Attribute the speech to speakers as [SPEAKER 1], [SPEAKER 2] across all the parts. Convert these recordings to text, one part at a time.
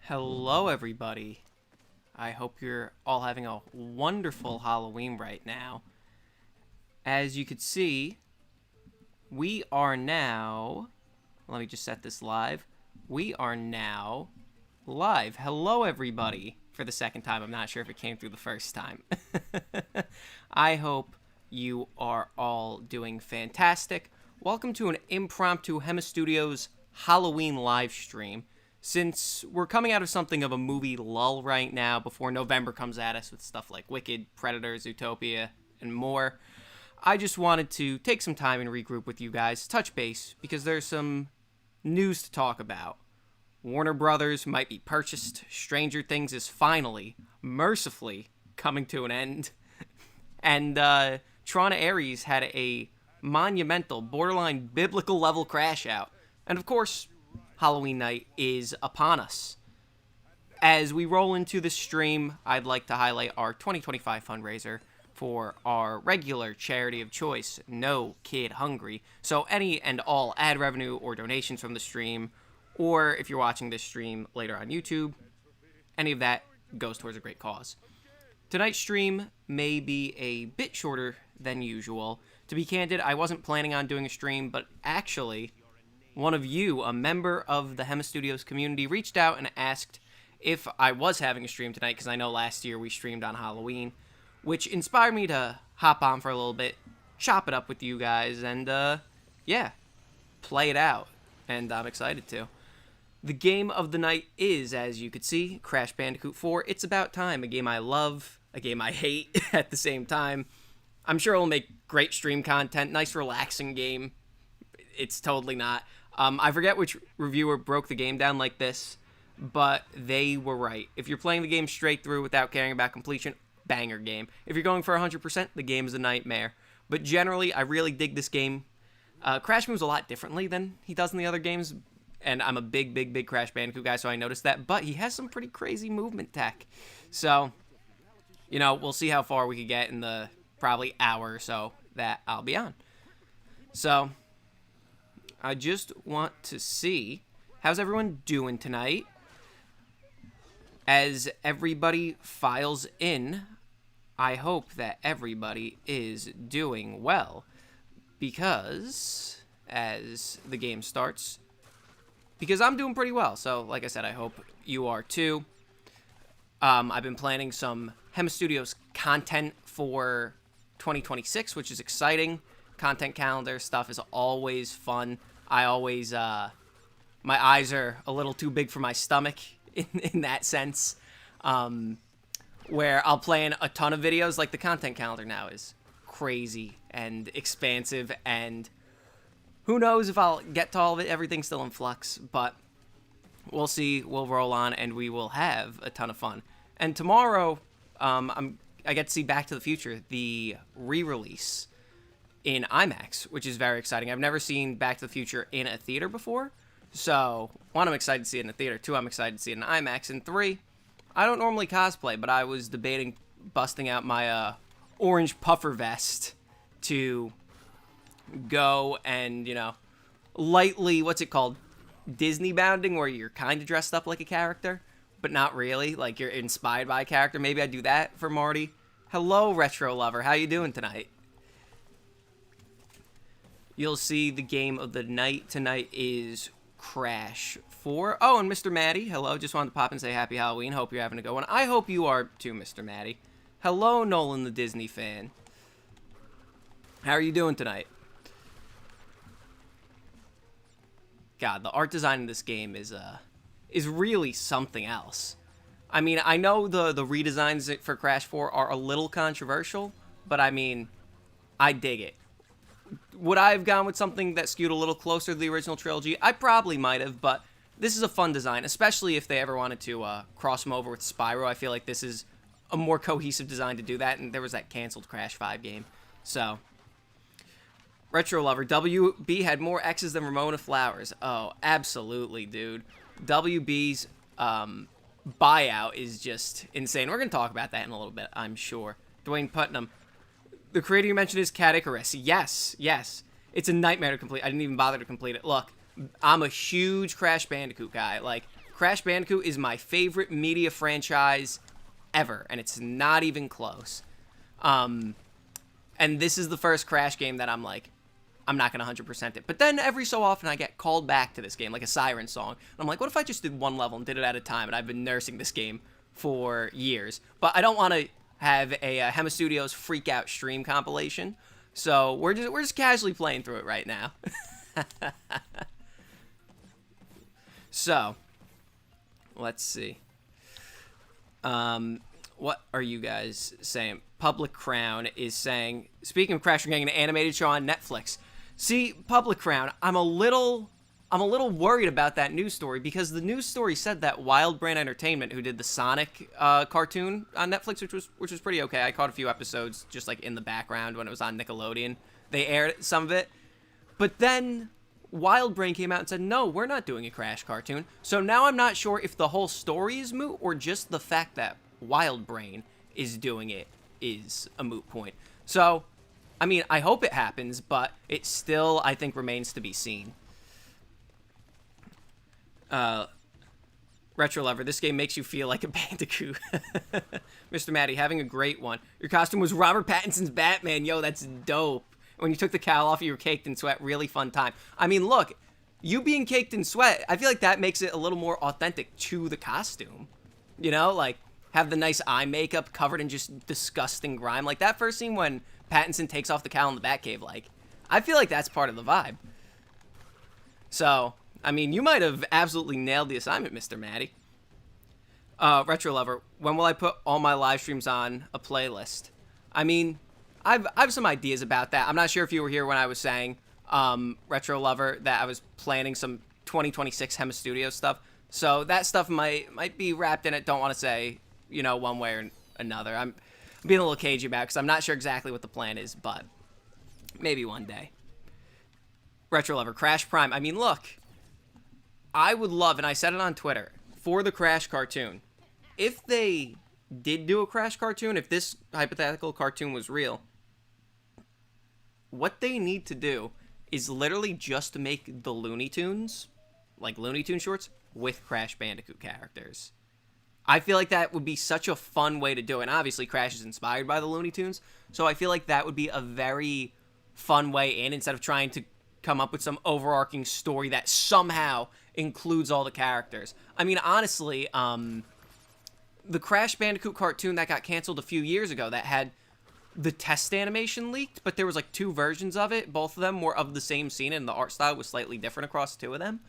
[SPEAKER 1] Hello, everybody. I hope you're all having a wonderful Halloween right now. As you could see, we are now. Let me just set this live. We are now live. Hello, everybody. For the second time, I'm not sure if it came through the first time. I hope you are all doing fantastic. Welcome to an impromptu Hemmas Studios Halloween live stream. Since we're coming out of something of a movie lull right now before November comes at us with stuff like Wicked, Predator, Zootopia, and more, I just wanted to take some time and regroup with you guys, touch base, because there's some news to talk about. Warner Brothers might be purchased. Stranger Things is finally, mercifully, coming to an end. And Tron Ares had a monumental, borderline biblical level crash out. And of course, Halloween night is upon us. As we roll into the stream, I'd like to highlight our 2025 fundraiser for our regular charity of choice, No Kid Hungry. So any and all ad revenue or donations from the stream, or if you're watching this stream later on YouTube, any of that goes towards a great cause. Tonight's stream may be a bit shorter than usual. To be candid, I wasn't planning on doing a stream, but actually, one of you, a member of the Hemmas Studios community, reached out and asked if I was having a stream tonight, because I know last year we streamed on Halloween, which inspired me to hop on for a little bit, chop it up with you guys, and, yeah, play it out. And I'm excited to. The game of the night is, as you could see, Crash Bandicoot 4. It's About Time, a game I love, a game I hate at the same time. I'm sure it'll make great stream content, nice relaxing game. It's totally not. I forget which reviewer broke the game down like this, but they were right. If you're playing the game straight through without caring about completion, banger game. If you're going for 100%, the game is a nightmare. But generally, I really dig this game. Crash moves a lot differently than he does in the other games, and I'm a big Crash Bandicoot guy, so I noticed that. But he has some pretty crazy movement tech. So, you know, we'll see how far we could get in the probably hour or so that I'll be on. So, I just want to see, how's everyone doing tonight? As everybody files in, I hope that everybody is doing well, because as the game starts, because I'm doing pretty well. So, like I said, I hope you are too. I've been planning some Hemmas Studios content for 2026, which is exciting. Content calendar stuff is always fun. I always, my eyes are a little too big for my stomach in that sense, where I'll plan a ton of videos. Like the content calendar now is crazy and expansive, and who knows if I'll get to all of it. Everything's still in flux, but we'll see. We'll roll on, and we will have a ton of fun. And tomorrow, I get to see Back to the Future, the re-release in IMAX, which is very exciting. I've never seen Back to the Future in a theater before. So, one, I'm excited to see it in a theater. Two, I'm excited to see it in IMAX. And three, I don't normally cosplay, but I was debating busting out my orange puffer vest to go and, you know, lightly, what's it called? Disney bounding, where you're kind of dressed up like a character, but not really. Like, you're inspired by a character. Maybe I'd do that for Marty. Hello, Retro Lover. How you doing tonight? You'll see the game of the night tonight is Crash 4. Oh, and Mr. Maddie, hello. Just wanted to pop and say happy Halloween. Hope you're having a good one. I hope you are too, Mr. Maddie. Hello, Nolan the Disney fan. How are you doing tonight? God, the art design in this game is really something else. I mean, I know the redesigns for Crash 4 are a little controversial, but I mean, I dig it. Would I have gone with something that skewed a little closer to the original trilogy? I probably might have, but this is a fun design, especially if they ever wanted to cross them over with Spyro. I feel like this is a more cohesive design to do that, and there was that canceled Crash 5 game. So, Retro Lover, WB had more X's than Ramona Flowers. Oh, absolutely, dude. WB's buyout is just insane. We're going to talk about that in a little bit, I'm sure. Dwayne Putnam, the creator you mentioned is Cat Icarus. Yes. It's a nightmare to complete. I didn't even bother to complete it. Look, I'm a huge Crash Bandicoot guy. Like, Crash Bandicoot is my favorite media franchise ever, and it's not even close. And this is the first Crash game that I'm like, I'm not going to 100% it. But then every so often I get called back to this game, like a Siren song. And I'm like, what if I just did one level and did it at a time? And I've been nursing this game for years. But I don't want to have a Hemmas Studios freak out stream compilation. So we're just casually playing through it right now. So, let's see. What are you guys saying? Public Crown is saying, speaking of Crash, we're getting an animated show on Netflix. See, Public Crown, I'm a little worried about that news story, because the news story said that Wild Brand Entertainment, who did the Sonic cartoon on Netflix, which was pretty okay. I caught a few episodes just like in the background when it was on Nickelodeon. They aired some of it. But then Wild Brain came out and said, no, we're not doing a Crash cartoon. So now I'm not sure if the whole story is moot or just the fact that Wild Brain is doing it is a moot point. So, I mean, I hope it happens, but it still, I think, remains to be seen. Retro Lover, this game makes you feel like a Bandicoot. Mr. Maddie, having a great one. Your costume was Robert Pattinson's Batman. Yo, that's dope. When you took the cowl off, you were caked in sweat. Really fun time. I mean, look, you being caked in sweat, I feel like that makes it a little more authentic to the costume. You know, like, have the nice eye makeup covered in just disgusting grime. Like, that first scene when Pattinson takes off the cowl in the Batcave, like, I feel like that's part of the vibe. So, I mean, you might have absolutely nailed the assignment, Mr. Maddie. Retro Lover, when will I put all my live streams on a playlist? I mean, I've some ideas about that. I'm not sure if you were here when I was saying, Retro Lover, that I was planning some 2026 Hemmas Studios stuff. So that stuff might be wrapped in it. Don't want to say, you know, one way or another. I'm being a little cagey about it because I'm not sure exactly what the plan is, but maybe one day. Retro Lover, Crash Prime. I mean, look, I would love, and I said it on Twitter, for the Crash cartoon, if they did do a Crash cartoon, if this hypothetical cartoon was real, what they need to do is literally just make the Looney Tunes, like Looney Tunes shorts, with Crash Bandicoot characters. I feel like that would be such a fun way to do it. And obviously, Crash is inspired by the Looney Tunes, so I feel like that would be a very fun way in, instead of trying to come up with some overarching story that somehow includes all the characters. I mean, honestly, the Crash Bandicoot cartoon that got canceled a few years ago that had the test animation leaked, but there was like 2 versions of it. Both of them were of the same scene, and the art style was slightly different across 2 of them.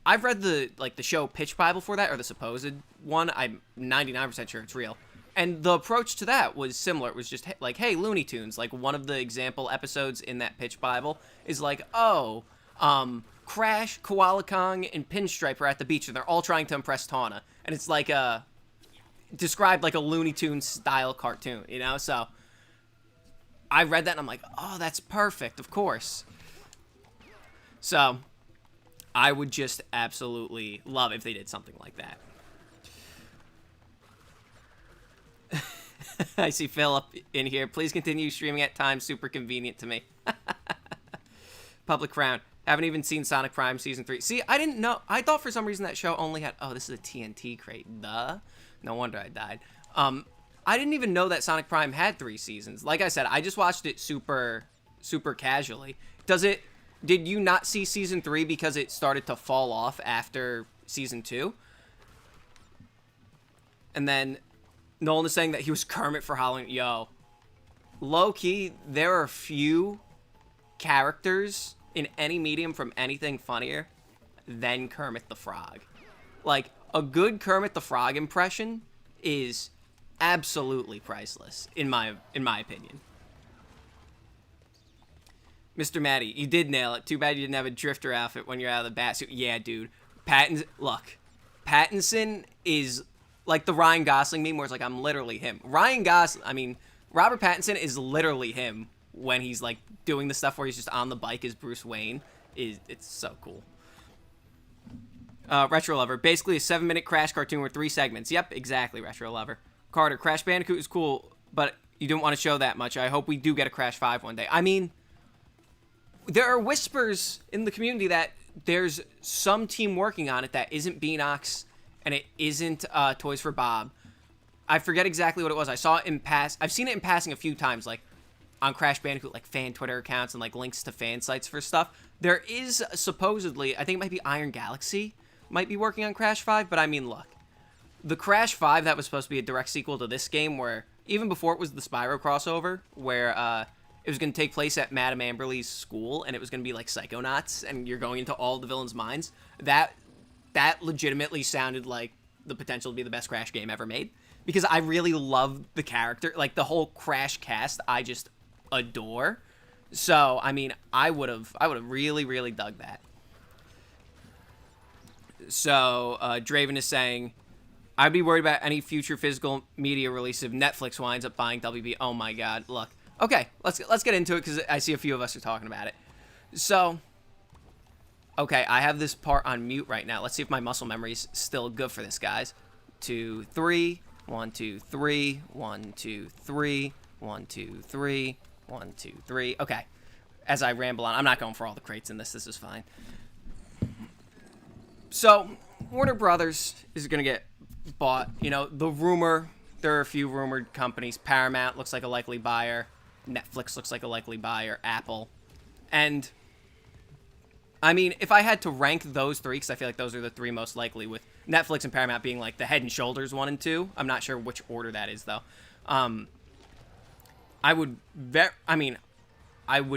[SPEAKER 1] I've read the show Pitch Bible for that, or the supposed one. I'm 99% sure it's real. And the approach to that was similar. It was just like, hey, Looney Tunes. Like, one of the example episodes in that Pitch Bible is like, oh, Crash, Koala Kong, and Pinstripe are at the beach, and they're all trying to impress Tawna. And it's like described like a Looney Tunes style cartoon, you know? So I read that, and I'm like, oh, that's perfect, of course. So I would just absolutely love if they did something like that. I see Philip in here. Please continue streaming at times. Super convenient to me. Public Crown. Haven't even seen Sonic Prime Season 3. See, I didn't know. I thought for some reason that show only had... Oh, this is a TNT crate. Duh. No wonder I died. I didn't even know that Sonic Prime had 3 seasons. Like I said, I just watched it super casually. Did you not see Season 3 because it started to fall off after Season 2? And then Nolan is saying that he was Kermit for Halloween. Yo, low-key, there are few characters in any medium from anything funnier than Kermit the Frog. Like, a good Kermit the Frog impression is absolutely priceless, in my opinion. Mr. Maddie, you did nail it. Too bad you didn't have a drifter outfit when you're out of the Batsuit. Yeah, dude. Pattinson is like the Ryan Gosling meme where it's like, I'm literally him. Robert Pattinson is literally him when he's like doing the stuff where he's just on the bike as Bruce Wayne. It's so cool. Retro Lover, basically a 7-minute Crash cartoon with 3 segments. Yep, exactly, Retro Lover. Carter, Crash Bandicoot is cool, but you didn't want to show that much. I hope we do get a Crash 5 one day. I mean, there are whispers in the community that there's some team working on it that isn't Beanox and it isn't Toys for Bob. I forget exactly what it was. I saw it in I've seen it in passing a few times, like on Crash Bandicoot, like fan Twitter accounts and like links to fan sites for stuff. There is supposedly, I think it might be Iron Galaxy, might be working on Crash 5, but I mean, look. The Crash 5, that was supposed to be a direct sequel to this game, where even before it was the Spyro crossover, where it was going to take place at Madame Amberly's school, and it was going to be like Psychonauts, and you're going into all the villains' minds. That legitimately sounded like the potential to be the best Crash game ever made, because I really love the character, like the whole Crash cast. I just adore. So I mean, I would have really, really dug that. So Draven is saying, I'd be worried about any future physical media release if Netflix winds up buying WB. Oh my God! Look, okay, let's get into it because I see a few of us are talking about it. So, okay, I have this part on mute right now. Let's see if my muscle memory's still good for this, guys. 2, 3, 1, 2, 3, 1, 2, 3, 1, 2, 3, 1, 2, 3. Okay, as I ramble on, I'm not going for all the crates in this. This is fine. So, Warner Brothers is gonna get bought. You know, the rumor, there are a few rumored companies. Paramount looks like a likely buyer. Netflix looks like a likely buyer. Apple. And, I mean, if I had to rank those three, because I feel like those are the three most likely, with Netflix and Paramount being like the head and shoulders 1 and 2. I'm not sure which order that is, though. I would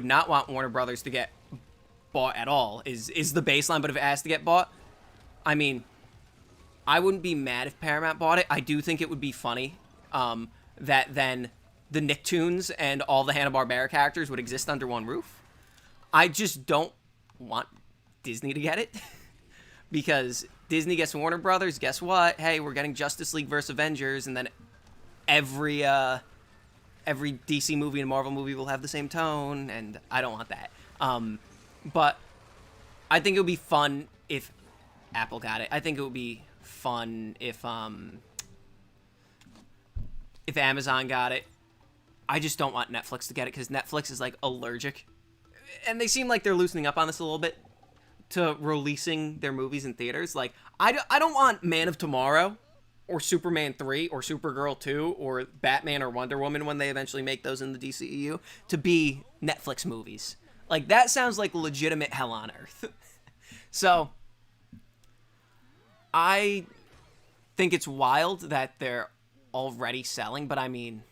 [SPEAKER 1] not want Warner Brothers to get bought at all, is the baseline. But if it has to get bought, I mean, I wouldn't be mad if Paramount bought it. I do think it would be funny that then the Nicktoons and all the Hanna-Barbera characters would exist under one roof. I just don't want Disney to get it. Because Disney gets Warner Brothers, guess what? Hey, we're getting Justice League vs. Avengers, and then every DC movie and Marvel movie will have the same tone, and I don't want that. But I think it would be fun if Apple got it. I think it would be fun if Amazon got it. I just don't want Netflix to get it because Netflix is like allergic, and they seem like they're loosening up on this a little bit to releasing their movies in theaters. Like I don't want Man of Tomorrow or Superman 3 or Supergirl 2 or Batman or Wonder Woman when they eventually make those in the DCEU to be Netflix movies. Like that sounds like legitimate hell on earth. So I think it's wild that they're already selling, but I mean,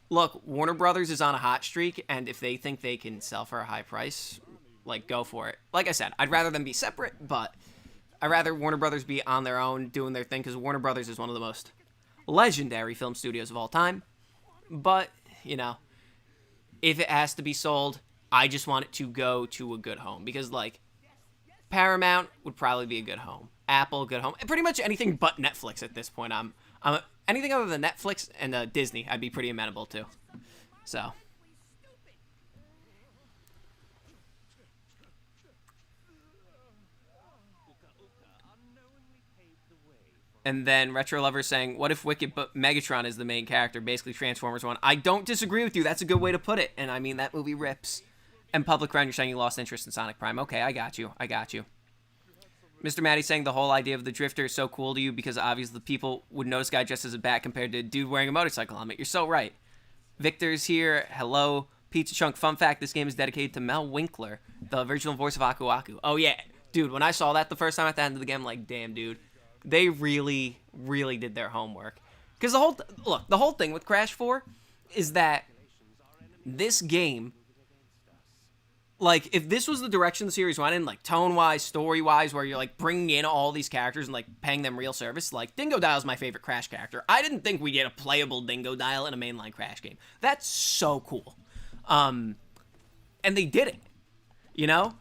[SPEAKER 1] look, Warner Brothers is on a hot streak, and if they think they can sell for a high price, like, go for it. Like I said, I'd rather them be separate, but I'd rather Warner Brothers be on their own doing their thing, because Warner Brothers is one of the most legendary film studios of all time. But, you know, if it has to be sold, I just want it to go to a good home, because, like, Paramount would probably be a good home. Apple, good home. Pretty much anything but Netflix at this point. I'm anything other than Netflix and Disney, I'd be pretty amenable to. So. And then Retro Lover saying, what if Wicked but Megatron is the main character, basically Transformers 1? I don't disagree with you. That's a good way to put it. And I mean, that movie rips. And Public Ground, you're saying you lost interest in Sonic Prime. Okay, I got you. Mr. Maddie saying the whole idea of the drifter is so cool to you because obviously the people would notice guy dressed as a bat compared to a dude wearing a motorcycle helmet. You're so right. Victor's here. Hello. Pizza Chunk. Fun fact, this game is dedicated to Mel Winkler, the original voice of Aku Aku. Oh, yeah. Dude, when I saw that the first time at the end of the game, I'm like, damn, dude. They really, really did their homework. Because the whole thing with Crash 4 is that this game, like, if this was the direction the series went in, like, tone-wise, story-wise, where you're, like, bringing in all these characters and, like, paying them real service, like, Dingo Dial's my favorite Crash character. I didn't think we'd get a playable Dingo Dial in a mainline Crash game. That's so cool. And they did it, you know?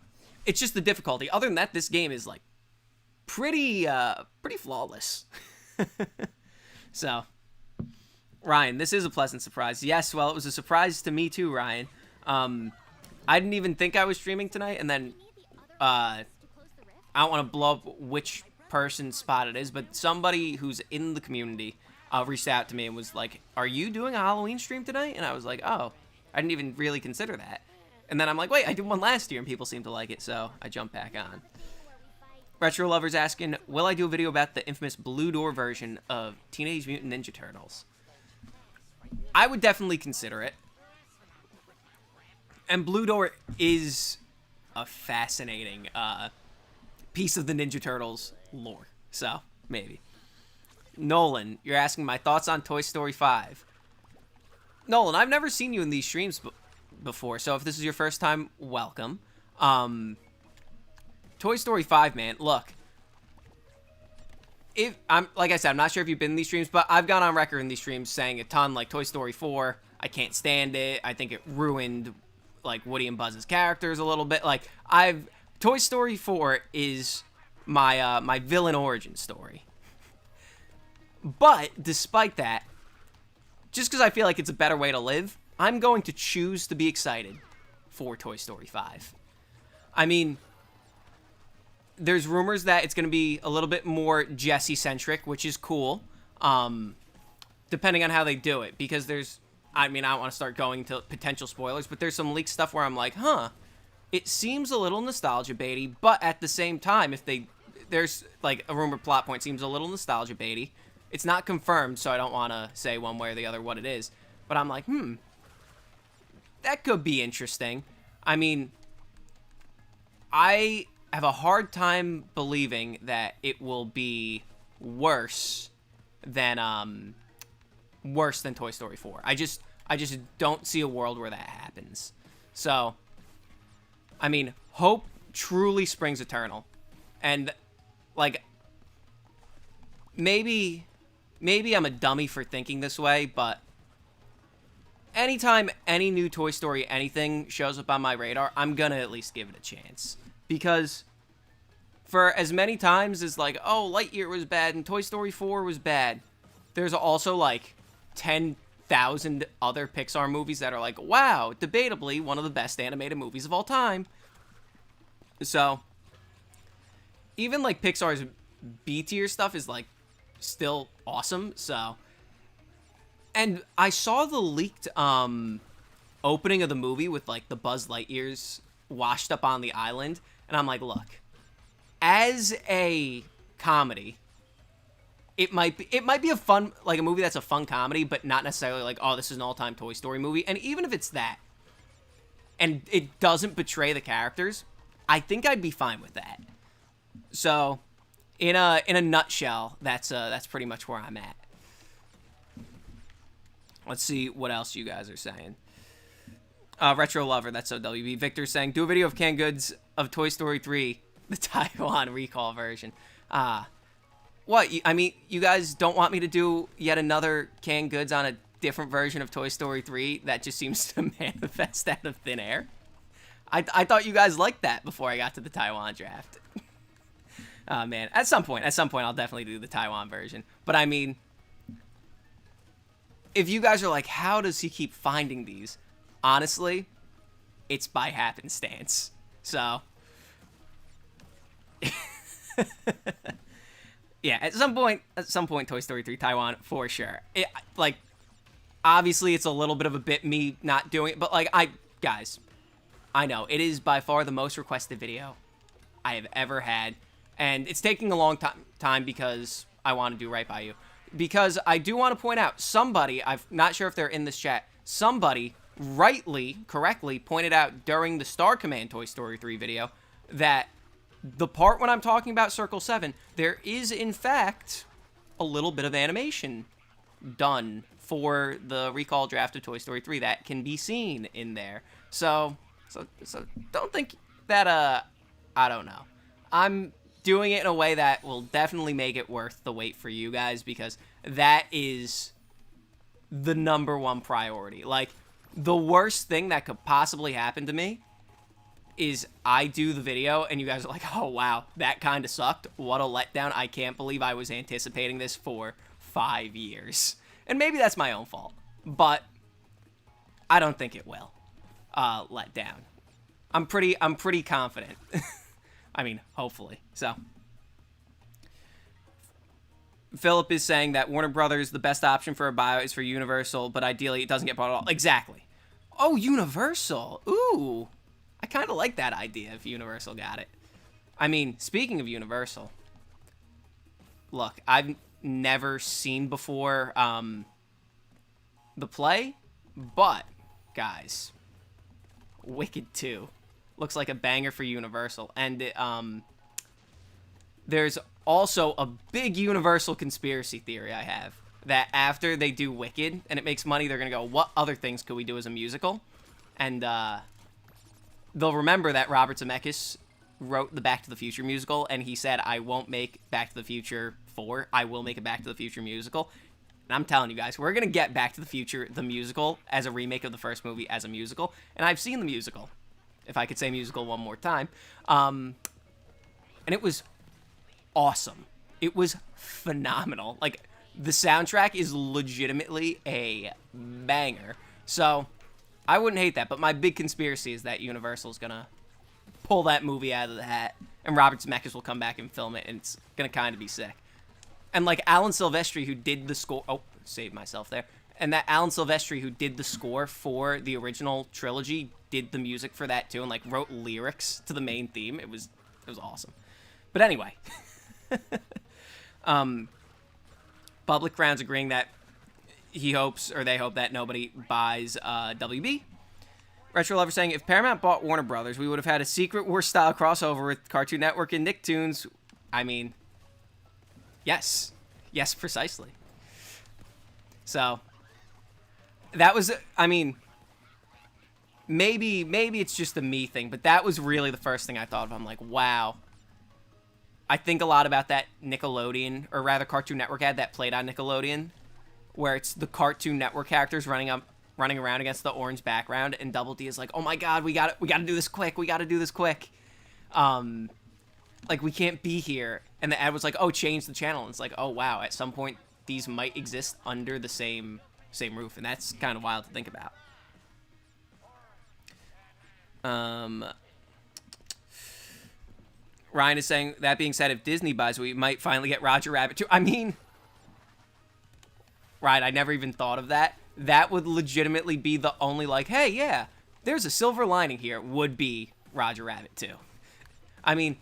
[SPEAKER 1] It's just the difficulty. Other than that, this game is, like, pretty flawless. So, Ryan, this is a pleasant surprise. Yes, well, it was a surprise to me, too, Ryan. I didn't even think I was streaming tonight, and then, I don't want to blow up which person's spot it is, but somebody who's in the community reached out to me and was like, are you doing a Halloween stream tonight? And I was like, oh, I didn't even really consider that. And then I'm like, wait, I did one last year, and people seem to like it, so I jumped back on. Retro Lover's asking, will I do a video about the infamous Blue Door version of Teenage Mutant Ninja Turtles? I would definitely consider it. And Blue Door is a fascinating piece of the Ninja Turtles lore. So, maybe. Nolan, you're asking my thoughts on Toy Story 5. Nolan, I've never seen you in these streams before, so if this is your first time, welcome. Toy Story 5, man, look. Like I said, I'm not sure if you've been in these streams, but I've gone on record in these streams saying a ton, like Toy Story 4, I can't stand it. I think it ruined, like, Woody and Buzz's characters a little bit. Like, Toy Story 4 is my villain origin story. But, despite that, just because I feel like it's a better way to live, I'm going to choose to be excited for Toy Story 5. I mean, there's rumors that it's going to be a little bit more Jessie-centric, which is cool, depending on how they do it. Because I don't want to start going to potential spoilers, but there's some leaked stuff where I'm like, it seems a little nostalgia baity, but at the same time, there's like a rumored plot point seems a little nostalgia baity. It's not confirmed, so I don't want to say one way or the other what it is. But I'm like, that could be interesting. I mean, I have a hard time believing that it will be worse than Toy Story 4. I just don't see a world where that happens. So, I mean, hope truly springs eternal. And, like, maybe I'm a dummy for thinking this way, but anytime any new Toy Story anything shows up on my radar, I'm gonna at least give it a chance. Because for as many times as, like, oh, Lightyear was bad and Toy Story 4 was bad, there's also, like, 10,000 other Pixar movies that are like, wow, debatably one of the best animated movies of all time. So, even, like, Pixar's B-tier stuff is, like, still awesome, so. And I saw the leaked opening of the movie with, like, the Buzz Lightyears washed up on the island, and I'm like, look, as a comedy, it might be a fun, like, a movie that's a fun comedy, but not necessarily like, oh, this is an all-time Toy Story movie. And even if it's that, and it doesn't betray the characters, I think I'd be fine with that. So, in a nutshell, that's pretty much where I'm at. Let's see what else you guys are saying. Retro Lover, that's OWB. Victor's saying, do a video of canned goods of Toy Story 3, the Taiwan recall version. What? I mean, you guys don't want me to do yet another canned goods on a different version of Toy Story 3 that just seems to manifest out of thin air? I thought you guys liked that before I got to the Taiwan draft. Man, at some point, I'll definitely do the Taiwan version. But I mean, if you guys are like, how does he keep finding these? Honestly, it's by happenstance. So, yeah, at some point, Toy Story 3 Taiwan for sure. Like, obviously, it's a little bit of a bit me not doing it, but like, guys, I know it is by far the most requested video I have ever had, and it's taking a long time because I want to do right by you. Because I do want to point out, somebody, I'm not sure if they're in this chat, somebody correctly pointed out during the Star Command Toy Story 3 video that the part when I'm talking about Circle 7, there is, in fact, a little bit of animation done for the recall draft of Toy Story 3 that can be seen in there. So don't think that, I don't know. I'm doing it in a way that will definitely make it worth the wait for you guys, because that is the #1 priority. Like, the worst thing that could possibly happen to me is I do the video and you guys are like, oh wow, that kind of sucked. What a letdown. I can't believe I was anticipating this for 5 years. And maybe that's my own fault, but I don't think it will let down. I'm pretty confident. I mean, hopefully. So, Philip is saying that Warner Brothers, the best option for a buyout is for Universal, but ideally it doesn't get bought at all. Exactly. Oh, Universal. Ooh. I kind of like that idea if Universal got it. I mean, speaking of Universal, look, I've never seen before the play, but, guys, Wicked 2 looks like a banger for Universal. And there's also a big Universal conspiracy theory I have, that after they do Wicked and it makes money, they're going to go, what other things could we do as a musical? And they'll remember that Robert Zemeckis wrote the Back to the Future musical, and he said, I won't make Back to the Future 4. I will make a Back to the Future musical. And I'm telling you guys, we're going to get Back to the Future, the musical, as a remake of the first movie as a musical. And I've seen the musical, if I could say musical one more time. And it was awesome. It was phenomenal. Like, the soundtrack is legitimately a banger. So, I wouldn't hate that. But my big conspiracy is that Universal's going to pull that movie out of the hat, and Robert Zemeckis will come back and film it, and it's going to kind of be sick. And, like, Alan Silvestri, who did the score... Oh, saved myself there. And that Alan Silvestri, who did the score for the original trilogy, did the music for that, too, and, like, wrote lyrics to the main theme. It was awesome. But anyway... Public Grounds agreeing that he hopes, or they hope, that nobody buys WB. Retro Lover saying, if Paramount bought Warner Brothers, we would have had a Secret War style crossover with Cartoon Network and Nicktoons. I mean, yes. Yes, precisely. So, that was, I mean, maybe it's just a me thing, but that was really the first thing I thought of. I'm like, wow. I think a lot about that Nickelodeon, or rather Cartoon Network ad that played on Nickelodeon, where it's the Cartoon Network characters running around against the orange background, and Double D is like, oh my god, we gotta do this quick, like, we can't be here. And the ad was like, oh, change the channel. And it's like, oh wow, at some point these might exist under the same roof, and that's kind of wild to think about. Ryan is saying, that being said, if Disney buys, we might finally get Roger Rabbit 2. I mean, right, I never even thought of that. That would legitimately be the only, like, hey, yeah, there's a silver lining here, would be Roger Rabbit 2. I mean,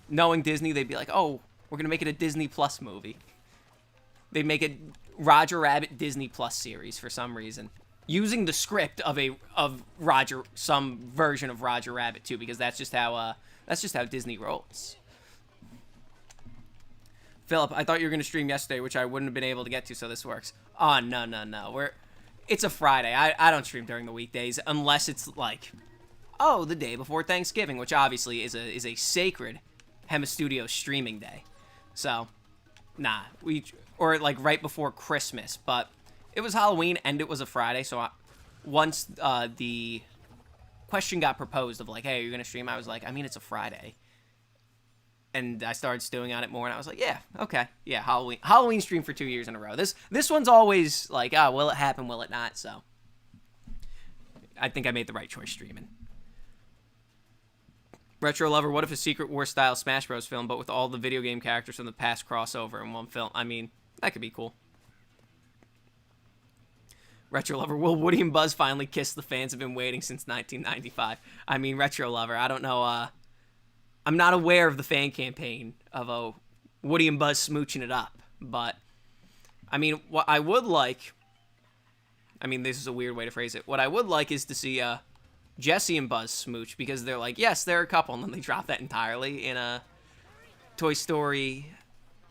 [SPEAKER 1] knowing Disney, they'd be like, oh, we're going to make it a Disney Plus movie. They'd make a Roger Rabbit Disney Plus series for some reason, using the script of some version of Roger Rabbit 2, because that's just how Disney rolls. Philip, I thought you were going to stream yesterday, which I wouldn't have been able to get to, so this works. Oh, no. It's a Friday. I don't stream during the weekdays unless it's like, oh, the day before Thanksgiving, which obviously is a sacred Hemmas Studios streaming day. So, nah. Or like right before Christmas, but it was Halloween and it was a Friday, so once the question got proposed of like, hey, are you going to stream? I was like, I mean, it's a Friday. And I started stewing on it more, and I was like, yeah, okay. Yeah, Halloween stream for 2 years in a row. This one's always like, oh, will it happen, will it not? So I think I made the right choice streaming. Retro Lover, what if a Secret War style Smash Bros. Film, but with all the video game characters from the past crossover in one film? I mean, that could be cool. Retro Lover, will Woody and Buzz finally kiss? The fans have been waiting since 1995. I mean, Retro Lover, I don't know, I'm not aware of the fan campaign of Woody and Buzz smooching it up, but I mean, what I would like, I mean, this is a weird way to phrase it. What I would like is to see Jesse and Buzz smooch, because they're like, yes, they're a couple, and then they drop that entirely in Toy Story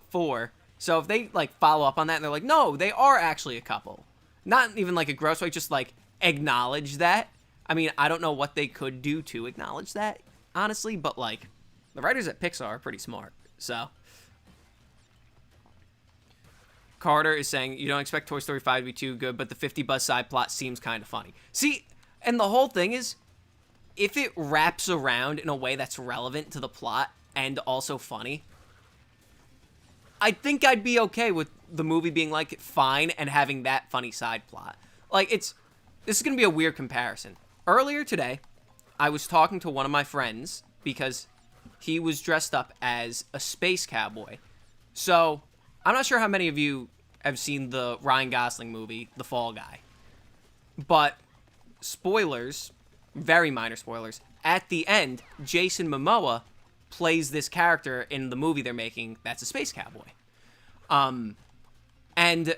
[SPEAKER 1] 4. So if they like follow up on that and they're like, no, they are actually a couple, not even like a gross way, just like acknowledge that. I mean, I don't know what they could do to acknowledge that, honestly, but like, the writers at Pixar are pretty smart. So Carter is saying, you don't expect Toy Story 5 to be too good, but the 50 Buzz side plot seems kind of funny. See, and the whole thing is, if it wraps around in a way that's relevant to the plot and also funny, I think I'd be okay with the movie being like fine and having that funny side plot. Like, this is going to be a weird comparison. Earlier today, I was talking to one of my friends because he was dressed up as a space cowboy. So, I'm not sure how many of you have seen the Ryan Gosling movie, The Fall Guy. But, spoilers, very minor spoilers, at the end, Jason Momoa plays this character in the movie they're making that's a space cowboy. And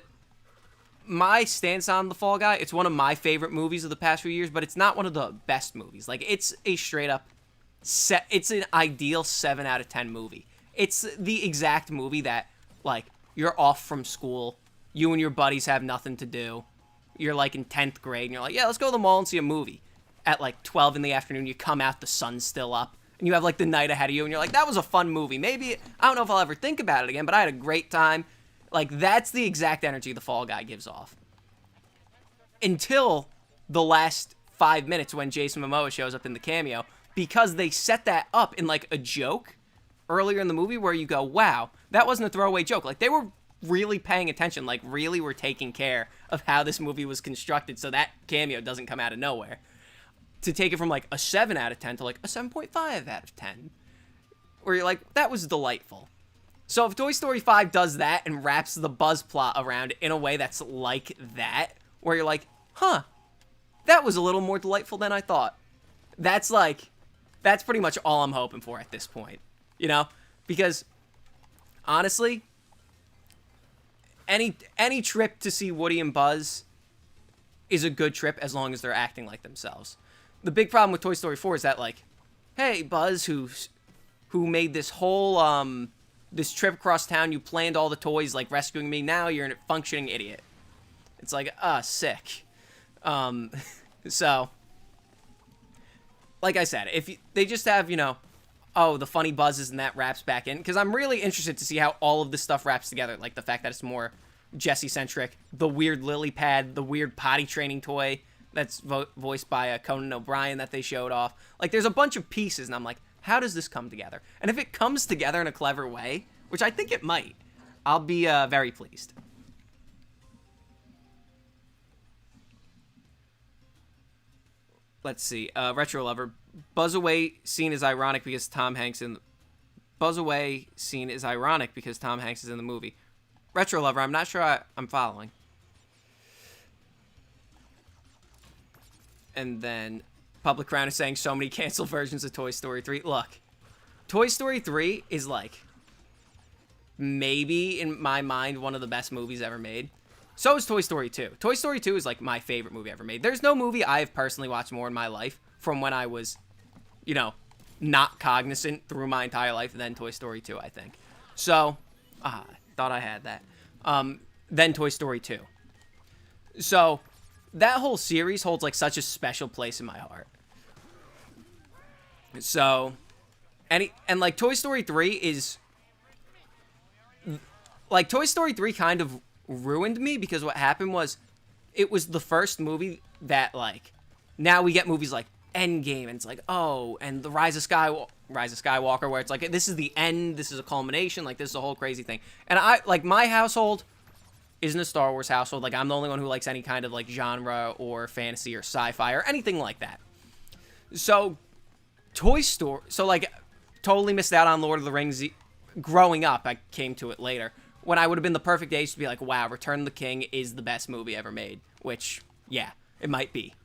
[SPEAKER 1] my stance on The Fall Guy, it's one of my favorite movies of the past few years, but it's not one of the best movies. Like, it's a straight up it's an ideal 7 out of 10 movie. It's the exact movie that, like, you're off from school, you and your buddies have nothing to do, you're like in 10th grade, and you're like, yeah, let's go to the mall and see a movie. At like 12 in the afternoon, you come out, the sun's still up, and you have like the night ahead of you, and you're like, that was a fun movie. Maybe, I don't know if I'll ever think about it again, but I had a great time. Like, that's the exact energy The Fall Guy gives off. Until the last 5 minutes when Jason Momoa shows up in the cameo, because they set that up in like a joke earlier in the movie where you go, wow, that wasn't a throwaway joke. Like, they were really paying attention, like really were taking care of how this movie was constructed so that cameo doesn't come out of nowhere. To take it from like a 7 out of 10 to like a 7.5 out of 10. Where you're like, that was delightful. So if Toy Story 5 does that and wraps the Buzz plot around in a way that's like that, where you're like, huh, that was a little more delightful than I thought. That's pretty much all I'm hoping for at this point, you know? Because, honestly, any trip to see Woody and Buzz is a good trip as long as they're acting like themselves. The big problem with Toy Story 4 is that, like, hey, Buzz, who made this whole, this trip across town, you planned all the toys, like, rescuing me, now you're a functioning idiot. It's like, sick. So, like I said, if they just have, you know, oh, the funny buzzes and that wraps back in, because I'm really interested to see how all of this stuff wraps together, like the fact that it's more Jessie-centric, the weird lily pad, the weird potty training toy that's voiced by Conan O'Brien that they showed off. Like, there's a bunch of pieces, and I'm like, how does this come together? And if it comes together in a clever way, which I think it might, I'll be very pleased. Let's see. Retro Lover. Buzz Away scene is ironic because Tom Hanks in... Buzz Away scene is ironic because Tom Hanks is in the movie. Retro Lover, I'm not sure I'm following. And then Public Crown is saying so many canceled versions of Toy Story 3. Look, Toy Story 3 is like maybe in my mind one of the best movies ever made. So is Toy Story 2. Toy Story 2 is like my favorite movie ever made. There's no movie I have personally watched more in my life from when I was, you know, not cognizant through my entire life than Toy Story 2, I think. So, I thought I had that. Then Toy Story 2. So, that whole series holds like such a special place in my heart. So, and like Toy Story 3 is like Toy Story 3 kind of ruined me because what happened was it was the first movie that like now we get movies like Endgame and it's like, oh, and the Rise of Skywalker where it's like this is the end, this is a culmination, like this is a whole crazy thing. And I like my household isn't a Star Wars household. Like I'm the only one who likes any kind of like genre or fantasy or sci-fi or anything like that. So Toy Story, so like totally missed out on Lord of the Rings growing up. I came to it later when I would have been the perfect age to be like, wow, Return of the King is the best movie ever made, which yeah, it might be.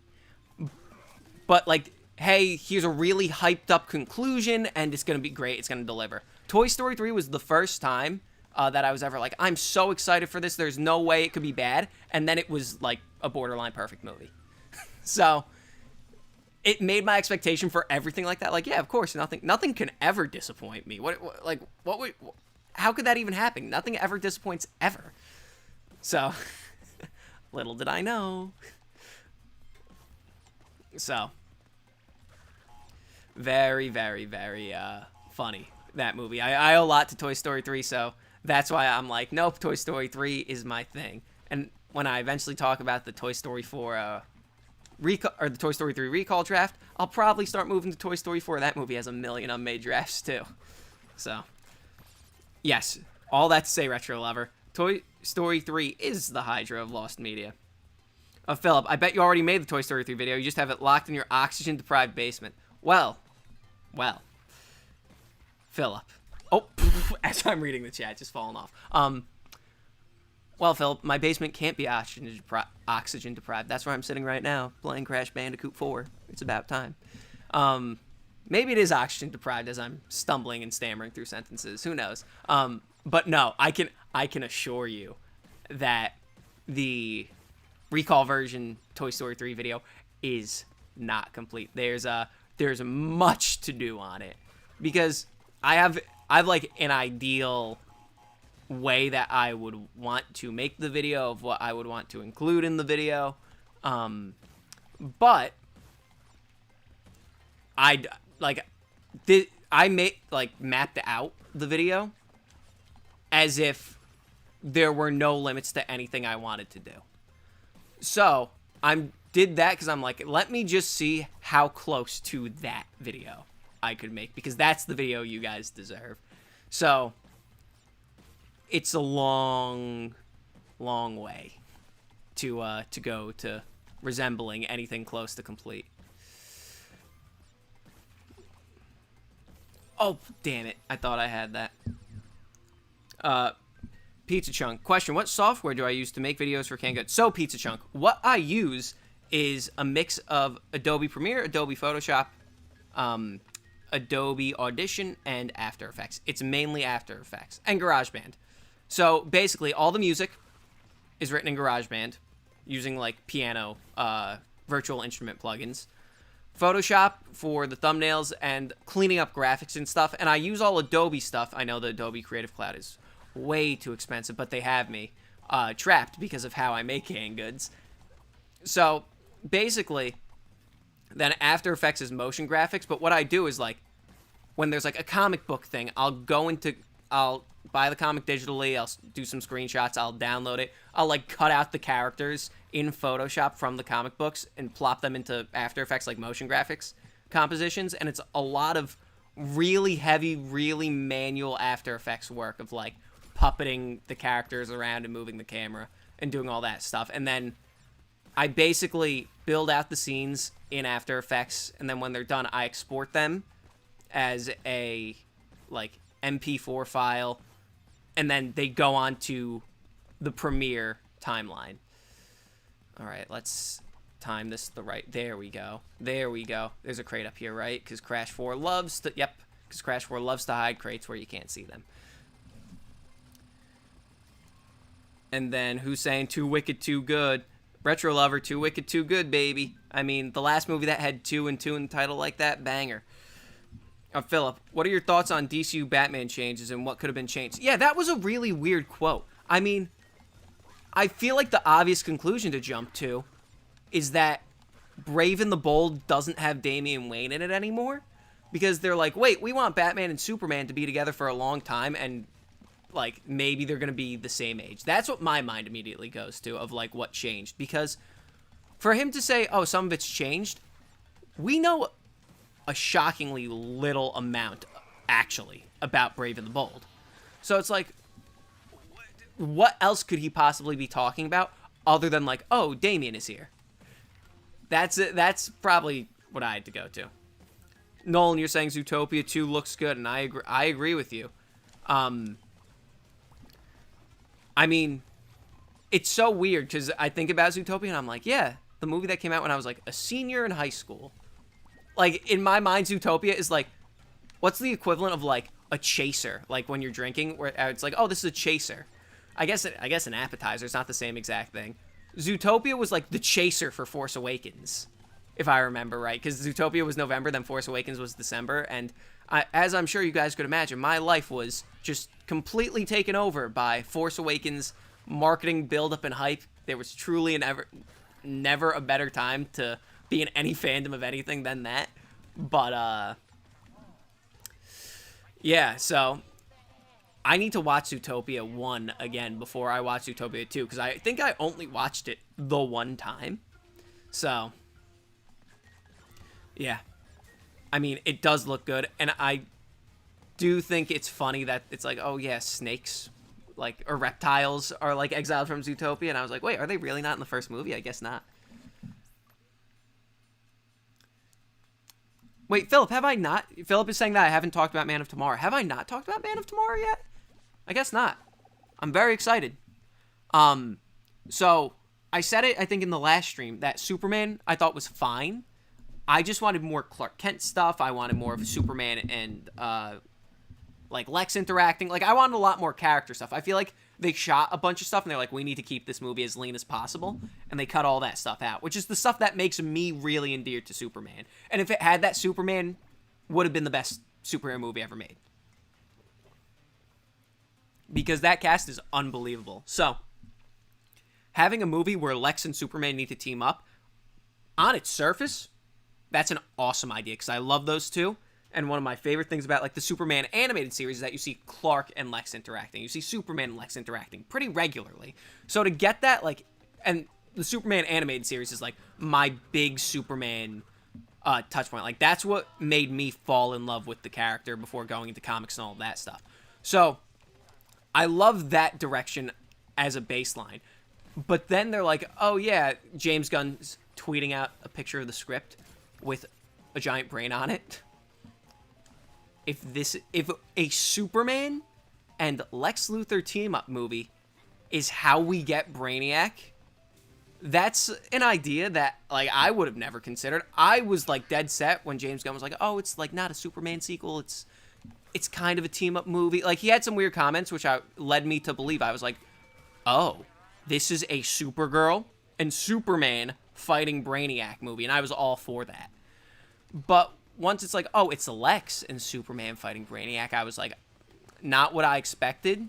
[SPEAKER 1] But like, hey, here's a really hyped up conclusion and it's going to be great. It's going to deliver. Toy Story 3 was the first time that I was ever like, I'm so excited for this. There's no way it could be bad. And then it was like a borderline perfect movie. So it made my expectation for everything like that. Like, yeah, of course, nothing can ever disappoint me. How could that even happen? Nothing ever disappoints ever. So little did I know. So very, very, very funny, that movie. I owe a lot to Toy Story 3, so that's why I'm like, nope, Toy Story 3 is my thing. And when I eventually talk about the Toy Story 4 the Toy Story 3 recall draft, I'll probably start moving to Toy Story 4. That movie has a million unmade drafts too. So yes, all that to say, Retro Lover, Toy Story 3 is the Hydra of lost media. Philip, I bet you already made the Toy Story 3 video. You just have it locked in your oxygen-deprived basement. Well, Philip. Oh, as I'm reading the chat, just falling off. Well, Philip, my basement can't be oxygen-deprived. That's where I'm sitting right now, playing Crash Bandicoot 4. It's about time. Maybe it is oxygen deprived as I'm stumbling and stammering through sentences. Who knows? But no, I can assure you that the recall version Toy Story 3 video is not complete. There's much to do on it because I've like an ideal way that I would want to make the video of what I would want to include in the video. But I mapped out the video as if there were no limits to anything I wanted to do. So I did that because I'm like, let me just see how close to that video I could make, because that's the video you guys deserve. So it's a long way to go to resembling anything close to complete. Oh, damn it. I thought I had that. Pizza Chunk. Question, what software do I use to make videos for Canned Goods? So, Pizza Chunk, what I use is a mix of Adobe Premiere, Adobe Photoshop, Adobe Audition, and After Effects. It's mainly After Effects. And GarageBand. So, basically, all the music is written in GarageBand using, like, piano, virtual instrument plugins. Photoshop for the thumbnails and cleaning up graphics and stuff. And I use all Adobe stuff. I know the Adobe Creative Cloud is way too expensive, but they have me trapped because of how I make Canned Goods. So basically, then After Effects is motion graphics. But what I do is, like, when there's like a comic book thing, I'll buy the comic digitally. I'll do some screenshots. I'll download it. I'll like cut out the characters in Photoshop from the comic books and plop them into After Effects, like motion graphics compositions. And it's a lot of really heavy, really manual After Effects work of like puppeting the characters around and moving the camera and doing all that stuff. And then I basically build out the scenes in After Effects, and then when they're done, I export them as a like MP4 file, and then they go on to the Premiere timeline. All right, let's time this the right. There we go. There we go. There's a crate up here, right? Because Crash 4 loves to. Yep. Because Crash 4 loves to hide crates where you can't see them. And then who's saying Too Wicked, Too Good? Retro Lover, Too Wicked, Too Good, baby. I mean, the last movie that had 2 and 2 in the title like that, banger. Philip, what are your thoughts on DCU Batman changes and what could have been changed? Yeah, that was a really weird quote. I mean, I feel like the obvious conclusion to jump to is that Brave and the Bold doesn't have Damian Wayne in it anymore, because they're like, wait, we want Batman and Superman to be together for a long time, and like maybe they're going to be the same age. That's what my mind immediately goes to, of like what changed, because for him to say, oh, some of it's changed, we know a shockingly little amount actually about Brave and the Bold. So it's like, what else could he possibly be talking about other than like, oh, Damian is here? That's it. That's probably what I had to go to. Nolan, you're saying Zootopia 2 looks good, and I agree with you. I mean, it's so weird because I think about Zootopia and I'm like, yeah, the movie that came out when I was like a senior in high school. Like, in my mind, Zootopia is like, what's the equivalent of like a chaser? Like when you're drinking, where it's like, oh, this is a chaser. I guess an appetizer. It's not the same exact thing. Zootopia was like the chaser for Force Awakens, if I remember right, because Zootopia was November, then Force Awakens was December, and as I'm sure you guys could imagine, my life was just completely taken over by Force Awakens marketing, build-up, and hype. There was truly never a better time to be in any fandom of anything than that. But, yeah, so I need to watch Zootopia 1 again before I watch Zootopia 2, because I think I only watched it the one time. So, yeah. I mean, it does look good, and I do think it's funny that it's like, oh yeah, snakes, like, or reptiles are, like, exiled from Zootopia, and I was like, wait, are they really not in the first movie? I guess not. Wait, Philip, have I not? Philip is saying that I haven't talked about Man of Tomorrow. Have I not talked about Man of Tomorrow yet? I guess not. I'm very excited. So, I said it, I think, in the last stream, that Superman I thought was fine. I just wanted more Clark Kent stuff. I wanted more of Superman and like Lex interacting. Like I wanted a lot more character stuff. I feel like they shot a bunch of stuff and they're like, we need to keep this movie as lean as possible, and they cut all that stuff out, which is the stuff that makes me really endeared to Superman. And if it had that, Superman would have been the best superhero movie ever made, because that cast is unbelievable. So having a movie where Lex and Superman need to team up, on its surface, that's an awesome idea, because I love those two. And one of my favorite things about like the Superman animated series is that you see Clark and Lex interacting. You see Superman and Lex interacting pretty regularly. So to get that, like, and the Superman animated series is like my big Superman touch point. Like that's what made me fall in love with the character before going into comics and all of that stuff. So I love that direction as a baseline. But then they're like, oh yeah, James Gunn's tweeting out a picture of the script with a giant brain on it. If a Superman and Lex Luthor team-up movie is how we get Brainiac, that's an idea that, like, I would have never considered. I was, like, dead set when James Gunn was like, oh, it's, like, not a Superman sequel, it's kind of a team-up movie. Like, he had some weird comments, which led me to believe. I was like, oh, this is a Supergirl and Superman fighting Brainiac movie, and I was all for that. But once it's like, oh, it's Lex and Superman fighting Brainiac, I was like, not what I expected.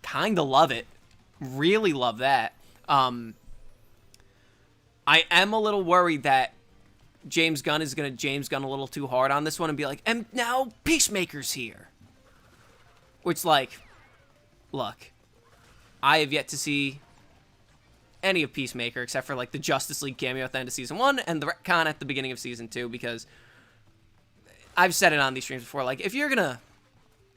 [SPEAKER 1] Kind of love it. Really love that. I am a little worried that James Gunn is going to James Gunn a little too hard on this one and be like, and now Peacemaker's here. Which, like, look, I have yet to see any of Peacemaker except for, like, the Justice League cameo at the end of Season 1 and the retcon at the beginning of Season 2, because I've said it on these streams before, like, if you're gonna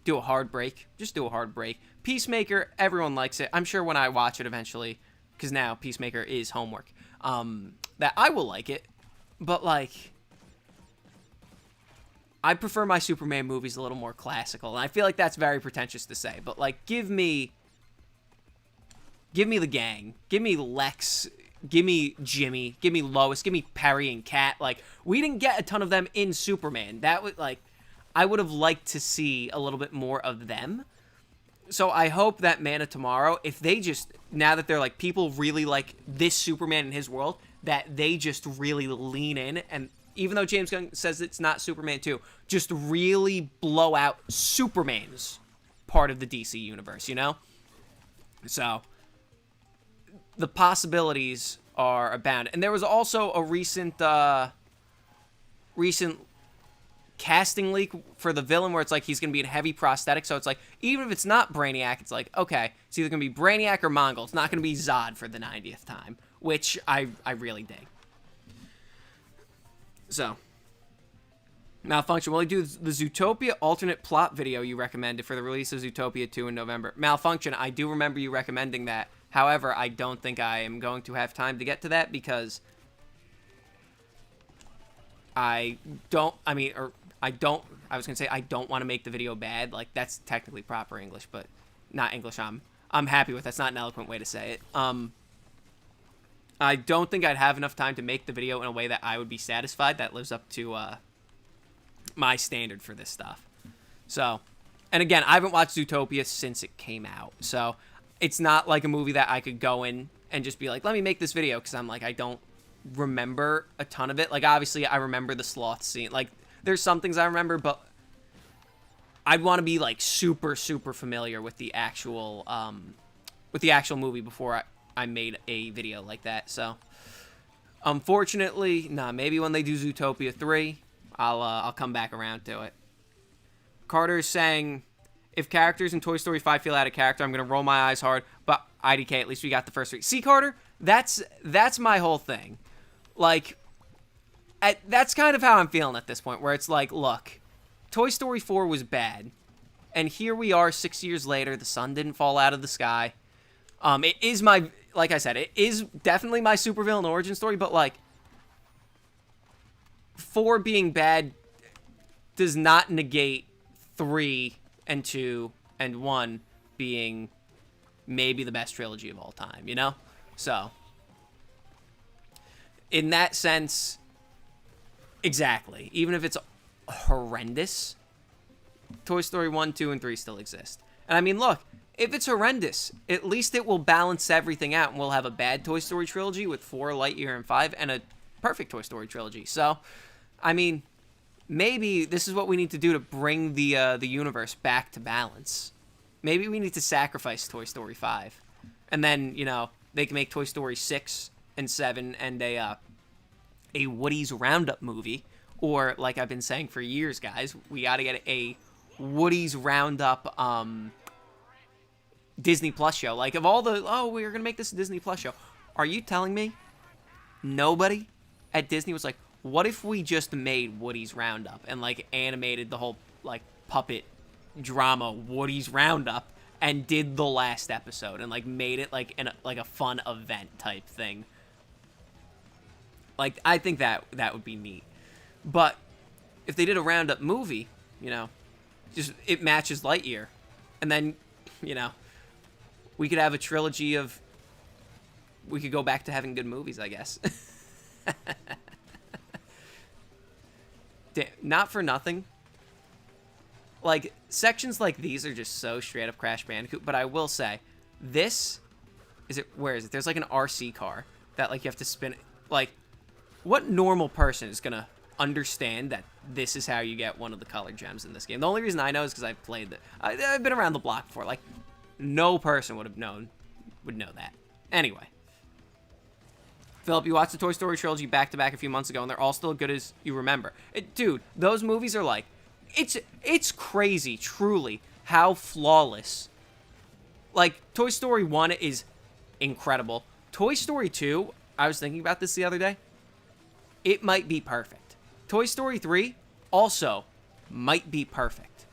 [SPEAKER 1] do a hard break, just do a hard break. Peacemaker, everyone likes it. I'm sure when I watch it eventually, because now Peacemaker is homework, that I will like it. But, like, I prefer my Superman movies a little more classical, and I feel like that's very pretentious to say, but, like, give me the gang. Give me Lex. Give me Jimmy. Give me Lois. Give me Perry and Kat. Like, we didn't get a ton of them in Superman. That would, like, I would have liked to see a little bit more of them. So I hope that Man of Tomorrow, if they just, now that they're like, people really like this Superman in his world, that they just really lean in, and even though James Gunn says it's not Superman 2, just really blow out Superman's part of the DC universe, you know? So the possibilities are abound. And there was also a recent casting leak for the villain where it's like he's going to be in heavy prosthetic. So it's like, even if it's not Brainiac, it's like, okay, it's either going to be Brainiac or Mongol. It's not going to be Zod for the 90th time, which I really dig. So, Malfunction, will he do the Zootopia alternate plot video you recommended for the release of Zootopia 2 in November? Malfunction, I do remember you recommending that. However, I don't think I am going to have time to get to that because I was going to say I don't want to make the video bad. Like, that's technically proper English, but not English I'm happy with. That's not an eloquent way to say it. I don't think I'd have enough time to make the video in a way that I would be satisfied that lives up to my standard for this stuff. So, and again, I haven't watched Zootopia since it came out. So, it's not like a movie that I could go in and just be like, let me make this video, because I'm like, I don't remember a ton of it. Like, obviously, I remember the sloth scene. Like, there's some things I remember, but I'd want to be, like, super, super familiar with the actual movie before I made a video like that. So, unfortunately, maybe when they do Zootopia 3, I'll come back around to it. Carter's saying, if characters in Toy Story 5 feel out of character, I'm going to roll my eyes hard, but IDK, at least we got the first 3. See, Carter? That's my whole thing. Like, that's kind of how I'm feeling at this point, where it's like, look, Toy Story 4 was bad, and here we are 6 years later, the sun didn't fall out of the sky. It is like I said, it is definitely my supervillain origin story, but, like, 4 being bad does not negate 3 and 2 and 1 being maybe the best trilogy of all time, you know? So, in that sense, Exactly. Even if it's horrendous, Toy Story 1, 2, and 3 still exist. And I mean, look, if it's horrendous, at least it will balance everything out, and we'll have a bad Toy Story trilogy with 4, Lightyear, and 5, and a perfect Toy Story trilogy. So, I mean, maybe this is what we need to do to bring the universe back to balance. Maybe we need to sacrifice Toy Story 5. And then, you know, they can make Toy Story 6 and 7 and a Woody's Roundup movie. Or, like I've been saying for years, guys, we got to get a Woody's Roundup Disney Plus show. Like, of all the, oh, we're going to make this a Disney Plus show. Are you telling me nobody at Disney was like, what if we just made Woody's Roundup and, like, animated the whole, like, puppet drama Woody's Roundup and did the last episode and, like, made it, like, a fun event type thing? Like, I think that would be neat. But if they did a Roundup movie, you know, just it matches Lightyear. And then, you know, we could have a trilogy of... We could go back to having good movies, I guess. Not for nothing. Like, sections like these are just so straight up Crash Bandicoot. But I will say, this... Where is it? There's like an RC car that, like, you have to spin it. Like, what normal person is gonna understand that this is how you get one of the colored gems in this game? The only reason I know is because I've played it. I've been around the block before. Like, no person would know that. Anyway. Philip, you watched the Toy Story trilogy back-to-back a few months ago, and they're all still as good as you remember. Dude, those movies are like... It's crazy, truly, how flawless. Like, Toy Story 1 is incredible. Toy Story 2, I was thinking about this the other day. It might be perfect. Toy Story 3 also might be perfect.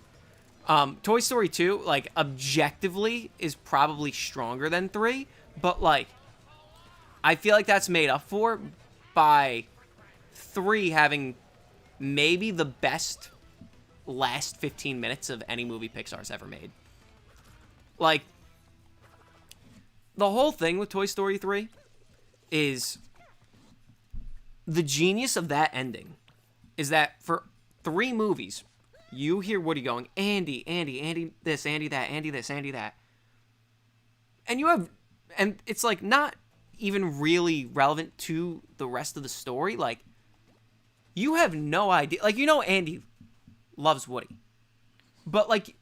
[SPEAKER 1] Toy Story 2, like, objectively is probably stronger than 3, but, like, I feel like that's made up for by 3 having maybe the best last 15 minutes of any movie Pixar's ever made. Like, the whole thing with Toy Story 3 is the genius of that ending is that for 3 movies, you hear Woody going, Andy, Andy, Andy this, Andy that, Andy this, Andy that. And it's like not even really relevant to the rest of the story. Like, you have no idea. Like, you know Andy loves Woody. But, like,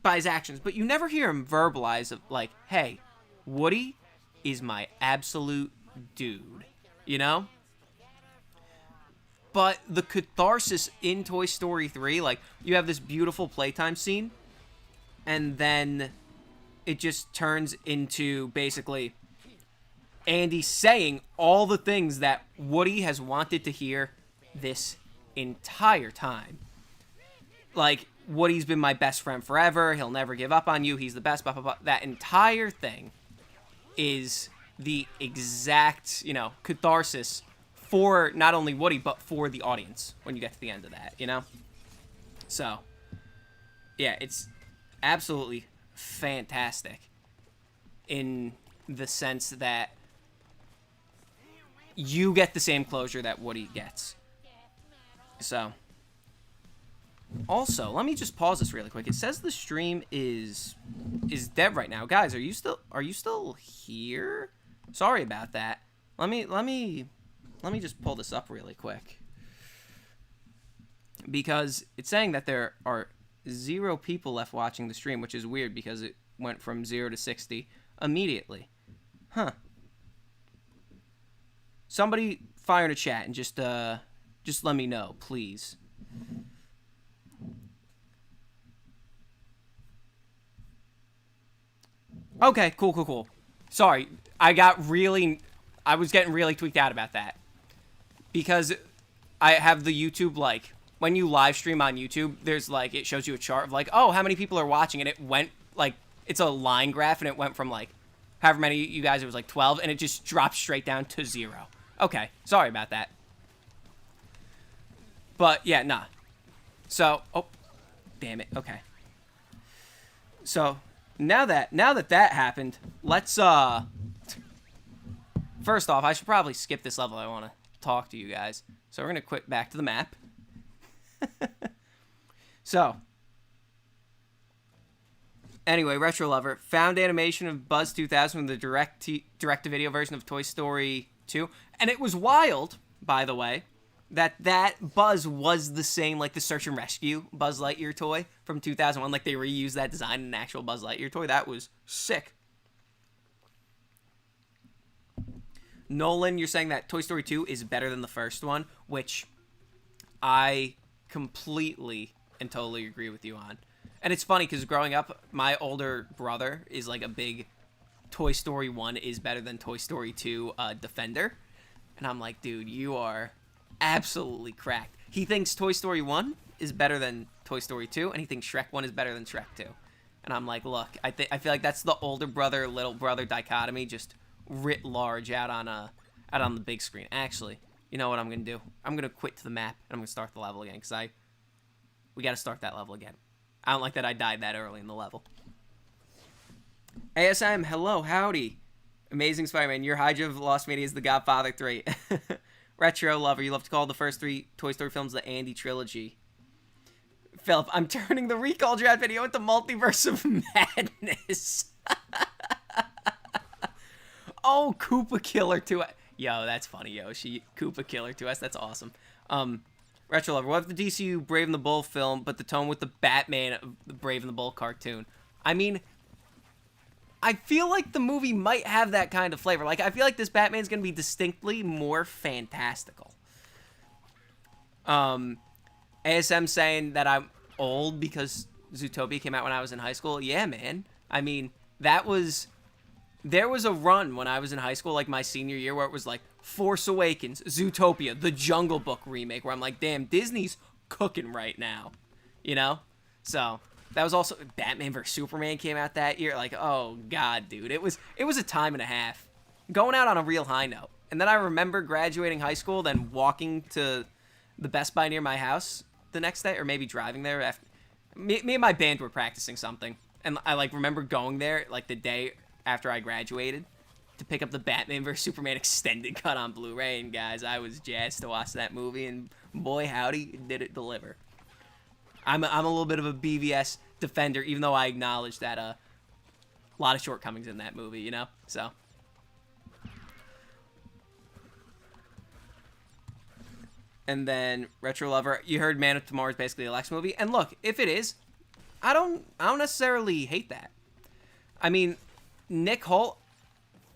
[SPEAKER 1] by his actions. But you never hear him verbalize of, like, hey, Woody is my absolute dude. You know? But the catharsis in Toy Story 3, like, you have this beautiful playtime scene, and then it just turns into, basically, Andy saying all the things that Woody has wanted to hear this entire time. Like, Woody's been my best friend forever, he'll never give up on you, he's the best, blah, blah, blah. That entire thing is the exact, you know, catharsis for not only Woody, but for the audience when you get to the end of that, you know? So, yeah, it's absolutely fantastic in the sense that you get the same closure that Woody gets. So, also, let me just pause this really quick. It says the stream is dead right now. Guys, are you still here? Sorry about that. Let me just pull this up really quick. Because it's saying that there are 0 people left watching the stream, which is weird because it went from 0 to 60 immediately. Huh. Somebody fire in a chat and just let me know, please. Okay, cool. Sorry, I was getting really tweaked out about that. Because I have the YouTube, like, when you live stream on YouTube, there's, like, it shows you a chart of, like, oh, how many people are watching, and it went, like, it's a line graph, and it went from, like, however many you guys, it was, like, 12, and it just dropped straight down to 0. Okay, sorry about that. But, yeah, nah. So, oh, damn it, okay. So, now that happened, let's, first off, I should probably skip this level. I want to talk to you guys. So we're going to quit back to the map. So, anyway, Retro Lover found animation of Buzz 2000 from the direct-to-video version of Toy Story 2. And it was wild, by the way, that Buzz was the same, like the Search and Rescue Buzz Lightyear toy from 2001. Like, they reused that design in an actual Buzz Lightyear toy. That was sick. Nolan, you're saying that Toy Story 2 is better than the first one, which I completely and totally agree with you on. And it's funny because growing up, my older brother is like a big Toy Story 1 is better than Toy Story 2 defender. And I'm like, dude, you are absolutely cracked. He thinks Toy Story 1 is better than Toy Story 2, and he thinks Shrek 1 is better than Shrek 2. And I'm like, look, I feel like that's the older brother, little brother dichotomy just writ large out on the big screen. Actually, you know what I'm going to do? I'm going to quit to the map, and I'm going to start the level again, because we got to start that level again. I don't like that I died that early in the level. ASM, hello, howdy. Amazing Spider-Man, your Hydra of Lost Media is the Godfather 3. Retro Lover, you love to call the first 3 Toy Story films the Andy Trilogy. Philip, I'm turning the Recall Draft video into Multiverse of Madness. Oh, Koopa Killer 2. Yo, that's funny, Yoshi. Koopa Killer 2S, that's awesome. Retro Lover, what if the DCU Brave and the Bull film, but the tone with the Batman of the Brave and the Bull cartoon? I mean, I feel like the movie might have that kind of flavor. Like, I feel like this Batman's going to be distinctly more fantastical. ASM saying that I'm old because Zootopia came out when I was in high school. Yeah, man. I mean, there was a run when I was in high school, like my senior year, where it was like Force Awakens, Zootopia, the Jungle Book remake, where I'm like, damn, Disney's cooking right now, you know? So that was also Batman vs Superman came out that year. Like, oh god, dude, it was a time and a half, going out on a real high note. And then I remember graduating high school, then walking to the Best Buy near my house the next day, or maybe driving there after. Me and my band were practicing something, and I like remember going there like the day after I graduated to pick up the Batman vs Superman extended cut on Blu-ray, and guys, I was jazzed to watch that movie, and boy howdy, did it deliver. I'm a little bit of a BVS defender, even though I acknowledge that a lot of shortcomings in that movie, you know? So and then Retro Lover, you heard Man of Tomorrow is basically a Lex movie, and look, if it is, I don't necessarily hate that. I mean, Nick Holt,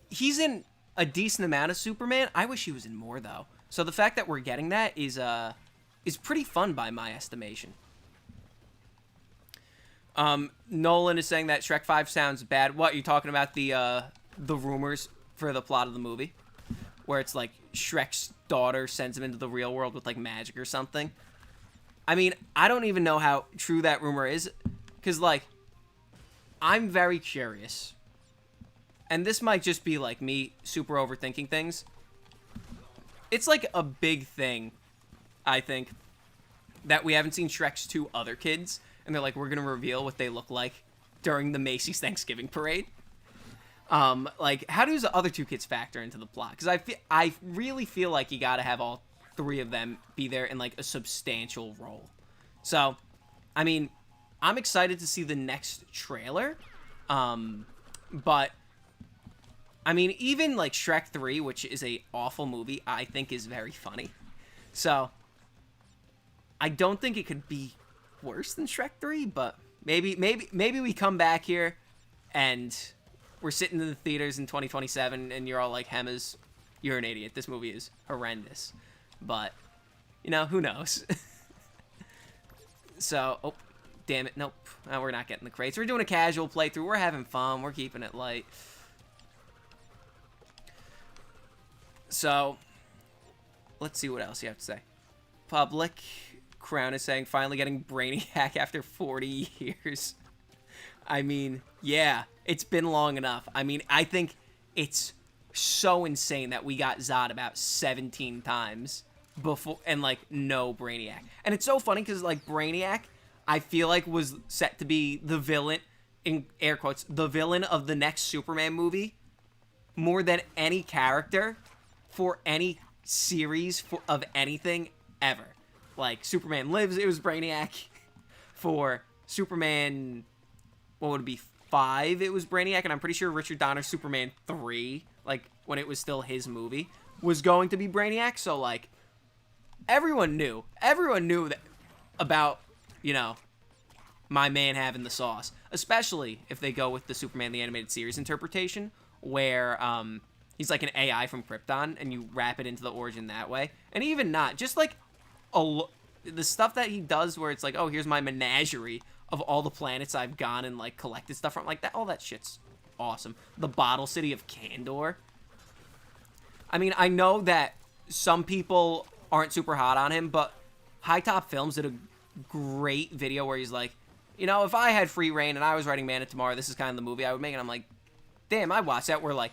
[SPEAKER 1] he's in a decent amount of Superman. I wish he was in more, though. So the fact that we're getting that is pretty fun by my estimation. Nolan is saying that Shrek 5 sounds bad. What, you talking about the rumors for the plot of the movie? Where it's like Shrek's daughter sends him into the real world with like magic or something. I mean, I don't even know how true that rumor is. Because like, I'm very curious. And this might just be like me super overthinking things. It's like a big thing, I think, that we haven't seen Shrek's 2 other kids. And they're like, we're going to reveal what they look like during the Macy's Thanksgiving Parade. Like, how does the other 2 kids factor into the plot? Because I really feel like you got to have all 3 of them be there in, like, a substantial role. So, I mean, I'm excited to see the next trailer. But, I mean, even, like, Shrek 3, which is a awful movie, I think is very funny. So, I don't think it could be worse than Shrek 3, but maybe we come back here and we're sitting in the theaters in 2027 and you're all like, Hemmas, you're an idiot. This movie is horrendous. But, you know, who knows? So, oh, damn it. Nope. No, we're not getting the crates. We're doing a casual playthrough. We're having fun. We're keeping it light. So, let's see what else you have to say. Public Crown is saying, finally getting Brainiac after 40 years. I mean, yeah, it's been long enough. I mean, I think it's so insane that we got Zod about 17 times before, and, like, no Brainiac. And it's so funny because, like, Brainiac, I feel like was set to be the villain, in air quotes, the villain of the next Superman movie more than any character for any series of anything ever. Like, Superman Lives, it was Brainiac. For Superman, what would it be, 5, it was Brainiac. And I'm pretty sure Richard Donner's Superman 3, like, when it was still his movie, was going to be Brainiac. So, like, everyone knew that about, you know, my man having the sauce. Especially if they go with the Superman the Animated Series interpretation, where he's like an AI from Krypton, and you wrap it into the origin that way. And even not, just like the stuff that he does where it's like, oh, here's my menagerie of all the planets I've gone and like collected stuff from, like that. All that shit's awesome. The bottle city of Kandor. I mean, I know that some people aren't super hot on him, but High Top Films did a great video where he's like, you know, if I had free reign and I was writing Man of Tomorrow, this is kind of the movie I would make. And I'm like, damn, I watched that where, like,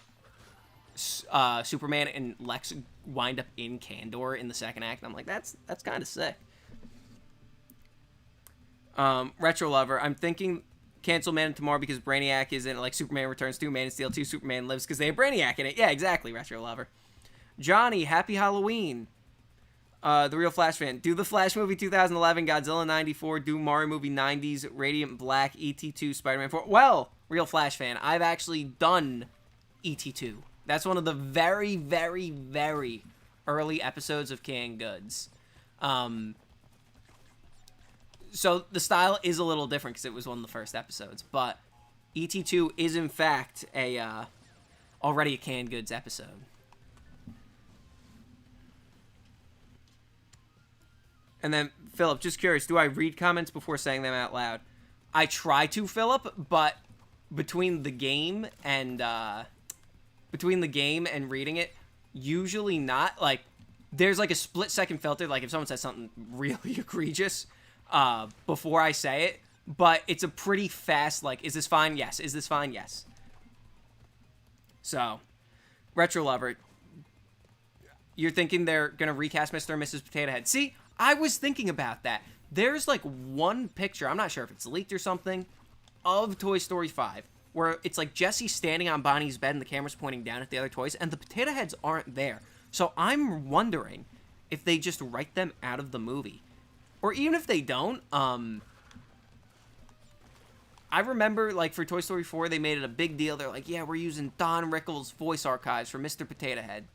[SPEAKER 1] Superman and Lex wind up in Kandor in the second act. And I'm like, that's kind of sick. Retro Lover, I'm thinking cancel Man of Tomorrow because Brainiac is in it, like Superman Returns 2, Man of Steel 2, Superman Lives because they have Brainiac in it. Yeah, exactly, Retro Lover. Johnny, happy Halloween. The Real Flash fan. Do the Flash movie 2011, Godzilla 94, do Mario movie 90s, Radiant Black, ET2, Spider-Man 4. Well, Real Flash fan, I've actually done ET2. That's one of the very, very, very early episodes of Canned Goods. So the style is a little different because it was one of the first episodes. But ET2 is, in fact, already a Canned Goods episode. And then, Philip, just curious, do I read comments before saying them out loud? I try to, Philip, but between the game and reading it, usually not. Like, there's like a split-second filter, like if someone says something really egregious before I say it, but it's a pretty fast, like, is this fine? Yes. Is this fine? Yes. So, Retro Lover, you're thinking they're going to recast Mr. and Mrs. Potato Head. See, I was thinking about that. There's like one picture, I'm not sure if it's leaked or something, of Toy Story 5, where it's like Jessie standing on Bonnie's bed and the camera's pointing down at the other toys, and the potato heads aren't there. So I'm wondering if they just write them out of the movie. Or even if they don't, I remember, like, for Toy Story 4, they made it a big deal. They're like, yeah, we're using Don Rickles' voice archives for Mr. Potato Head.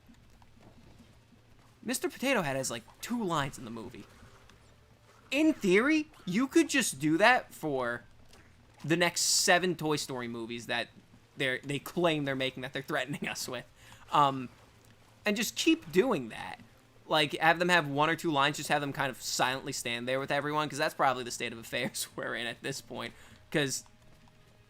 [SPEAKER 1] Mr. Potato Head has, like, 2 lines in the movie. In theory, you could just do that for the next 7 Toy Story movies that they claim they're making, that they're threatening us with. And just keep doing that. Like, have them have 1 or 2 lines, just have them kind of silently stand there with everyone, because that's probably the state of affairs we're in at this point. Because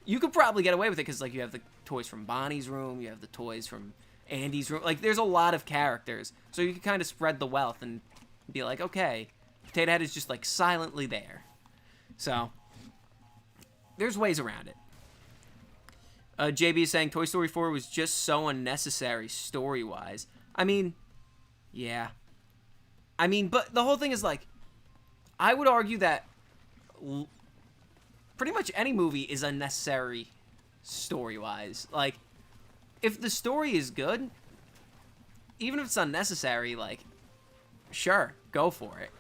[SPEAKER 1] you could probably get away with it, because, like, you have the toys from Bonnie's room, you have the toys from Andy's room. Like, there's a lot of characters, so you can kind of spread the wealth and be like, okay, Potato Head is just, like, silently there. So, there's ways around it. JB is saying Toy Story 4 was just so unnecessary story-wise. I mean, yeah. I mean, but the whole thing is, like, I would argue that pretty much any movie is unnecessary story-wise. Like, if the story is good, even if it's unnecessary, like, sure, go for it.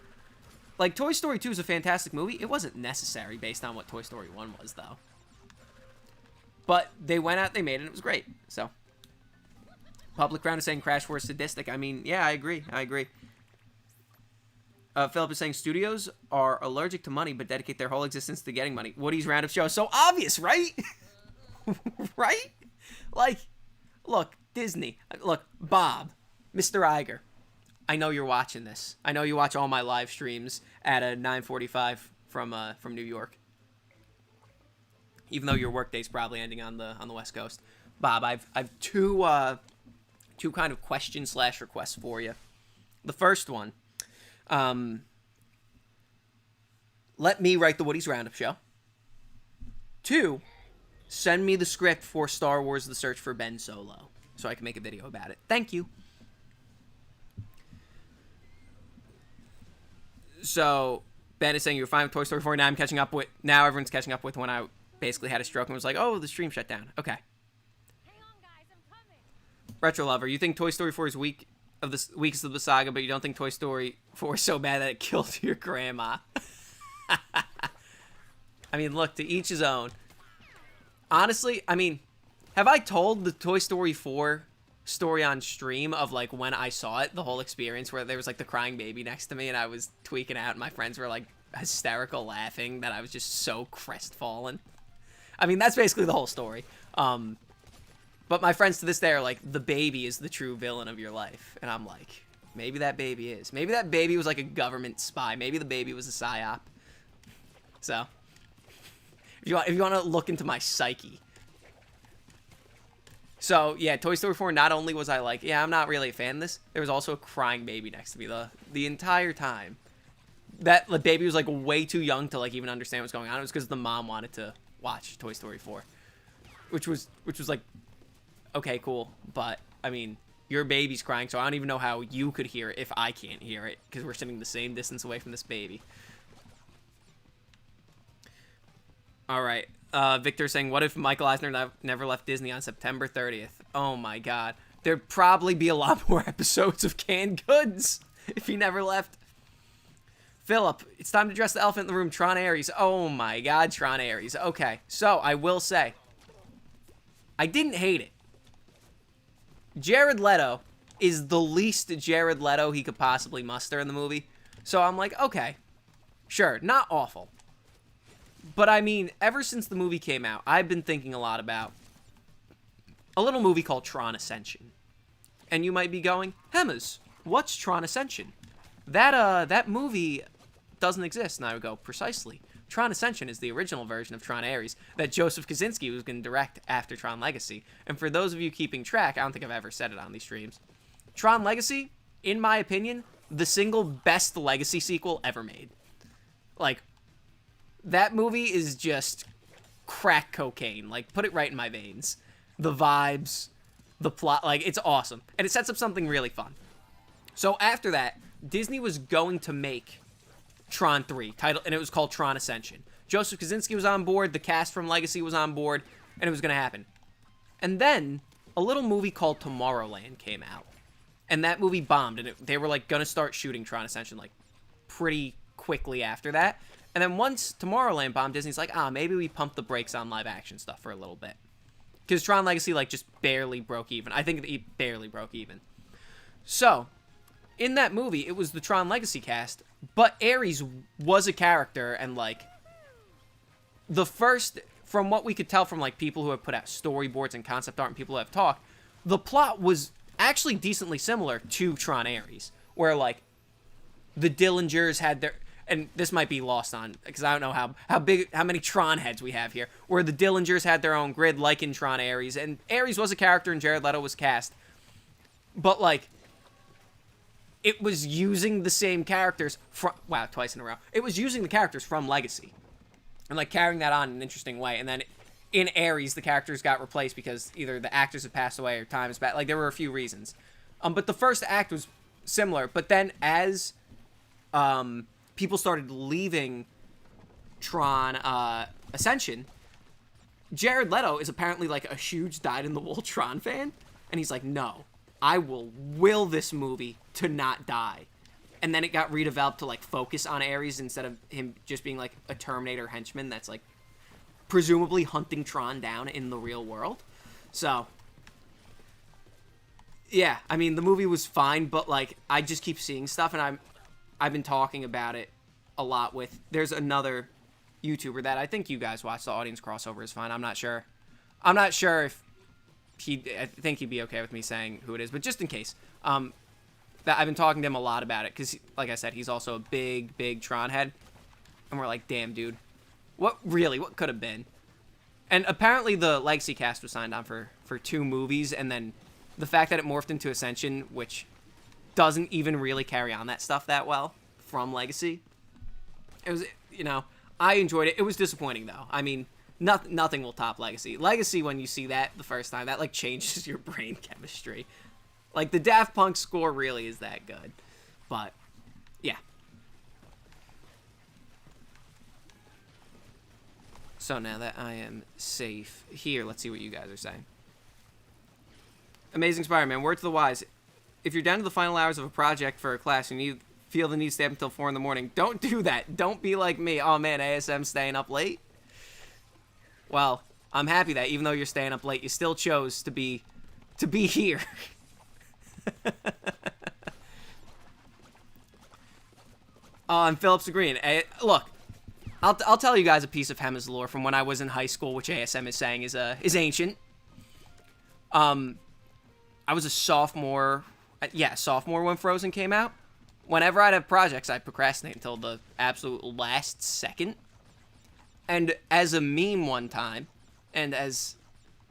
[SPEAKER 1] Like, Toy Story 2 is a fantastic movie. It wasn't necessary based on what Toy Story 1 was, though. But they went out, they made it, and it was great. So, Public Ground is saying Crash 4 is sadistic. I mean, yeah, I agree. Philip is saying studios are allergic to money but dedicate their whole existence to getting money. Woody's Roundup show is so obvious, right? Right? Like, look, Disney. Look, Bob, Mr. Iger. I know you're watching this. I know you watch all my live streams at 9:45 from New York. Even though your workday's probably ending on the West Coast. Bob, I've two kind of questions / requests for you. The first one, let me write the Woody's Roundup show. 2, send me the script for Star Wars: The Search for Ben Solo so I can make a video about it. Thank you. So, Ben is saying you were fine with Toy Story 4. Now everyone's catching up with when I basically had a stroke and was like, oh, the stream shut down. Okay.
[SPEAKER 2] Hang on, guys, I'm coming.
[SPEAKER 1] Retro Lover, you think Toy Story 4 is weak of the weakest of the saga, but you don't think Toy Story 4 is so bad that it killed your grandma. I mean, look, to each his own. Honestly, I mean, have I told the Toy Story 4 story on stream of, like, when I saw it, the whole experience where there was, like, the crying baby next to me and I was tweaking out and my friends were, like, hysterical laughing that I was just so crestfallen? I mean, that's basically the whole story. But my friends to this day are like, the baby is the true villain of your life. And I'm like, maybe that baby is. Maybe that baby was like a government spy. Maybe the baby was a psyop. So, if you want to look into my psyche. So, yeah, Toy Story 4, not only was I like, yeah, I'm not really a fan of this, there was also a crying baby next to me the entire time. That the baby was like way too young to like even understand what's going on. It was because the mom wanted to watch Toy Story 4. Which was like, okay, cool, but, I mean, your baby's crying, so I don't even know how you could hear it if I can't hear it, because we're sitting the same distance away from this baby. Alright, Victor saying, what if Michael Eisner never left Disney on September 30th? Oh my god. There'd probably be a lot more episodes of Canned Goods if he never left. Philip, it's time to address the elephant in the room, Tron Ares. Oh my god, Tron Ares. Okay, so, I will say, I didn't hate it. Jared Leto is the least Jared Leto he could possibly muster in the movie. So I'm like, okay, sure, not awful. But I mean, ever since the movie came out, I've been thinking a lot about a little movie called Tron Ascension. And you might be going, Hemmas, what's Tron Ascension? That movie doesn't exist. And I would go, precisely. Tron Ascension is the original version of Tron Ares that Joseph Kosinski was going to direct after Tron Legacy. And for those of you keeping track, I don't think I've ever said it on these streams, Tron Legacy, in my opinion, the single best Legacy sequel ever made. Like, that movie is just crack cocaine. Like, put it right in my veins. The vibes, the plot, like, it's awesome. And it sets up something really fun. So after that, Disney was going to make Tron 3, and it was called Tron Ascension. Joseph Kosinski was on board, the cast from Legacy was on board, and it was going to happen. And then, a little movie called Tomorrowland came out. And that movie bombed, and they were, like, going to start shooting Tron Ascension, like, pretty quickly after that. And then once Tomorrowland bombed, Disney's like, maybe we pump the brakes on live-action stuff for a little bit. Because Tron Legacy, like, just barely broke even. I think it barely broke even. So, in that movie, it was the Tron Legacy cast, but Ares was a character, and, like, the first, from what we could tell from, like, people who have put out storyboards and concept art and people who have talked, the plot was actually decently similar to Tron Ares, where, like, the Dillingers had their, and this might be lost on, because I don't know how many Tron heads we have here, where the Dillingers had their own grid, like in Tron Ares, and Ares was a character and Jared Leto was cast, but, like, it was using the same characters from, wow, twice in a row. It was using the characters from Legacy. And, like, carrying that on in an interesting way. And then in Ares, the characters got replaced because either the actors had passed away or time is bad. Like, there were a few reasons. But the first act was similar. But then as people started leaving Tron Ascension, Jared Leto is apparently, like, a huge dyed-in-the-wool Tron fan. And he's like, no. I will this movie to not die. And then it got redeveloped to, like, focus on Ares instead of him just being, like, a Terminator henchman that's, like, presumably hunting Tron down in the real world. So, yeah, I mean, the movie was fine, but, like, I just keep seeing stuff, and I've been talking about it a lot with, there's another YouTuber that I think you guys watch, the Audience Crossover is fine, I'm not sure if I think he'd be okay with me saying who it is, but just in case, that I've been talking to him a lot about it, because, like I said, he's also a big Tron head, and we're like, damn, dude, what could have been? And apparently the Legacy cast was signed on for 2 movies, and then the fact that it morphed into Ascension, which doesn't even really carry on that stuff that well from Legacy, it was, you know, I enjoyed it. It was disappointing, though. I mean, nothing will top Legacy. Legacy, when you see that the first time, that, like, changes your brain chemistry. Like, the Daft Punk score really is that good. But, yeah. So now that I am safe here, let's see what you guys are saying. Amazing Spider-Man, word to the wise. if you're down to the final hours of a project for a class and you feel the need to stay up until 4 in the morning, don't do that. Don't be like me. Oh man, ASM staying up late. Well, I'm happy that even though you're staying up late, you still chose to be here. And Phillips agreeing. Look, I'll tell you guys a piece of Hemmas lore from when I was in high school, which ASM is saying is ancient. I was a sophomore. Yeah, sophomore when Frozen came out. Whenever I'd have projects, I'd procrastinate until the absolute last second. And as a meme one time, and as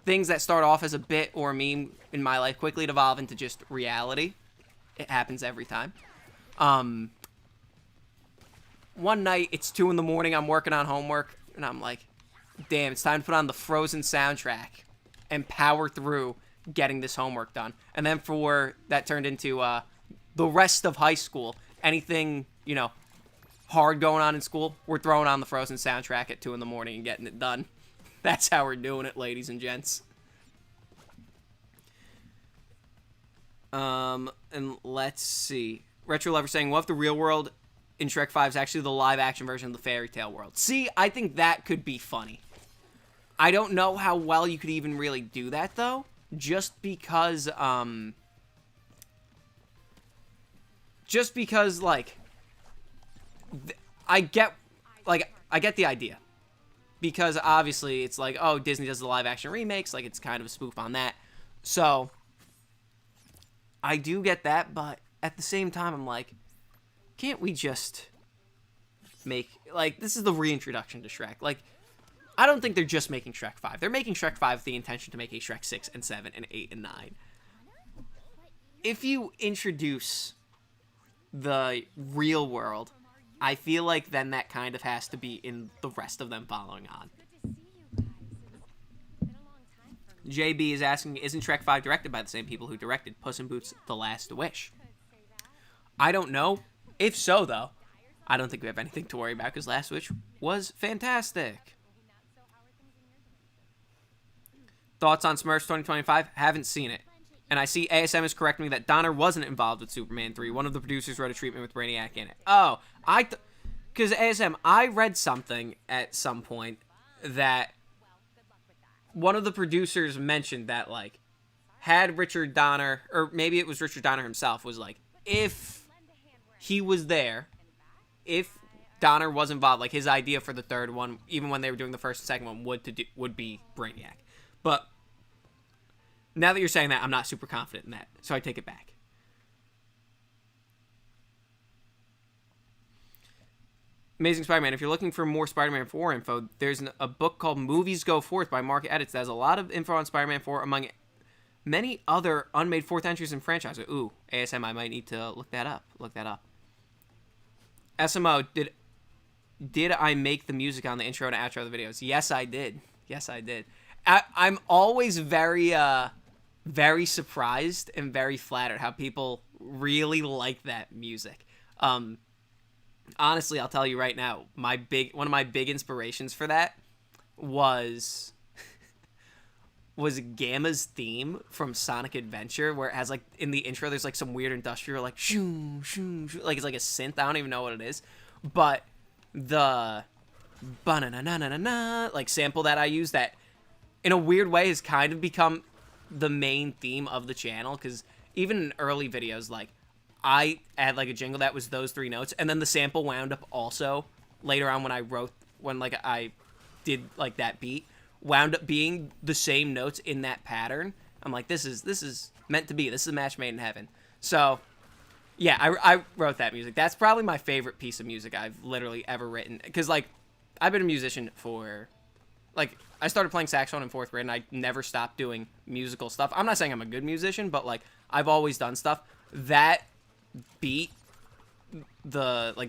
[SPEAKER 1] things that start off as a bit or a meme in my life quickly devolve into just reality. It happens every time. One night, it's 2 in the morning, I'm working on homework, and I'm like, damn, it's time to put on the Frozen soundtrack and power through getting this homework done. And then that turned into the rest of high school. Anything, hard going on in school, we're throwing on the Frozen soundtrack at 2 in the morning and getting it done. That's how we're doing it, ladies and gents. And let's see. Retro Lover saying, what if the real world in Shrek 5 is actually the live-action version of the fairy tale world? See, I think that could be funny. I don't know how well you could even really do that, though. Just because, like, I get the idea. Because, obviously, it's like, oh, Disney does the live-action remakes, like, it's kind of a spoof on that. So, I do get that, but at the same time, I'm like, can't we just make, like, this is the reintroduction to Shrek. Like, I don't think they're just making Shrek 5. They're making Shrek 5 with the intention to make a Shrek 6 and 7 and 8 and 9. If you introduce the real world, I feel like then that kind of has to be in the rest of them following on. JB is asking, isn't Shrek 5 directed by the same people who directed Puss in Boots: The Last Wish? I don't know. If so, though, I don't think we have anything to worry about because Last Wish was fantastic. Thoughts on Smurfs 2025? Haven't seen it. And I see ASM is correcting me that Donner wasn't involved with Superman 3. One of the producers wrote a treatment with Brainiac in it. Oh, because ASM, I read something at some point that one of the producers mentioned that, like, had Richard Donner, or maybe it was Richard Donner himself, was like, if he was there, if Donner was involved, like, his idea for the third one, even when they were doing the first and second one, would be Brainiac. But now that you're saying that, I'm not super confident in that, so I take it back. Amazing Spider-Man. If you're looking for more Spider-Man 4 info, there's a book called Movies Go Forth by Mark Edits that has a lot of info on Spider-Man 4 among many other unmade fourth entries in franchise. Ooh, ASM, I might need to look that up. SMO, did I make the music on the intro and outro of the videos? Yes, I did. I'm always very surprised and very flattered how people really like that music. Honestly, I'll tell you right now, one of my big inspirations for that was Gamma's theme from Sonic Adventure, where it has, like, in the intro, there's, like, some weird industrial, like, shoo, shoo, shoo, like, it's like a synth. I don't even know what it is. But the ba-na-na-na-na-na, like, sample that I use that, in a weird way, has kind of become the main theme of the channel, because even in early videos, like, I had, like, a jingle that was those 3 notes, and then the sample wound up also, later on when I did, like, that beat, wound up being the same notes in that pattern. I'm like, this is meant to be. This is a match made in heaven. So, yeah, I wrote that music. That's probably my favorite piece of music I've literally ever written, because, like, I've been a musician for, like, I started playing saxophone in 4th grade, and I never stopped doing musical stuff. I'm not saying I'm a good musician, but, like, I've always done stuff. That beat, the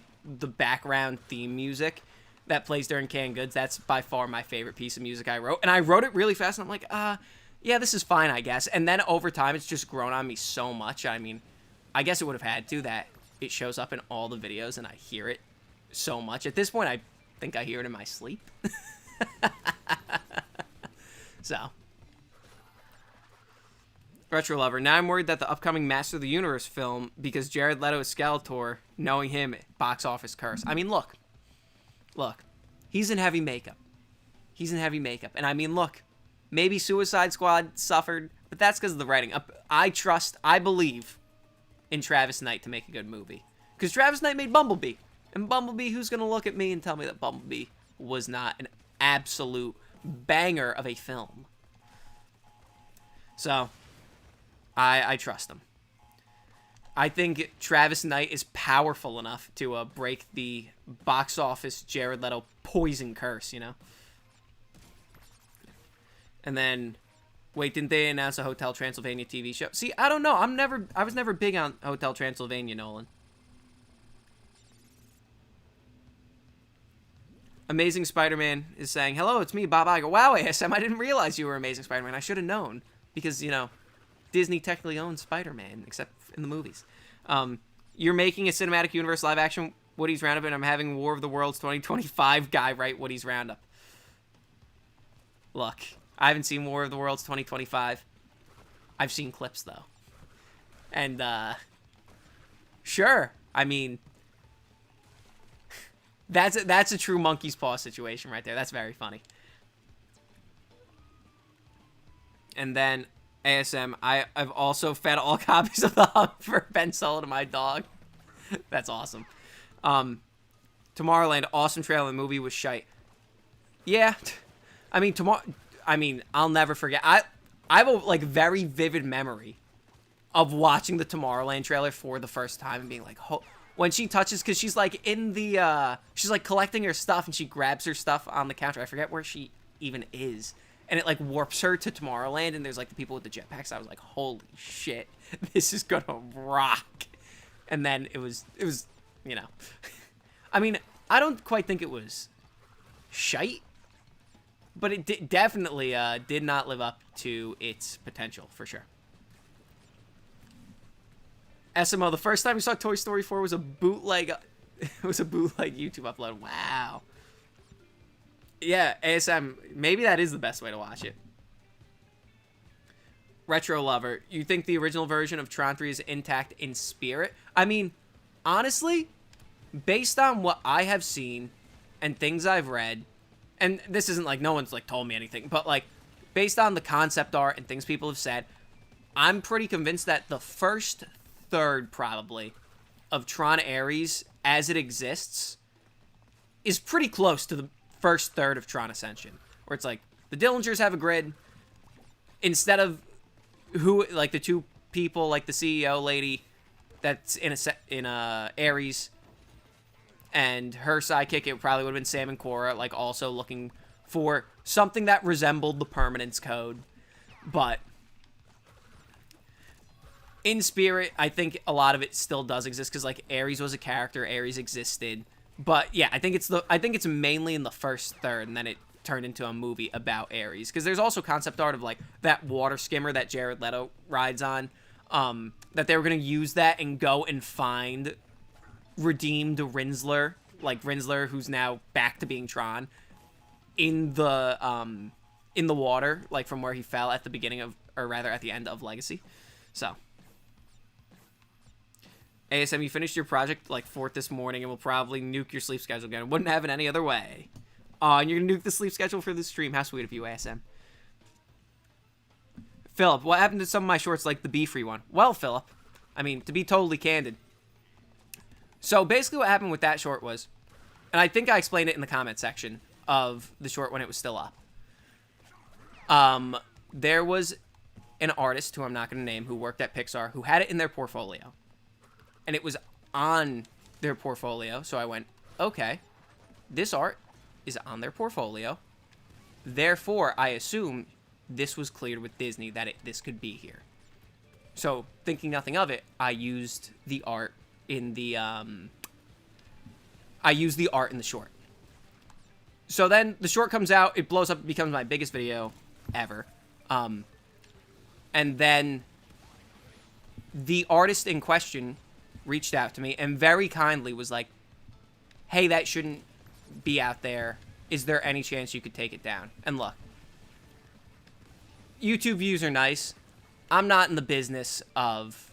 [SPEAKER 1] background theme music that plays during canned goods, that's by far my favorite piece of music I wrote. And I wrote it really fast, and I'm like, yeah, this is fine, I guess. And then over time, it's just grown on me so much. I mean, I guess it would have had to, that it shows up in all the videos, and I hear it so much. At this point, I think I hear it in my sleep. So, Retro Lover. Now I'm worried that the upcoming Master of the Universe film, because Jared Leto is Skeletor, knowing him, box office curse. I mean, look. He's in heavy makeup. And I mean, look. Maybe Suicide Squad suffered, but that's because of the writing. I believe in Travis Knight to make a good movie. Because Travis Knight made Bumblebee. And Bumblebee, who's going to look at me and tell me that Bumblebee was not an absolute banger of a film? So, I trust him. I think Travis Knight is powerful enough to break the box office Jared Leto poison curse, you know? And then, wait, didn't they announce a Hotel Transylvania TV show? See, I don't know. I was never big on Hotel Transylvania, Nolan. Amazing Spider-Man is saying, hello, it's me, Bob Iger. Wow, ASM, I didn't realize you were Amazing Spider-Man. I should have known. Because, you know, Disney technically owns Spider-Man, except in the movies. You're making a cinematic universe live-action Woody's Roundup, and I'm having War of the Worlds 2025 guy write Woody's Roundup. Look, I haven't seen War of the Worlds 2025. I've seen clips, though. And, sure. I mean, that's a true monkey's paw situation right there. That's very funny. And then, ASM, I've also fed all copies of The Hub for Ben Solo to my dog. That's awesome. Tomorrowland, awesome trailer. The movie was shite. Yeah. I mean, I'll never forget. I have a, like, very vivid memory of watching the Tomorrowland trailer for the first time and being like, when she touches, because she's, like, in the, she's, like, collecting her stuff, and she grabs her stuff on the counter. I forget where she even is. And it, like, warps her to Tomorrowland, and there's, like, the people with the jetpacks. I was like, holy shit, this is gonna rock. And then it was, you know. I mean, I don't quite think it was shite, but it definitely did not live up to its potential, for sure. SMO, the first time we saw Toy Story 4 was a bootleg, it was a bootleg YouTube upload. Wow. Yeah, ASM, maybe that is the best way to watch it. Retro Lover, you think the original version of Tron 3 is intact in spirit? I mean, honestly, based on what I have seen and things I've read, and this isn't like no one's like told me anything, but like based on the concept art and things people have said, I'm pretty convinced that the first third probably of Tron Ares as it exists is pretty close to the first third of Tron Ascension, where it's like the Dillingers have a grid instead of who, like the two people, like the CEO lady that's in Ares and her sidekick. It probably would have been Sam and Cora, like also looking for something that resembled the Permanence Code, but in spirit, I think a lot of it still does exist because like Ares was a character, Ares existed. But yeah, I think it's mainly in the first third, and then it turned into a movie about Ares. Because there's also concept art of like that water skimmer that Jared Leto rides on. That they were gonna use that and go and find redeemed Rinsler, like Rinsler, who's now back to being Tron, in the water, like from where he fell at the beginning of, or rather at the end of Legacy. So. ASM, you finished your project like 4th this morning and will probably nuke your sleep schedule again. Wouldn't have it any other way. And you're going to nuke the sleep schedule for this stream. How sweet of you, ASM. Philip, what happened to some of my shorts like the Be-Free one? Well, Philip, I mean, to be totally candid. So basically what happened with that short was, and I think I explained it in the comment section of the short when it was still up. There was an artist who I'm not going to name who worked at Pixar who had it in their portfolio. And it was on their portfolio, so I went, okay, this art is on their portfolio. Therefore, I assume this was cleared with Disney that this could be here. So, thinking nothing of it, I used the art in the short. So then the short comes out, it blows up, it becomes my biggest video ever. And then the artist in question reached out to me and very kindly was like, hey, that shouldn't be out there. Is there any chance you could take it down? And look, YouTube views are nice, I'm not in the business of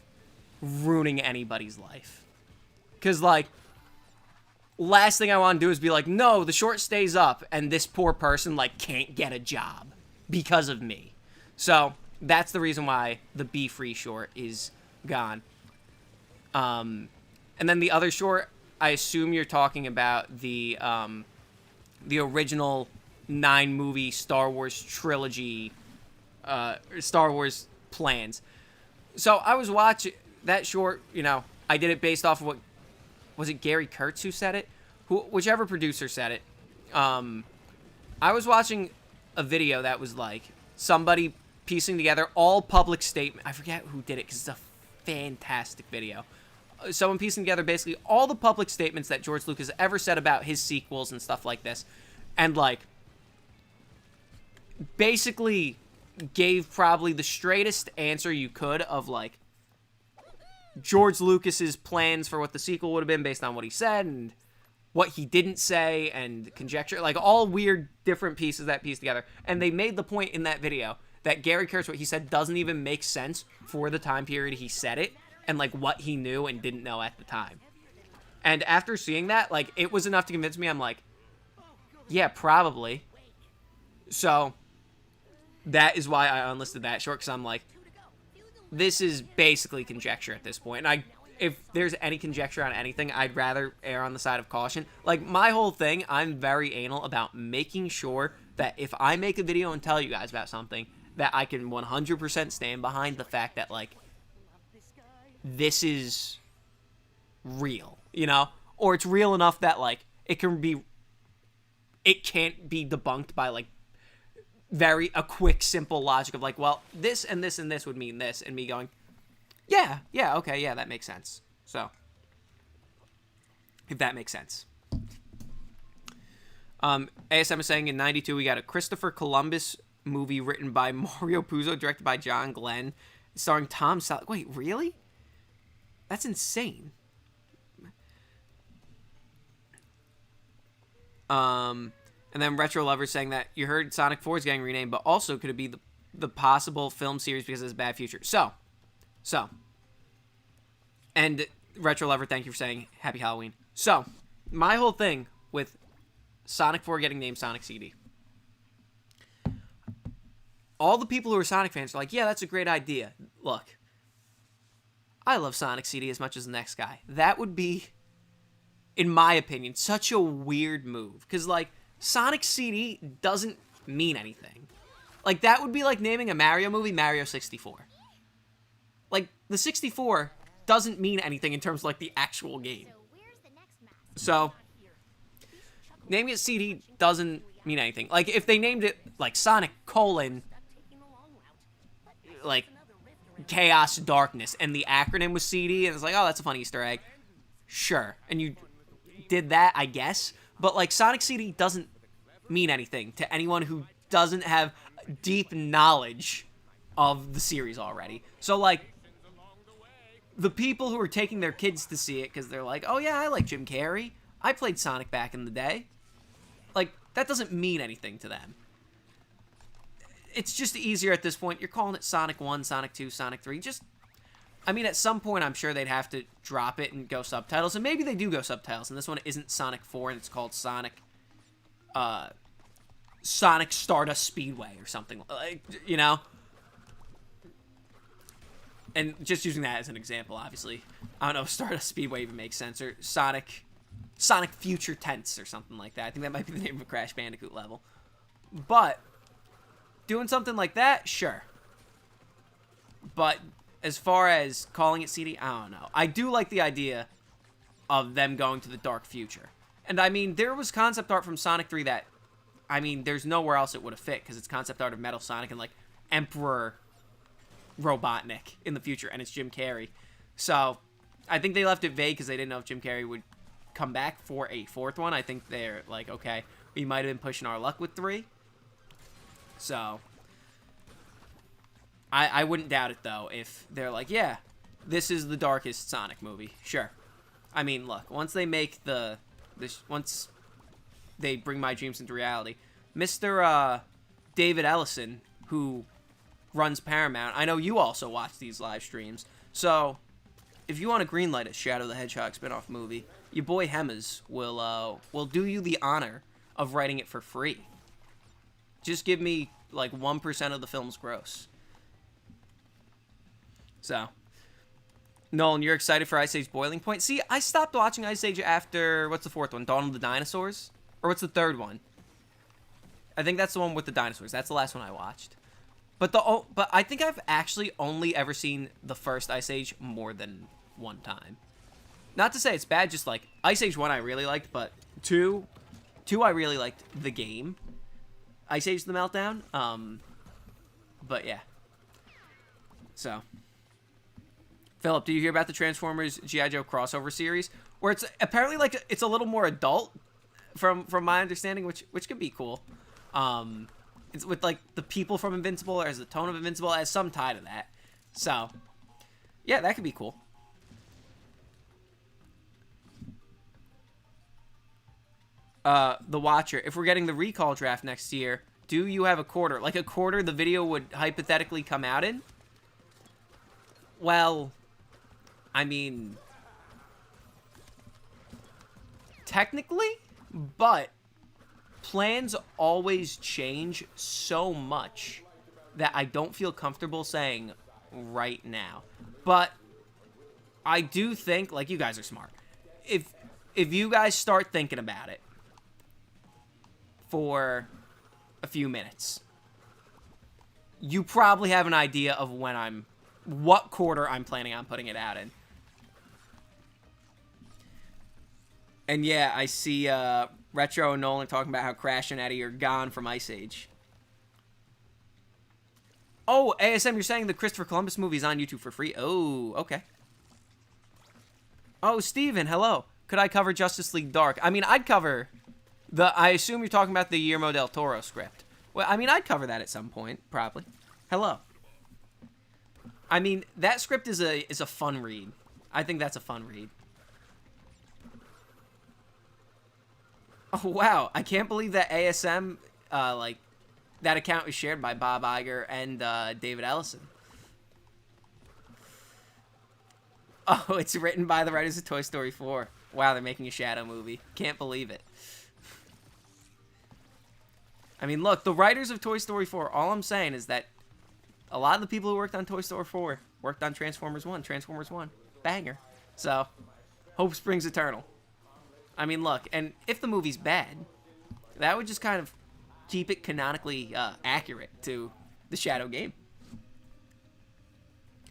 [SPEAKER 1] ruining anybody's life. Because, like, last thing I want to do is be like, no, the short stays up, and this poor person, like, can't get a job because of me. So, that's the reason why the Be Free short is gone. And then the other short, I assume you're talking about the original 9-movie Star Wars trilogy, Star Wars plans. So I was watching that short, you know, I did it based off of what, was it Gary Kurtz who said it? Whichever producer said it. I was watching a video that was like somebody piecing together all public statement. I forget who did it because it's a fantastic video. Someone piecing together basically all the public statements that George Lucas ever said about his sequels and stuff like this. And, like, basically gave probably the straightest answer you could of, like, George Lucas's plans for what the sequel would have been based on what he said and what he didn't say and conjecture. Like, all weird different pieces that piece together. And they made the point in that video that Gary Kurtz, what he said, doesn't even make sense for the time period he said it. And, like, what he knew and didn't know at the time. And after seeing that, like, it was enough to convince me. I'm like, yeah, probably. So, that is why I unlisted that short, because I'm like, this is basically conjecture at this point. And if there's any conjecture on anything, I'd rather err on the side of caution. Like, my whole thing, I'm very anal about making sure that if I make a video and tell you guys about something, that I can 100% stand behind the fact that, like, this is real, you know? Or it's real enough that, like, it can't be debunked by, like, a quick, simple logic of, like, well, this and this and this would mean this, and me going, yeah, okay, yeah, that makes sense. So, if that makes sense. ASM is saying in 92 we got a Christopher Columbus movie written by Mario Puzo, directed by John Glenn, starring Tom Selleck. Wait, really? That's insane. And then Retro Lovers saying that you heard Sonic 4 is getting renamed, but also could it be the possible film series because it's a bad future? So. And Retro Lover, thank you for saying Happy Halloween. So, my whole thing with Sonic 4 getting named Sonic CD. All the people who are Sonic fans are like, yeah, that's a great idea. Look. I love Sonic CD as much as the next guy. That would be, in my opinion, such a weird move. Because, like, Sonic CD doesn't mean anything. Like, that would be like naming a Mario movie Mario 64. Like, the 64 doesn't mean anything in terms of, like, the actual game. So, naming it CD doesn't mean anything. Like, if they named it, like, Sonic : like, Chaos Darkness, and the acronym was CD, and it's like, oh, that's a fun Easter egg. Sure. And you did that, I guess. But, like, Sonic CD doesn't mean anything to anyone who doesn't have deep knowledge of the series already. So, like, the people who are taking their kids to see it because they're like, oh, yeah, I like Jim Carrey. I played Sonic back in the day. Like, that doesn't mean anything to them. It's just easier at this point. You're calling it Sonic 1, Sonic 2, Sonic 3. Just, I mean, at some point, I'm sure they'd have to drop it and go subtitles. And maybe they do go subtitles. And this one isn't Sonic 4, and it's called Sonic Stardust Speedway or something. Like, you know? And just using that as an example, obviously. I don't know if Stardust Speedway even makes sense. Or Sonic Future Tense or something like that. I think that might be the name of a Crash Bandicoot level. But doing something like that, sure. But as far as calling it CD, I don't know. I do like the idea of them going to the dark future. And I mean, there was concept art from Sonic 3 that, I mean, there's nowhere else it would have fit, because it's concept art of Metal Sonic and, like, Emperor Robotnik in the future, and it's Jim Carrey. So, I think they left it vague because they didn't know if Jim Carrey would come back for a fourth one. I think they're like, okay, we might have been pushing our luck with 3. So, I wouldn't doubt it, though, if they're like, yeah, this is the darkest Sonic movie. Sure. I mean, look, once they make once they bring my dreams into reality, Mr. David Ellison, who runs Paramount. I know you also watch these live streams. So, if you want to greenlight a Shadow the Hedgehog spinoff movie, your boy Hemmas will do you the honor of writing it for free. Just give me like 1% of the film's gross. So, Nolan, you're excited for Ice Age Boiling Point? See, I stopped watching Ice Age after, what's the fourth one? Dawn of the Dinosaurs? Or what's the third one? I think that's the one with the dinosaurs. That's the last one I watched. But I think I've actually only ever seen the first Ice Age more than one time. Not to say it's bad, just like Ice Age 1 I really liked, but 2 I really liked the game. Ice Age the Meltdown. But yeah. So, Philip, did you hear about the Transformers G.I. Joe crossover series? Where it's apparently like it's a little more adult from my understanding, which could be cool. It's with like the people from Invincible, or as the tone of Invincible, as some tie to that. So, yeah, that could be cool. The Watcher, if we're getting the recall draft next year, do you have a quarter? Like a quarter the video would hypothetically come out in? Well, I mean, technically, but plans always change so much that I don't feel comfortable saying right now. But I do think, like, you guys are smart. If you guys start thinking about it for a few minutes, you probably have an idea of what quarter I'm planning on putting it out in. And yeah, I see Retro and Nolan talking about how Crash and Eddie are gone from Ice Age. Oh, ASM, you're saying the Christopher Columbus movie is on YouTube for free? Oh, okay. Oh, Steven, hello. Could I cover Justice League Dark? I mean, I'd cover I assume you're talking about the Guillermo del Toro script. Well, I mean, I'd cover that at some point, probably. Hello. I mean, that script is a fun read. I think that's a fun read. Oh, wow. I can't believe that ASM, like, that account was shared by Bob Iger and David Ellison. Oh, it's written by the writers of Toy Story 4. Wow, they're making a Shadow movie. Can't believe it. I mean, look, the writers of Toy Story 4, all I'm saying is that a lot of the people who worked on Toy Story 4 worked on Transformers 1. Transformers 1. Banger. So, hope springs eternal. I mean, look, and if the movie's bad, that would just kind of keep it canonically accurate to the Shadow game.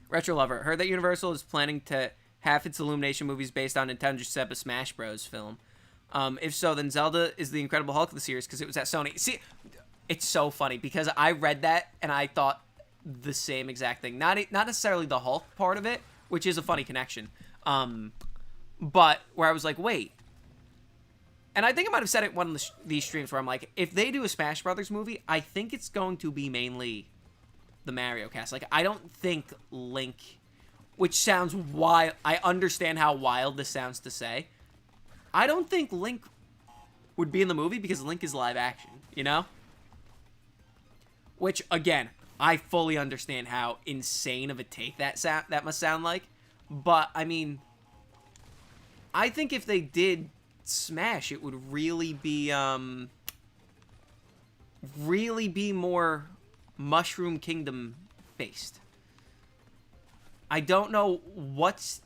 [SPEAKER 1] Retro Lover, heard that Universal is planning to have its Illumination movies based on Nintendo Seba Smash Bros. Film. If so, then Zelda is the Incredible Hulk of the series because it was at Sony. See, it's so funny because I read that and I thought the same exact thing. Not necessarily the Hulk part of it, which is a funny connection. But where I was like, wait. And I think I might have said it in one of these streams where I'm like, if they do a Smash Brothers movie, I think it's going to be mainly the Mario cast. Like, I don't think Link, which sounds wild. I understand how wild this sounds to say. I don't think Link would be in the movie because Link is live action, you know? Which, again, I fully understand how insane of a take that must sound like. But, I mean, I think if they did Smash, it would really be more Mushroom Kingdom based. I don't know what's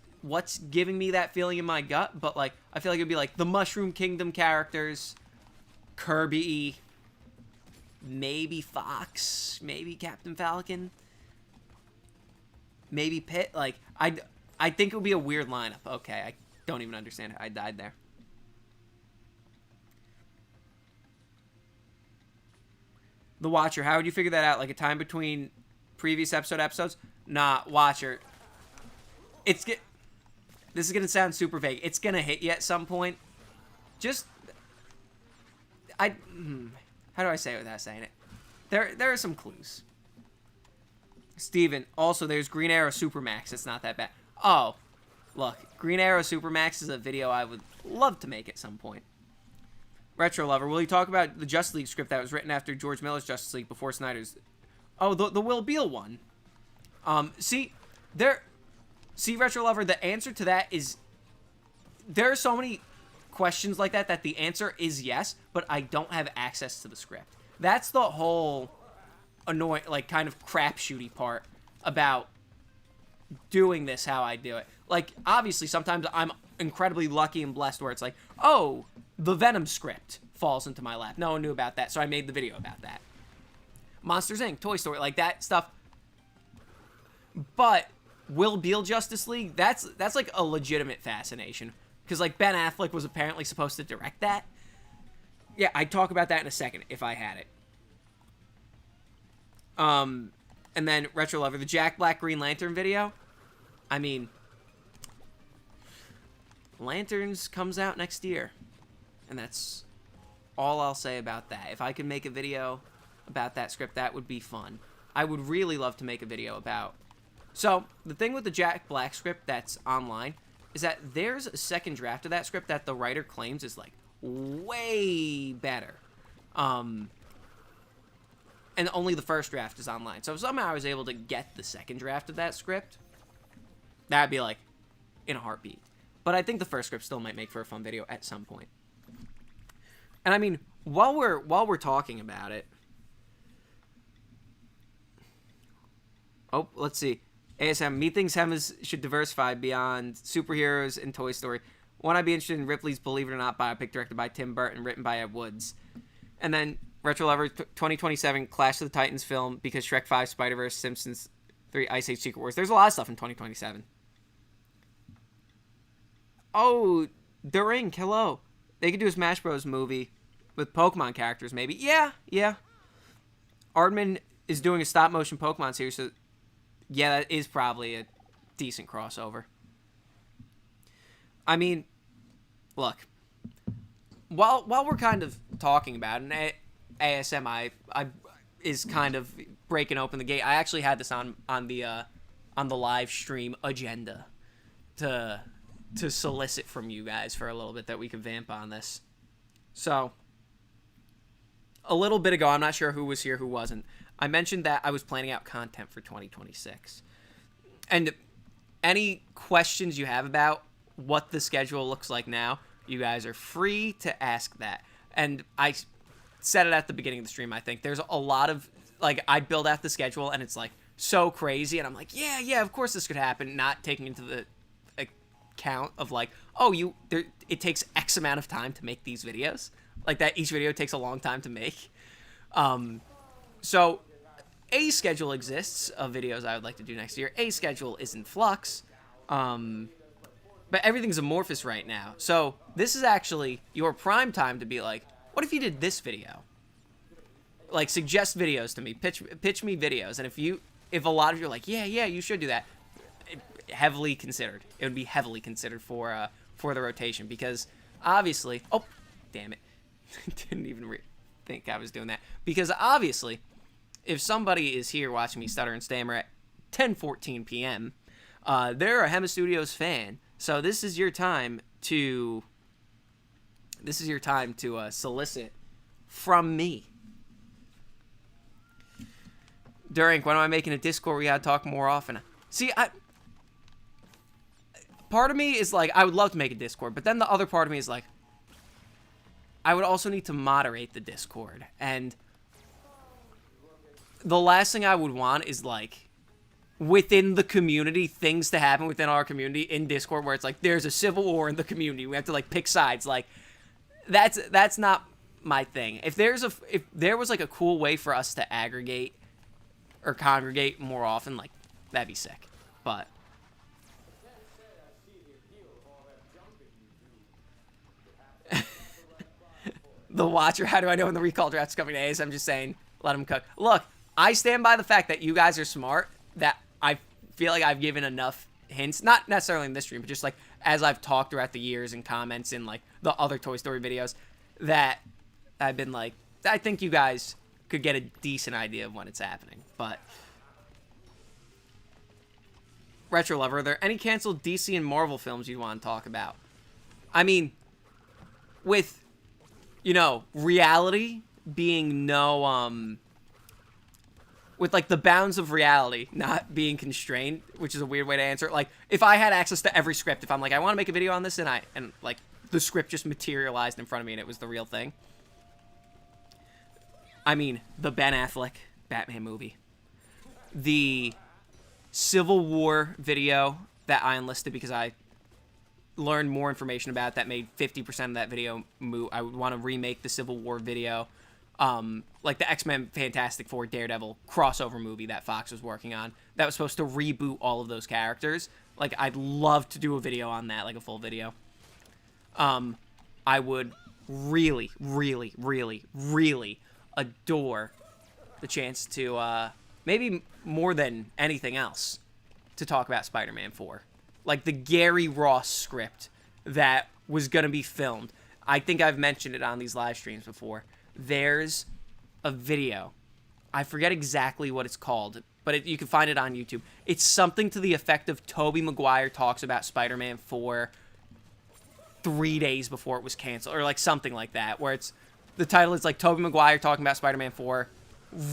[SPEAKER 1] giving me that feeling in my gut, but like I feel like it'd be like the Mushroom Kingdom characters, Kirby, maybe Fox, maybe Captain Falcon, maybe Pit. Like I think it would be a weird lineup. Okay, I don't even understand how I died there. The Watcher, how would you figure that out? Like a time between previous episodes? Nah, Watcher. This is going to sound super vague. It's going to hit you at some point. Just, how do I say it without saying it? There are some clues. Steven, also there's Green Arrow Supermax. It's not that bad. Oh, look, Green Arrow Supermax is a video I would love to make at some point. Retro Lover, will you talk about the Justice League script that was written after George Miller's Justice League before Snyder's? Oh, the Will Beal one. See, Retro Lover, the answer to that is, there are so many questions like that the answer is yes, but I don't have access to the script. That's the whole annoying, like, kind of crapshooty part about doing this how I do it. Like, obviously, sometimes I'm incredibly lucky and blessed where it's like, oh, the Venom script falls into my lap. No one knew about that, so I made the video about that. Monsters, Inc., Toy Story, like, that stuff. But Will Beal Justice League, that's like a legitimate fascination. Because, like, Ben Affleck was apparently supposed to direct that. Yeah, I'd talk about that in a second if I had it. And then, Retro Lover, the Jack Black Green Lantern video. I mean, Lanterns comes out next year. And that's all I'll say about that. If I could make a video about that script, that would be fun. I would really love to make a video about... So, the thing with the Jack Black script that's online is that there's a second draft of that script that the writer claims is, like, way better. And only the first draft is online. So if somehow I was able to get the second draft of that script, that'd be, like, in a heartbeat. But I think the first script still might make for a fun video at some point. And I mean, while we're talking about it... Oh, let's see. ASM, me thinks Hemmas should diversify beyond superheroes and Toy Story. One, I'd be interested in Ripley's Believe It or Not biopic directed by Tim Burton, written by Ed Woods. And then Retro Lover, 2027 Clash of the Titans film because Shrek 5, Spider-Verse, Simpsons 3, Ice Age Secret Wars. There's a lot of stuff in 2027. Oh, The Ring, hello. They could do a Smash Bros. Movie with Pokemon characters, maybe. Yeah. Aardman is doing a stop-motion Pokemon series, so... Yeah, that is probably a decent crossover. I mean, look, while we're kind of talking about it, and ASM I is kind of breaking open the gate. I actually had this on the live stream agenda to solicit from you guys for a little bit that we could vamp on this. So, a little bit ago, I'm not sure who was here, who wasn't. I mentioned that I was planning out content for 2026. And any questions you have about what the schedule looks like now, you guys are free to ask that. And I said it at the beginning of the stream, I think. There's a lot of, like, I build out the schedule, and it's, like, so crazy. And I'm like, yeah, of course this could happen. Not taking into the account of, like, oh, it takes X amount of time to make these videos. Like, that each video takes a long time to make. So... A schedule exists of videos I would like to do next year. A schedule is in flux. But everything's amorphous right now. So this is actually your prime time to be like, what if you did this video? Like, suggest videos to me. Pitch me videos. And if a lot of you are like, yeah, you should do that. Heavily considered. It would be heavily considered for the rotation. Because obviously... Oh, damn it. Didn't even think I was doing that. Because obviously... If somebody is here watching me stutter and stammer at 10:14 p.m., they're a Hemmas Studios fan. So this is your time to solicit from me. During when am I making a Discord? We gotta talk more often. See, part of me is like, I would love to make a Discord, but then the other part of me is like, I would also need to moderate the Discord, and the last thing I would want is, like, within the community, things to happen within our community in Discord where it's like, there's a civil war in the community. We have to, like, pick sides. Like, that's not my thing. If there was, like, a cool way for us to aggregate or congregate more often, like, that'd be sick. But... The Watcher, how do I know when the recall draft's coming to Ace? I'm just saying, let him cook. Look, I stand by the fact that you guys are smart, that I feel like I've given enough hints, not necessarily in this stream, but just, like, as I've talked throughout the years and comments in, like, the other Toy Story videos, that I've been like, I think you guys could get a decent idea of when it's happening. But Retro Lover, are there any canceled DC and Marvel films you want to talk about? I mean, with, reality being no, with like the bounds of reality not being constrained, which is a weird way to answer it. Like if I had access to every script, if I'm like I want to make a video on this and like the script just materialized in front of me and it was the real thing. I mean, the Ben Affleck Batman movie, the Civil War video that I enlisted because I learned more information about that made 50% of that video move. I would want to remake the Civil War video. Like the X-Men Fantastic Four Daredevil crossover movie that Fox was working on that was supposed to reboot all of those characters. Like, I'd love to do a video on that, like a full video. I would really, really, really, really adore the chance to, maybe more than anything else, to talk about Spider-Man 4. Like the Gary Ross script that was going to be filmed. I think I've mentioned it on these live streams before. There's a video. I forget exactly what it's called, but you can find it on YouTube. It's something to the effect of Tobey Maguire talks about Spider-Man 4 3 days before it was canceled, or like something like that, where it's the title is like Tobey Maguire talking about Spider-Man 4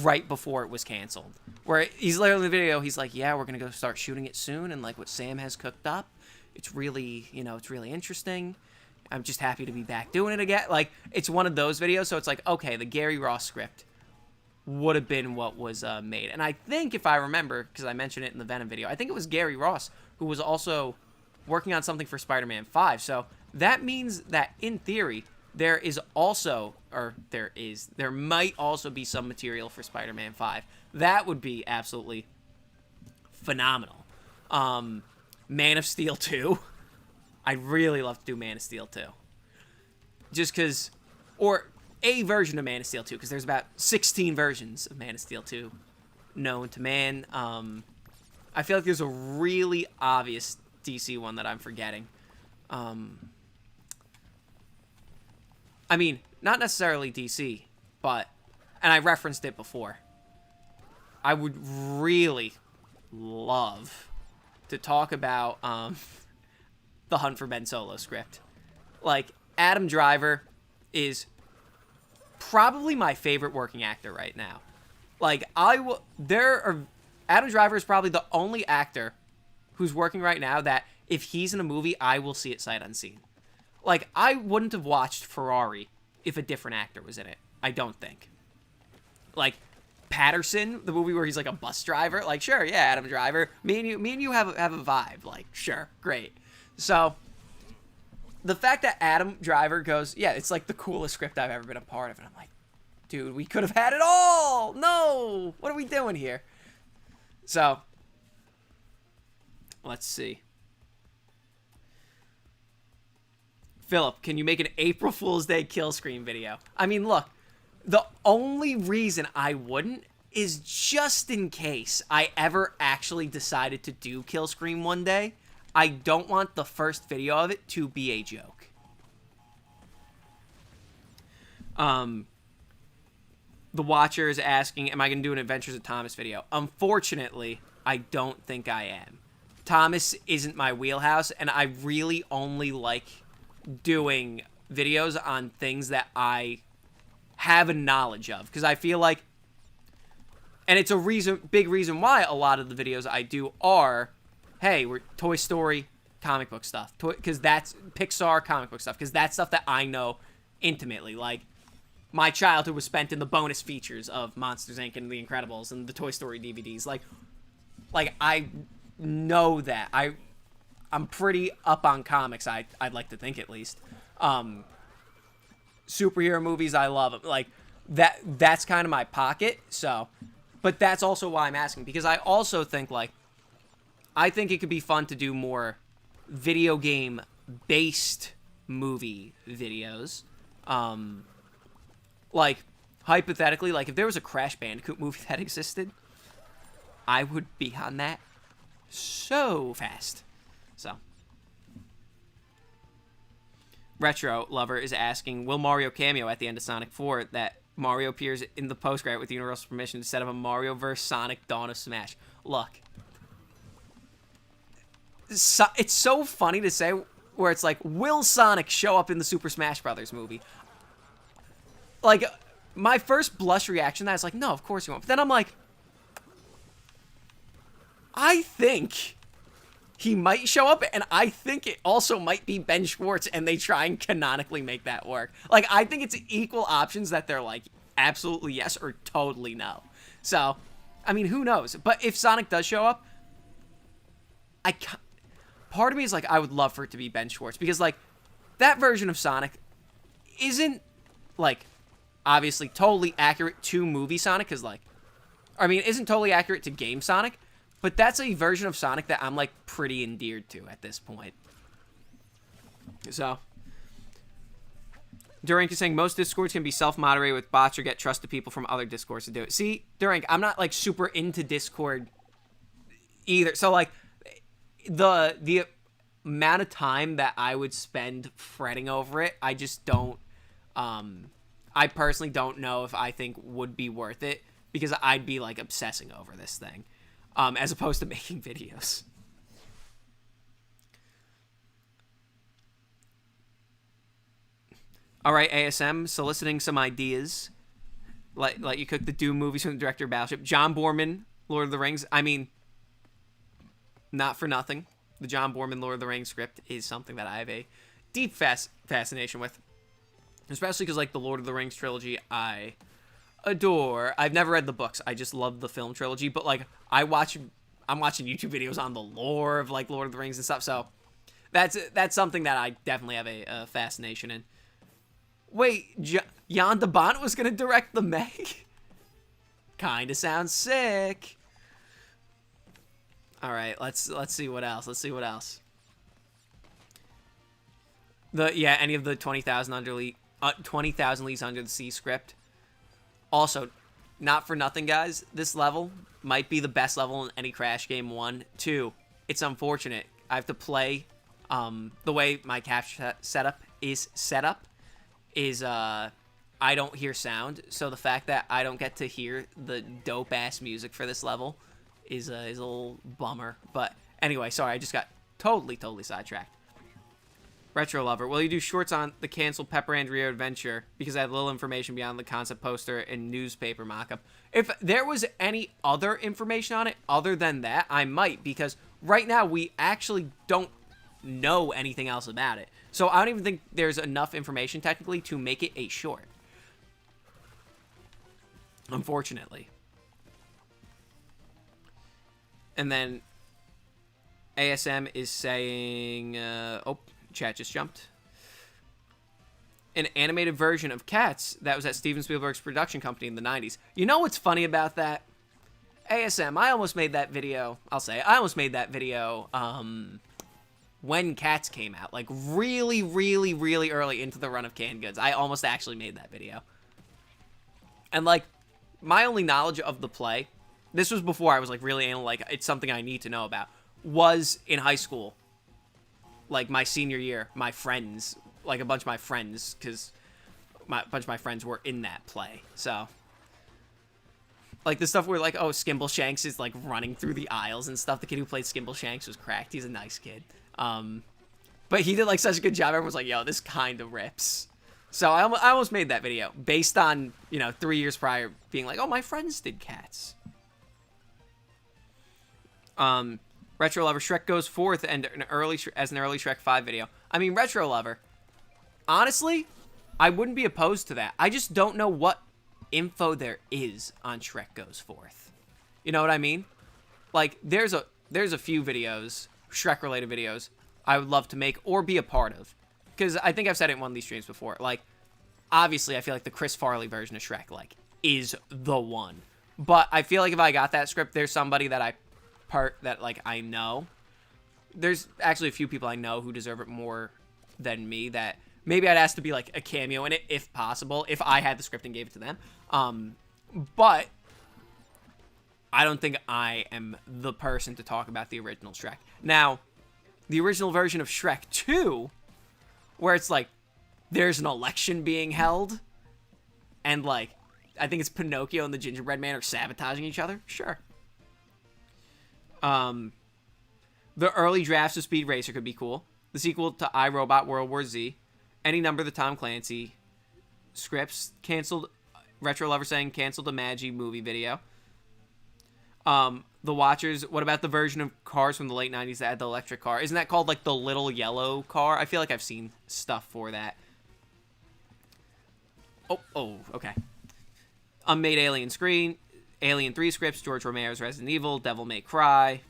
[SPEAKER 1] right before it was canceled. Where he's literally in the video, he's like, yeah, we're going to go start shooting it soon, and like what Sam has cooked up, it's really, you know, it's really interesting. I'm just happy to be back doing it again. Like, it's one of those videos, so it's like, okay, the Gary Ross script would have been what was made. And I think, if I remember, because I mentioned it in the Venom video, I think it was Gary Ross who was also working on something for Spider-Man 5. So that means that, in theory, there might also be some material for Spider-Man 5. That would be absolutely phenomenal. Man of Steel 2. I'd really love to do Man of Steel 2. Just because, or a version of Man of Steel 2, because there's about 16 versions of Man of Steel 2 known to man. I feel like there's a really obvious DC one that I'm forgetting. I mean, not necessarily DC, but, and I referenced it before, I would really love to talk about the Hunt for Ben Solo script. Like, Adam Driver is probably my favorite working actor right now. Like, Adam Driver is probably the only actor who's working right now that if he's in a movie, I will see it sight unseen. Like, I wouldn't have watched Ferrari if a different actor was in it. I don't think. Like, Patterson, the movie where he's like a bus driver, like, sure, yeah, Adam Driver. Me and you have a vibe. Like, sure, great. So, the fact that Adam Driver goes, yeah, it's like the coolest script I've ever been a part of. And I'm like, dude, we could have had it all. No, what are we doing here? So, let's see. Philip, can you make an April Fool's Day kill screen video? I mean, look, the only reason I wouldn't is just in case I ever actually decided to do kill screen one day. I don't want the first video of it to be a joke. The Watcher is asking, am I going to do an Adventures of Thomas video? Unfortunately, I don't think I am. Thomas isn't my wheelhouse, and I really only like doing videos on things that I have a knowledge of. Because I feel like, and it's a big reason why a lot of the videos I do are, hey, we're Toy Story comic book stuff, because that's Pixar comic book stuff, because that's stuff that I know intimately. Like, my childhood was spent in the bonus features of Monsters Inc. and The Incredibles and the Toy Story DVDs. Like I know that. I'm pretty up on comics, I'd like to think, at least. Superhero movies, I love them. Like, that's kind of my pocket, so. But that's also why I'm asking, because I also think, like, I think it could be fun to do more video game-based movie videos. Like, hypothetically, like, if there was a Crash Bandicoot movie that existed, I would be on that so fast. So. Retro Lover is asking, will Mario cameo at the end of Sonic 4 that Mario appears in the post-credit with universal permission instead of a Mario vs. Sonic Dawn of Smash? Look. It's so funny to say where it's like, will Sonic show up in the Super Smash Brothers movie? Like, my first blush reaction to that is like, no, of course he won't. But then I'm like, I think he might show up, and I think it also might be Ben Schwartz, and they try and canonically make that work. Like, I think it's equal options that they're like, absolutely yes or totally no. So, I mean, who knows? But if Sonic does show up, part of me is like, I would love for it to be Ben Schwartz, because, like, that version of Sonic isn't, like, obviously totally accurate to movie Sonic, because, like, I mean, isn't totally accurate to game Sonic, but that's a version of Sonic that I'm, like, pretty endeared to at this point. So, Durank is saying most Discords can be self-moderated with bots or get trusted people from other Discords to do it. See, Durank, I'm not, like, super into Discord either. So, like, the amount of time that I would spend fretting over it, I just don't, I personally don't know if I think would be worth it, because I'd be, like, obsessing over this thing, as opposed to making videos. All right, ASM, soliciting some ideas. Let you cook the Doom movies from the director of Battleship. John Boorman, Lord of the Rings. I mean, not for nothing. The John Boorman Lord of the Rings script is something that I have a deep fascination with. Especially because, like, the Lord of the Rings trilogy, I adore. I've never read the books. I just love the film trilogy. But, like, I'm watching YouTube videos on the lore of, like, Lord of the Rings and stuff. So that's something that I definitely have a fascination in. Wait, Jan de Bont was going to direct the Meg? Kinda sounds sick. All right, let's see what else. Let's see what else. Any of the 20,000 Leagues Under the Sea script. Also, not for nothing, guys. This level might be the best level in any Crash game. 1, 2. It's unfortunate. I have to play. The way my capture setup is set up is I don't hear sound. So the fact that I don't get to hear the dope ass music for this level is a little bummer. But anyway, sorry, I just got totally sidetracked. Retro Lover, will you do shorts on the canceled Pepper and Rio adventure? Because I have little information beyond the concept poster and newspaper mock-up. If there was any other information on it other than that, I might. Because right now, we actually don't know anything else about it. So I don't even think there's enough information, technically, to make it a short. Unfortunately. And then ASM is saying... chat just jumped. An animated version of Cats that was at Steven Spielberg's production company in the 90s. You know what's funny about that? ASM, I almost made that video. I'll say, I almost made that video when Cats came out. Like, really early into the run of canned goods. I almost actually made that video. And, like, my only knowledge of the play, this was before I was, like, really like, it's something I need to know about, was in high school. Like, my senior year, my friends, like, a bunch of my friends, because a bunch of my friends were in that play, so. Like, the stuff where, like, oh, Skimble Shanks is, like, running through the aisles and stuff. The kid who played Skimble Shanks was cracked. He's a nice kid. But he did, like, such a good job. Everyone was like, yo, this kind of rips. So I almost made that video based on, 3 years prior being like, oh, my friends did Cats. Retro Lover, Shrek Goes Forth and as an early Shrek 5 video. I mean, Retro Lover, honestly, I wouldn't be opposed to that. I just don't know what info there is on Shrek Goes Forth. You know what I mean? Like, there's a few videos, Shrek-related videos, I would love to make or be a part of. Because I think I've said it in one of these streams before. Like, obviously, I feel like the Chris Farley version of Shrek, like, is the one. But I feel like if I got that script, there's somebody that I know. There's actually a few people I know who deserve it more than me that maybe I'd ask to be like a cameo in it if possible, if I had the script and gave it to them. But I don't think I am the person to talk about the original Shrek. Now, the original version of Shrek 2, where it's like there's an election being held and like I think it's Pinocchio and the Gingerbread Man are sabotaging each other. Sure. The early drafts of Speed Racer could be cool. The sequel to iRobot World War Z. Any number of the Tom Clancy scripts. Canceled. Retro Lover saying canceled a Magi movie video. the watchers, what about the version of cars from the late 90s that had the electric car? Isn't that called, like, the little yellow car? I feel like I've seen stuff for that. Oh, okay. Unmade Alien Screen, Alien 3 scripts, George Romero's Resident Evil, Devil May Cry.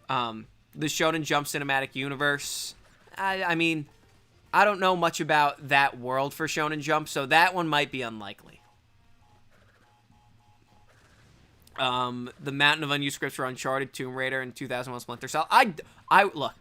[SPEAKER 1] The Shonen Jump cinematic universe. I mean, I don't know much about that world for Shonen Jump, so that one might be unlikely. The Mountain of Unused Scripts for Uncharted, Tomb Raider, and 2001 Splinter Cell. Look,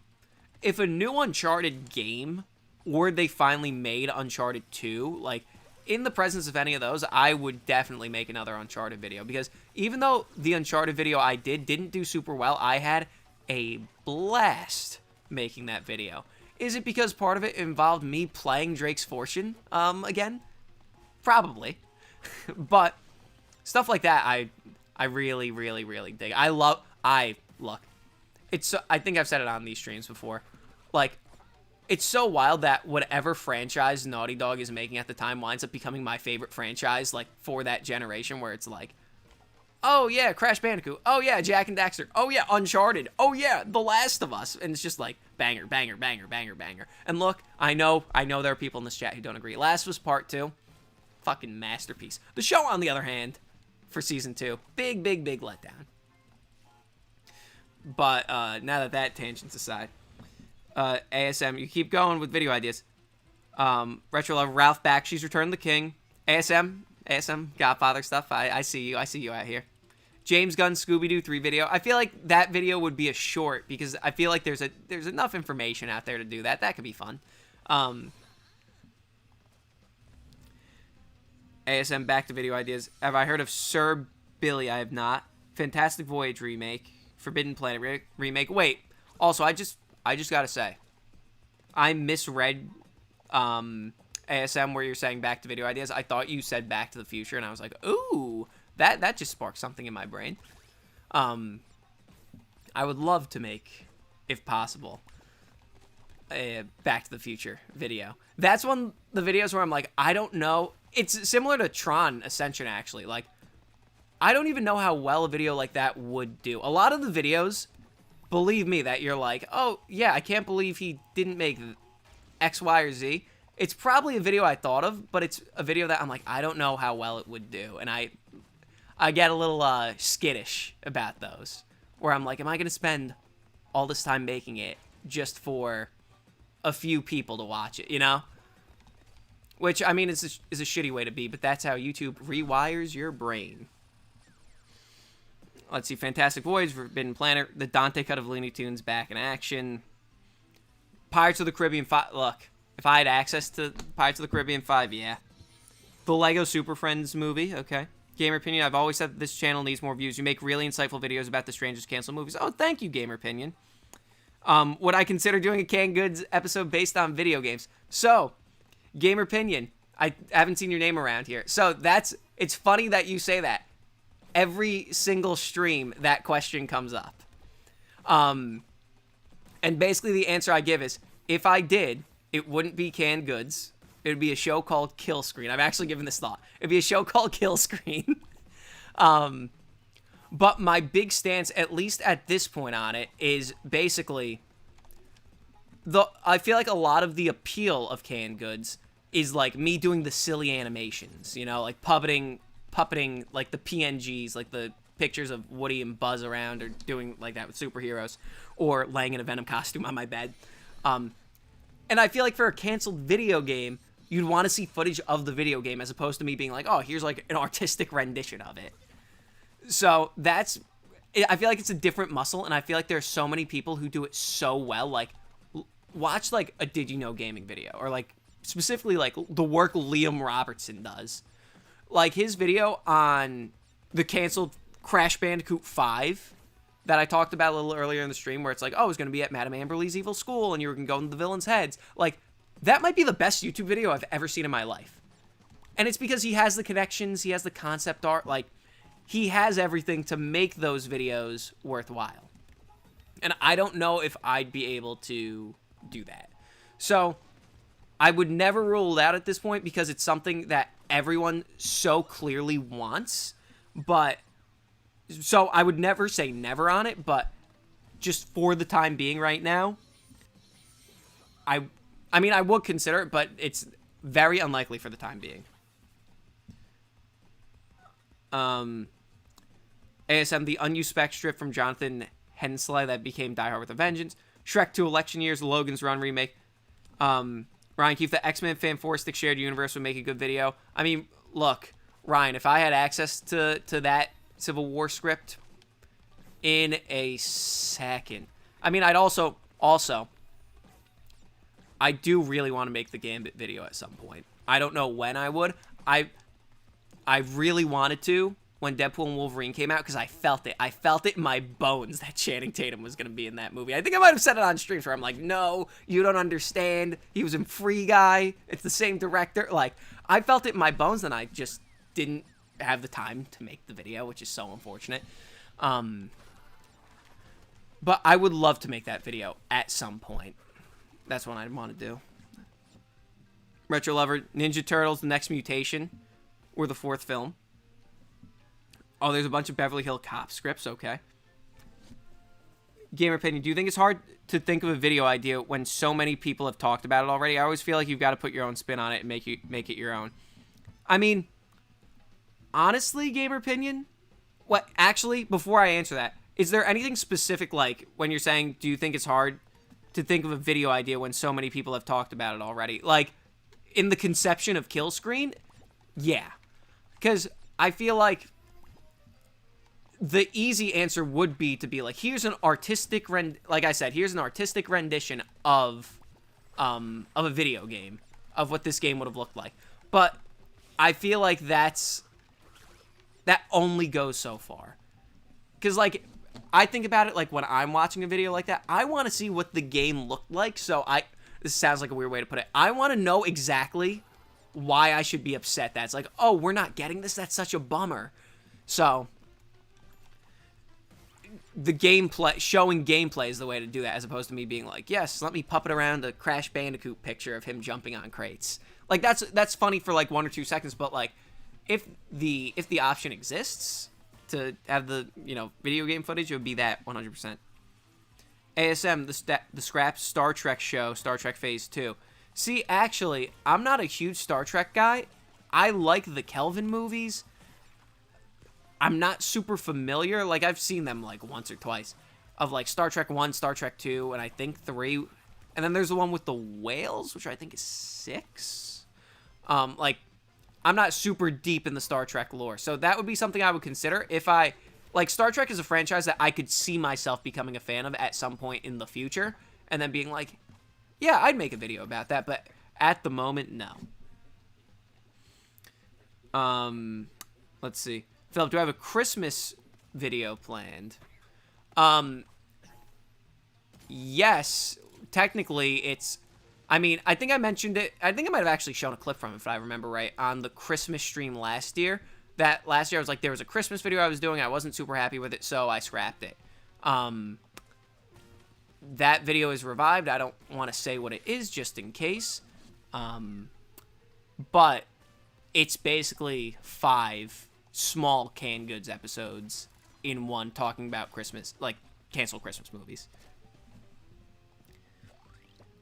[SPEAKER 1] if a new Uncharted game, or they finally made Uncharted 2, like, in the presence of any of those, I would definitely make another Uncharted video. Because even though the Uncharted video I didn't do super well, I had a blast making that video. Is it because part of it involved me playing Drake's Fortune again? Probably. But stuff like that, I really, really, really dig. Look, it's so, I think I've said it on these streams before. Like, it's so wild that whatever franchise Naughty Dog is making at the time winds up becoming my favorite franchise, like, for that generation, where it's like, oh yeah, Crash Bandicoot, oh yeah, Jak and Daxter, oh yeah, Uncharted, oh yeah, The Last of Us, and it's just like, banger, banger, banger, banger, banger. And look, I know there are people in this chat who don't agree. Last of Us Part 2, fucking masterpiece. The show, on the other hand, for Season 2, big, big, big letdown. But, now that tangent's aside, ASM, you keep going with video ideas. Retro Love, Ralph Bakshi's Return of the King. ASM, Godfather stuff. I see you out here. James Gunn Scooby-Doo 3 video. I feel like that video would be a short because I feel like there's enough information out there to do that. That could be fun. ASM, back to video ideas. Have I heard of Sir Billy? I have not. Fantastic Voyage remake. Forbidden Planet remake. Wait. Also, I just gotta say, I misread ASM where you're saying back to video ideas. I thought you said Back to the Future, and I was like, ooh, that just sparked something in my brain. I would love to make, if possible, a Back to the Future video. That's one of the videos where I'm like, I don't know. It's similar to Tron Ascension, actually. Like, I don't even know how well a video like that would do. A lot of the videos, believe me, that you're like, oh, yeah, I can't believe he didn't make X, Y, or Z. It's probably a video I thought of, but it's a video that I'm like, I don't know how well it would do. And I get a little skittish about those, where I'm like, am I going to spend all this time making it just for a few people to watch it, you know? Which, I mean, is a shitty way to be, but that's how YouTube rewires your brain. Let's see, Fantastic Voyage, Forbidden Planet, the Dante cut of Looney Tunes back in action. Pirates of the Caribbean 5, look, if I had access to Pirates of the Caribbean 5, yeah. The Lego Super Friends movie, okay. Gamer Opinion, I've always said that this channel needs more views. You make really insightful videos about the strangest canceled movies. Oh, thank you, Gamer Opinion. Would I consider doing a Canned Goods episode based on video games? So, Gamer Opinion, I haven't seen your name around here. So, it's funny that you say that. Every single stream, that question comes up. And basically the answer I give is, if I did, it wouldn't be Canned Goods. It would be a show called Kill Screen. I've actually given this thought. It'd be a show called Kill Screen. But my big stance, at least at this point on it, is basically, I feel like a lot of the appeal of Canned Goods is like me doing the silly animations, you know, like puppeting like the PNGs, like the pictures of Woody and Buzz around, or doing like that with superheroes, or laying in a Venom costume on my bed. And I feel like for a canceled video game, you'd want to see footage of the video game as opposed to me being like, oh, here's like an artistic rendition of it. So I feel like it's a different muscle, and I feel like there are so many people who do it so well. Like, watch like a Did You Know Gaming video, or like specifically like the work Liam Robertson does. Like his video on the canceled Crash Bandicoot 5 that I talked about a little earlier in the stream, where it's like, oh, it was going to be at Madame Amberley's evil school, and you were going to go into the villains' heads. Like, that might be the best YouTube video I've ever seen in my life. And it's because he has the connections, he has the concept art, like, he has everything to make those videos worthwhile. And I don't know if I'd be able to do that. So, I would never rule it out at this point, because it's something that everyone so clearly wants, but So I would never say never on it, but just for the time being right now, I mean, I would consider it, but it's very unlikely for the time being. ASM, the unused spec strip from Jonathan Hensley that became Die Hard with a Vengeance. Shrek 2 Election Years, Logan's Run remake. Ryan Keefe, the X-Men Fanforstic shared universe would make a good video. I mean, look, Ryan, if I had access to that Civil War script in a second. I mean, I'd also, I do really want to make the Gambit video at some point. I don't know when I would. I really wanted to when Deadpool and Wolverine came out because I felt it. I felt it in my bones that Channing Tatum was going to be in that movie. I think I might have said it on streams where I'm like, no, you don't understand. He was in Free Guy. It's the same director. Like, I felt it in my bones and I just didn't have the time to make the video, which is so unfortunate. But I would love to make that video at some point. That's what I want to do. Retro Lover, Ninja Turtles, The Next Mutation, or the 4th film. Oh, there's a bunch of Beverly Hills Cop scripts. Okay. Gamer Opinion, do you think it's hard to think of a video idea when so many people have talked about it already? I always feel like you've got to put your own spin on it and make it your own. I mean, honestly, Gamer Opinion, what actually, before I answer that, is there anything specific, like, when you're saying, do you think it's hard to think of a video idea when so many people have talked about it already? Like, in the conception of Kill Screen, yeah. Because I feel like the easy answer would be to be like, here's an artistic like I said, here's an artistic rendition of a video game, of what this game would have looked like. But I feel like that only goes so far. Because, like, I think about it, like, when I'm watching a video like that, I want to see what the game looked like, so this sounds like a weird way to put it. I want to know exactly why I should be upset that it's like, oh, we're not getting this? That's such a bummer. So the gameplay, showing gameplay is the way to do that, as opposed to me being like, yes, let me puppet around a Crash Bandicoot picture of him jumping on crates. Like, that's funny for like 1 or 2 seconds, but like, if the option exists to have the, you know, video game footage, it would be that 100%. ASM, the scrapped Star Trek show, Star Trek Phase 2. See, actually, I'm not a huge Star Trek guy. I like the Kelvin movies. I'm not super familiar. Like, I've seen them, like, once or twice. Of, like, Star Trek 1, Star Trek 2, and I think 3. And then there's the one with the whales, which I think is 6. Like, I'm not super deep in the Star Trek lore. So that would be something I would consider if I... Like, Star Trek is a franchise that I could see myself becoming a fan of at some point in the future. And then being like, yeah, I'd make a video about that. But at the moment, no. Let's see. Philip, do I have a Christmas video planned? Yes. Technically, it's... I mean, I think I mentioned it. I think I might have actually shown a clip from it, if I remember right, on the Christmas stream last year. That last year I was like, there was a Christmas video I was doing. I wasn't super happy with it, so I scrapped it. That video is revived. I don't want to say what it is just in case. But it's basically 5 small canned goods episodes in one talking about Christmas, like canceled Christmas movies.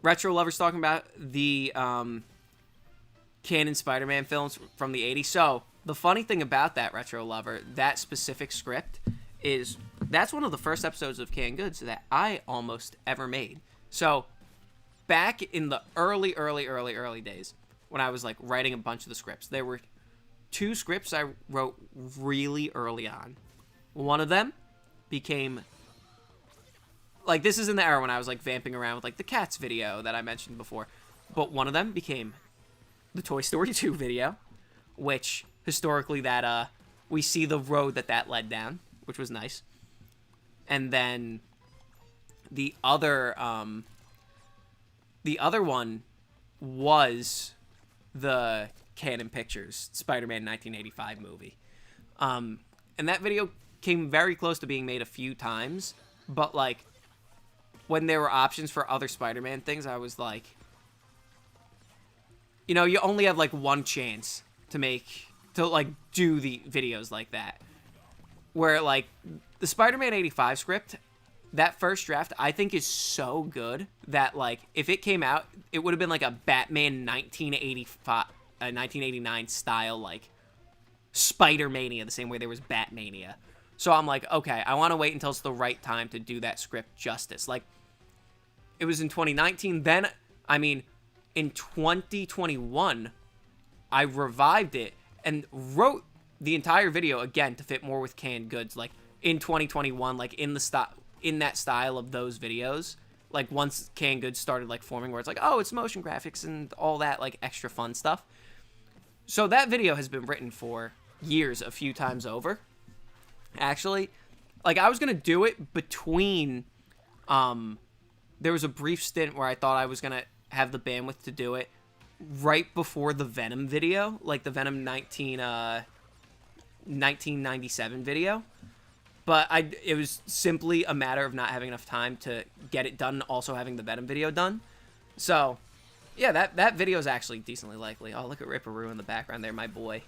[SPEAKER 1] Retro Lovers talking about the canon Spider-Man films from the 80s. So, the funny thing about that, Retro Lover, that specific script, is that's one of the first episodes of Canned Goods that I almost ever made. So, back in the early days, when I was, like, writing a bunch of the scripts, there were 2 scripts I wrote really early on. One of them became... Like, this is in the era when I was, like, vamping around with, like, the Cats video that I mentioned before. But one of them became the Toy Story 2 video, which... historically that we see the road that led down, which was nice. And then the other one was the Canon Pictures Spider-Man 1985 movie. And that video came very close to being made a few times, but like when there were options for other Spider-Man things, I was like, you know, you only have like one chance to like do the videos like that. where, like, the Spider-Man 85 script, that first draft, I think is so good that, like, if it came out, it would have been like a Batman 1989 style, like, Spider-Mania, the same way there was Batmania. So I'm like, okay, I want to wait until it's the right time to do that script justice. Like, it was in 2019. Then, I mean, in 2021, I revived it and wrote the entire video again to fit more with canned goods. Like, in 2021, like, in that style of those videos. Like, once canned goods started, like, forming where it's like, oh, it's motion graphics and all that, like, extra fun stuff. So that video has been written for years, a few times over. Actually, like, I was going to do it between, there was a brief stint where I thought I was going to have the bandwidth to do it right before the Venom video, like the Venom 1997 video. But it was simply a matter of not having enough time to get it done and also having the Venom video done. So, yeah, that video is actually decently likely. Oh, look at Ripperoo in the background there, my boy.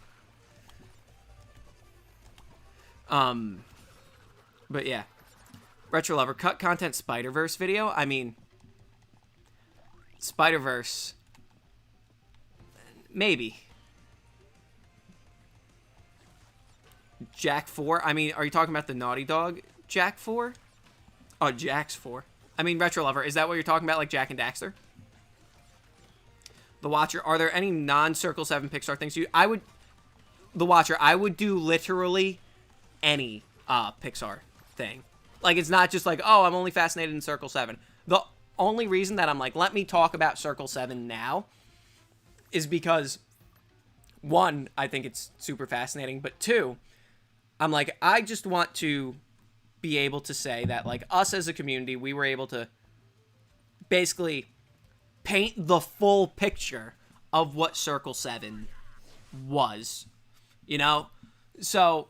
[SPEAKER 1] But yeah. Retro Lover, cut content Spider-Verse video. I mean, Spider-Verse, maybe. Jack 4? I mean, are you talking about the Naughty Dog Jack 4? Oh, Jack's 4. I mean, Retro Lover, is that what you're talking about, like Jack and Daxter? The Watcher, are there any non-Circle 7 Pixar things you... The Watcher, I would do literally any Pixar thing. Like, it's not just like, oh, I'm only fascinated in Circle 7. The only reason that I'm like, let me talk about Circle 7 now is because, one, I think it's super fascinating, but two, I'm like, I just want to be able to say that, like, us as a community, we were able to basically paint the full picture of what Circle 7 was, you know? So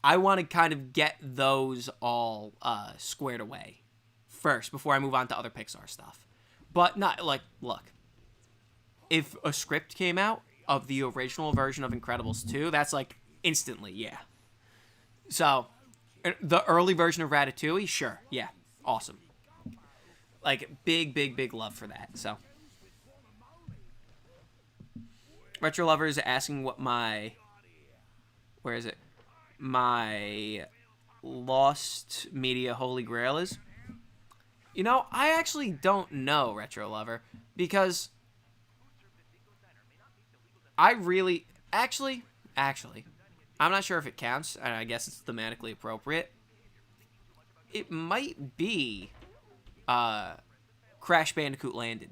[SPEAKER 1] I want to kind of get those all squared away first before I move on to other Pixar stuff. But not, like, look, if a script came out of the original version of Incredibles 2, that's like instantly, yeah. So, the early version of Ratatouille, sure, yeah, awesome. Like, big love for that, so. Retro Lover is asking what my, where is it? My lost media holy grail is. You know, I actually don't know, Retro Lover, because I really, actually, I'm not sure if it counts, and I guess it's thematically appropriate. It might be Crash Bandicoot Landed.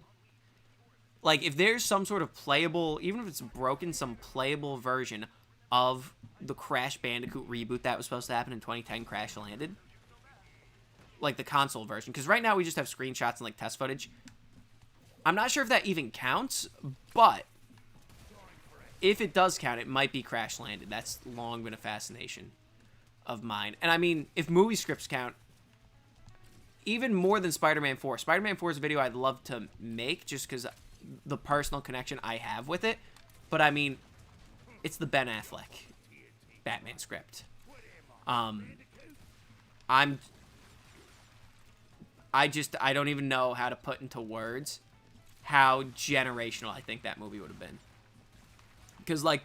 [SPEAKER 1] Like, if there's some sort of playable, even if it's broken, some playable version of the Crash Bandicoot reboot that was supposed to happen in 2010, Crash Landed. Like, the console version. Because right now we just have screenshots and, like, test footage. I'm not sure if that even counts, but if it does count, it might be Crash Landed. That's long been a fascination of mine. And, I mean, if movie scripts count, even more than Spider-Man 4. Spider-Man 4 is a video I'd love to make just because the personal connection I have with it. But, I mean, it's the Ben Affleck Batman script. I don't even know how to put into words how generational I think that movie would have been. Because, like,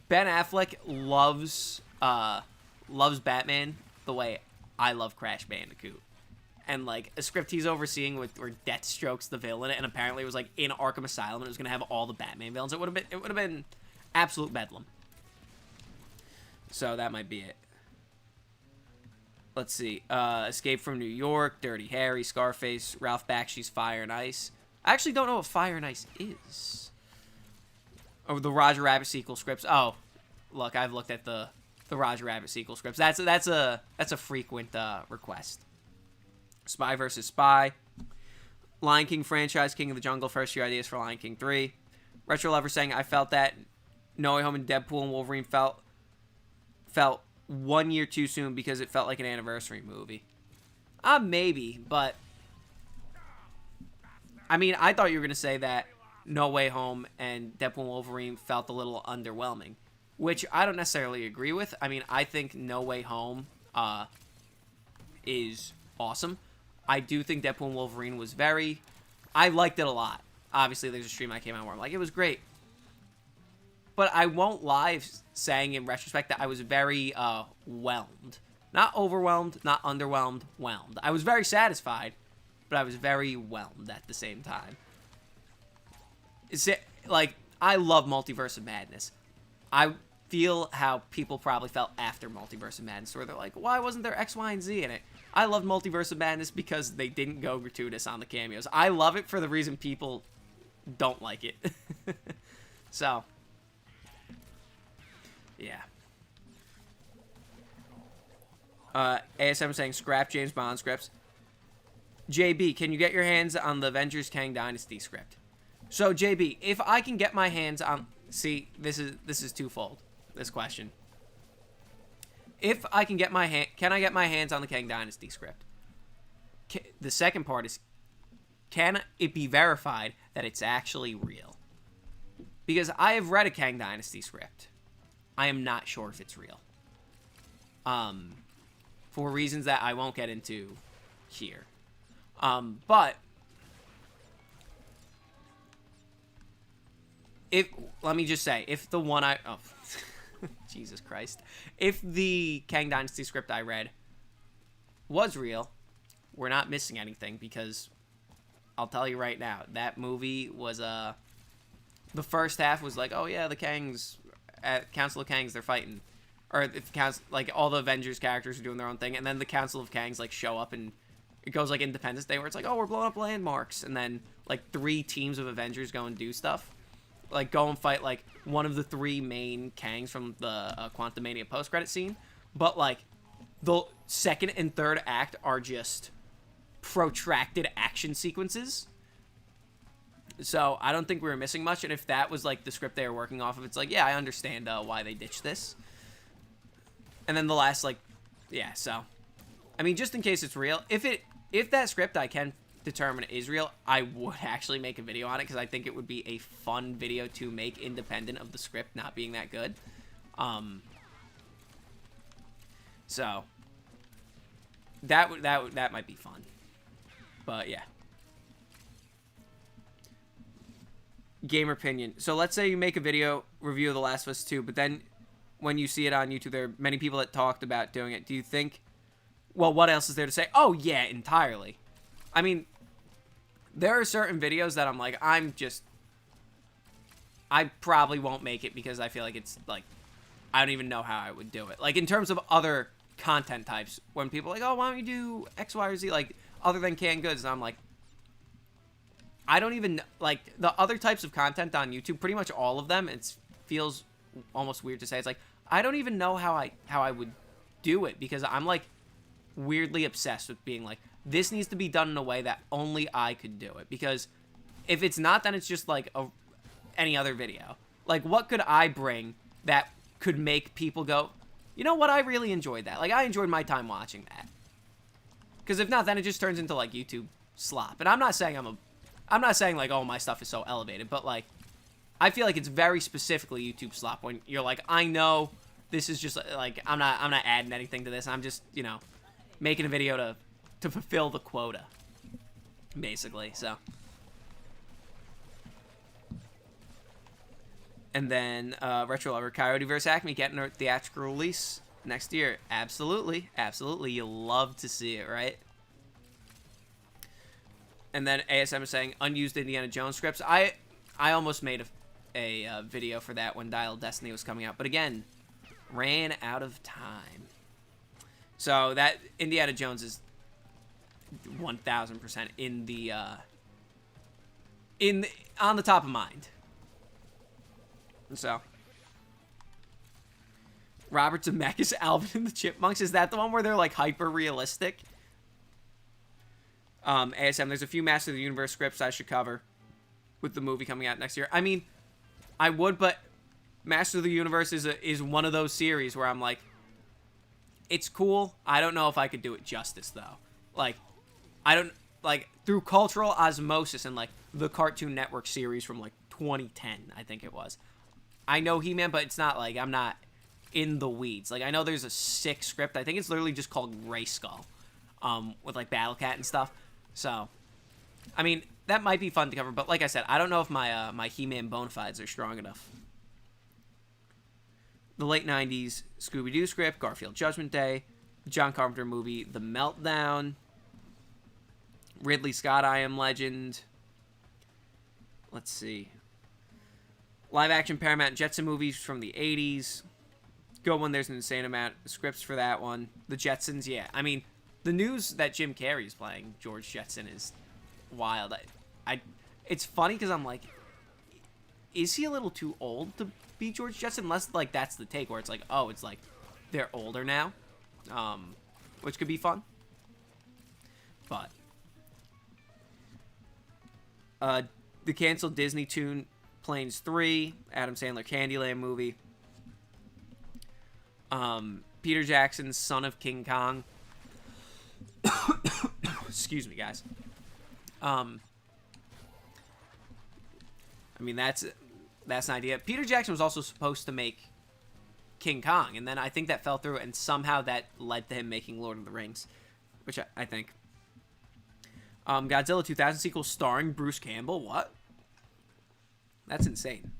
[SPEAKER 1] Ben Affleck loves Batman the way I love Crash Bandicoot. And, like, a script he's overseeing where Deathstroke's the villain, and apparently it was, like, in Arkham Asylum, and it was going to have all the Batman villains. It would have been absolute bedlam. So that might be it. Let's see. Escape from New York, Dirty Harry, Scarface, Ralph Bakshi's Fire and Ice. I actually don't know what Fire and Ice is. Oh, the Roger Rabbit sequel scripts. Oh, look, I've looked at the Roger Rabbit sequel scripts. That's a frequent request. Spy vs. Spy. Lion King franchise, King of the Jungle, first year ideas for Lion King 3. Retro Lover saying, I felt that No Way Home and Deadpool and Wolverine felt 1 year too soon because it felt like an anniversary movie. Maybe, but I mean, I thought you were going to say that No Way Home and Deadpool and Wolverine felt a little underwhelming, which I don't necessarily agree with. I mean, I think No Way Home is awesome. I do think Deadpool and Wolverine was I liked it a lot. Obviously, there's a stream I came out where I'm like, it was great. But I won't lie saying in retrospect that I was very whelmed. Not overwhelmed, not underwhelmed, whelmed. I was very satisfied, but I was very whelmed at the same time. Like, I love Multiverse of Madness. I feel how people probably felt after Multiverse of Madness, where they're like, why wasn't there X, Y, and Z in it? I love Multiverse of Madness because they didn't go gratuitous on the cameos. I love it for the reason people don't like it. So, yeah. ASM saying, scrap James Bond scripts. JB, can you get your hands on the Avengers Kang Dynasty script? So, JB, if I can get my hands on... See, this is twofold, this question. If I can get my can I get my hands on the Kang Dynasty script? The second part is, can it be verified that it's actually real? Because I have read a Kang Dynasty script. I am not sure if it's real. For reasons that I won't get into here. But let me just say, if the one Jesus Christ. If the Kang Dynasty script I read was real, we're not missing anything, because I'll tell you right now, that movie was, the first half was like, oh yeah, the Kangs, at Council of Kangs, they're fighting. Or, like, all the Avengers characters are doing their own thing, and then the Council of Kangs, like, show up, and it goes like Independence Day, where it's like, oh, we're blowing up landmarks, and then, like, 3 teams of Avengers go and do stuff. Like, go and fight, like, one of the 3 main Kangs from the Quantumania post-credit scene. But, like, the second and third act are just protracted action sequences. So, I don't think we were missing much. And if that was, like, the script they were working off of, it's like, yeah, I understand why they ditched this. And then the last, like, yeah, so. I mean, just in case it's real. If that script I can determine is real, I would actually make a video on it, because I think it would be a fun video to make independent of the script not being that good. So that might be fun. But yeah. Gamer opinion. So let's say you make a video review of The Last of Us 2, but then when you see it on YouTube, there are many people that talked about doing it. Do you think, well, what else is there to say? Oh yeah, entirely. I mean, there are certain videos that I'm like, I probably won't make it, because I feel like it's, like, I don't even know how I would do it. Like, in terms of other content types, when people are like, oh, why don't you do X, Y, or Z, like, other than canned goods, and I'm like, I don't even, like, the other types of content on YouTube, pretty much all of them, it feels almost weird to say, it's like, I don't even know how I would do it, because I'm, like, weirdly obsessed with being like, this needs to be done in a way that only I could do it. Because if it's not, then it's just like any other video. Like, what could I bring that could make people go, you know what, I really enjoyed that. Like, I enjoyed my time watching that. Because if not, then it just turns into, like, YouTube slop. And I'm not saying I'm not saying, like, oh, my stuff is so elevated. But, like, I feel like it's very specifically YouTube slop when you're like, I know this is just, like, I'm not adding anything to this. I'm just, you know, making a video to fulfill the quota, basically. So, and then Retro Lover, Coyote vs. Acme getting a theatrical release next year. Absolutely, absolutely. You'll love to see it, right? And then ASM is saying unused Indiana Jones scripts. I almost made a video for that when Dial of Destiny was coming out, but again, ran out of time. So that Indiana Jones is 1000% on the top of mind. So, Robert Zemeckis, Alvin and the Chipmunks, is that the one where they're like hyper realistic? ASM, there's a few Master of the Universe scripts I should cover with the movie coming out next year. I mean, I would, but Master of the Universe is one of those series where I'm like, it's cool. I don't know if I could do it justice though. Like, I don't, like, through cultural osmosis and, like, the Cartoon Network series from, like, 2010, I think it was. I know He-Man, but it's not like I'm not in the weeds. Like, I know there's a sick script. I think it's literally just called Gray Skull, with like Battle Cat and stuff. So, I mean, that might be fun to cover. But like I said, I don't know if my my He-Man bona fides are strong enough. The late 90s Scooby-Doo script, Garfield Judgment Day, John Carpenter movie, The Meltdown, Ridley Scott, I Am Legend. Let's see. Live-action Paramount Jetson movies from the 80s. Good one. There's an insane amount of scripts for that one. The Jetsons, yeah. I mean, the news that Jim Carrey's playing George Jetson is wild. It's funny because I'm like, is he a little too old to be George Jetson? Unless, like, that's the take where it's like, oh, it's like they're older now, which could be fun. But the canceled Disney Toon Planes 3, Adam Sandler Candyland movie. Peter Jackson's Son of King Kong. Excuse me, guys. I mean, that's an idea. Peter Jackson was also supposed to make King Kong, and then I think that fell through, and somehow that led to him making Lord of the Rings, which I think. Godzilla 2000 sequel starring Bruce Campbell. What? That's insane.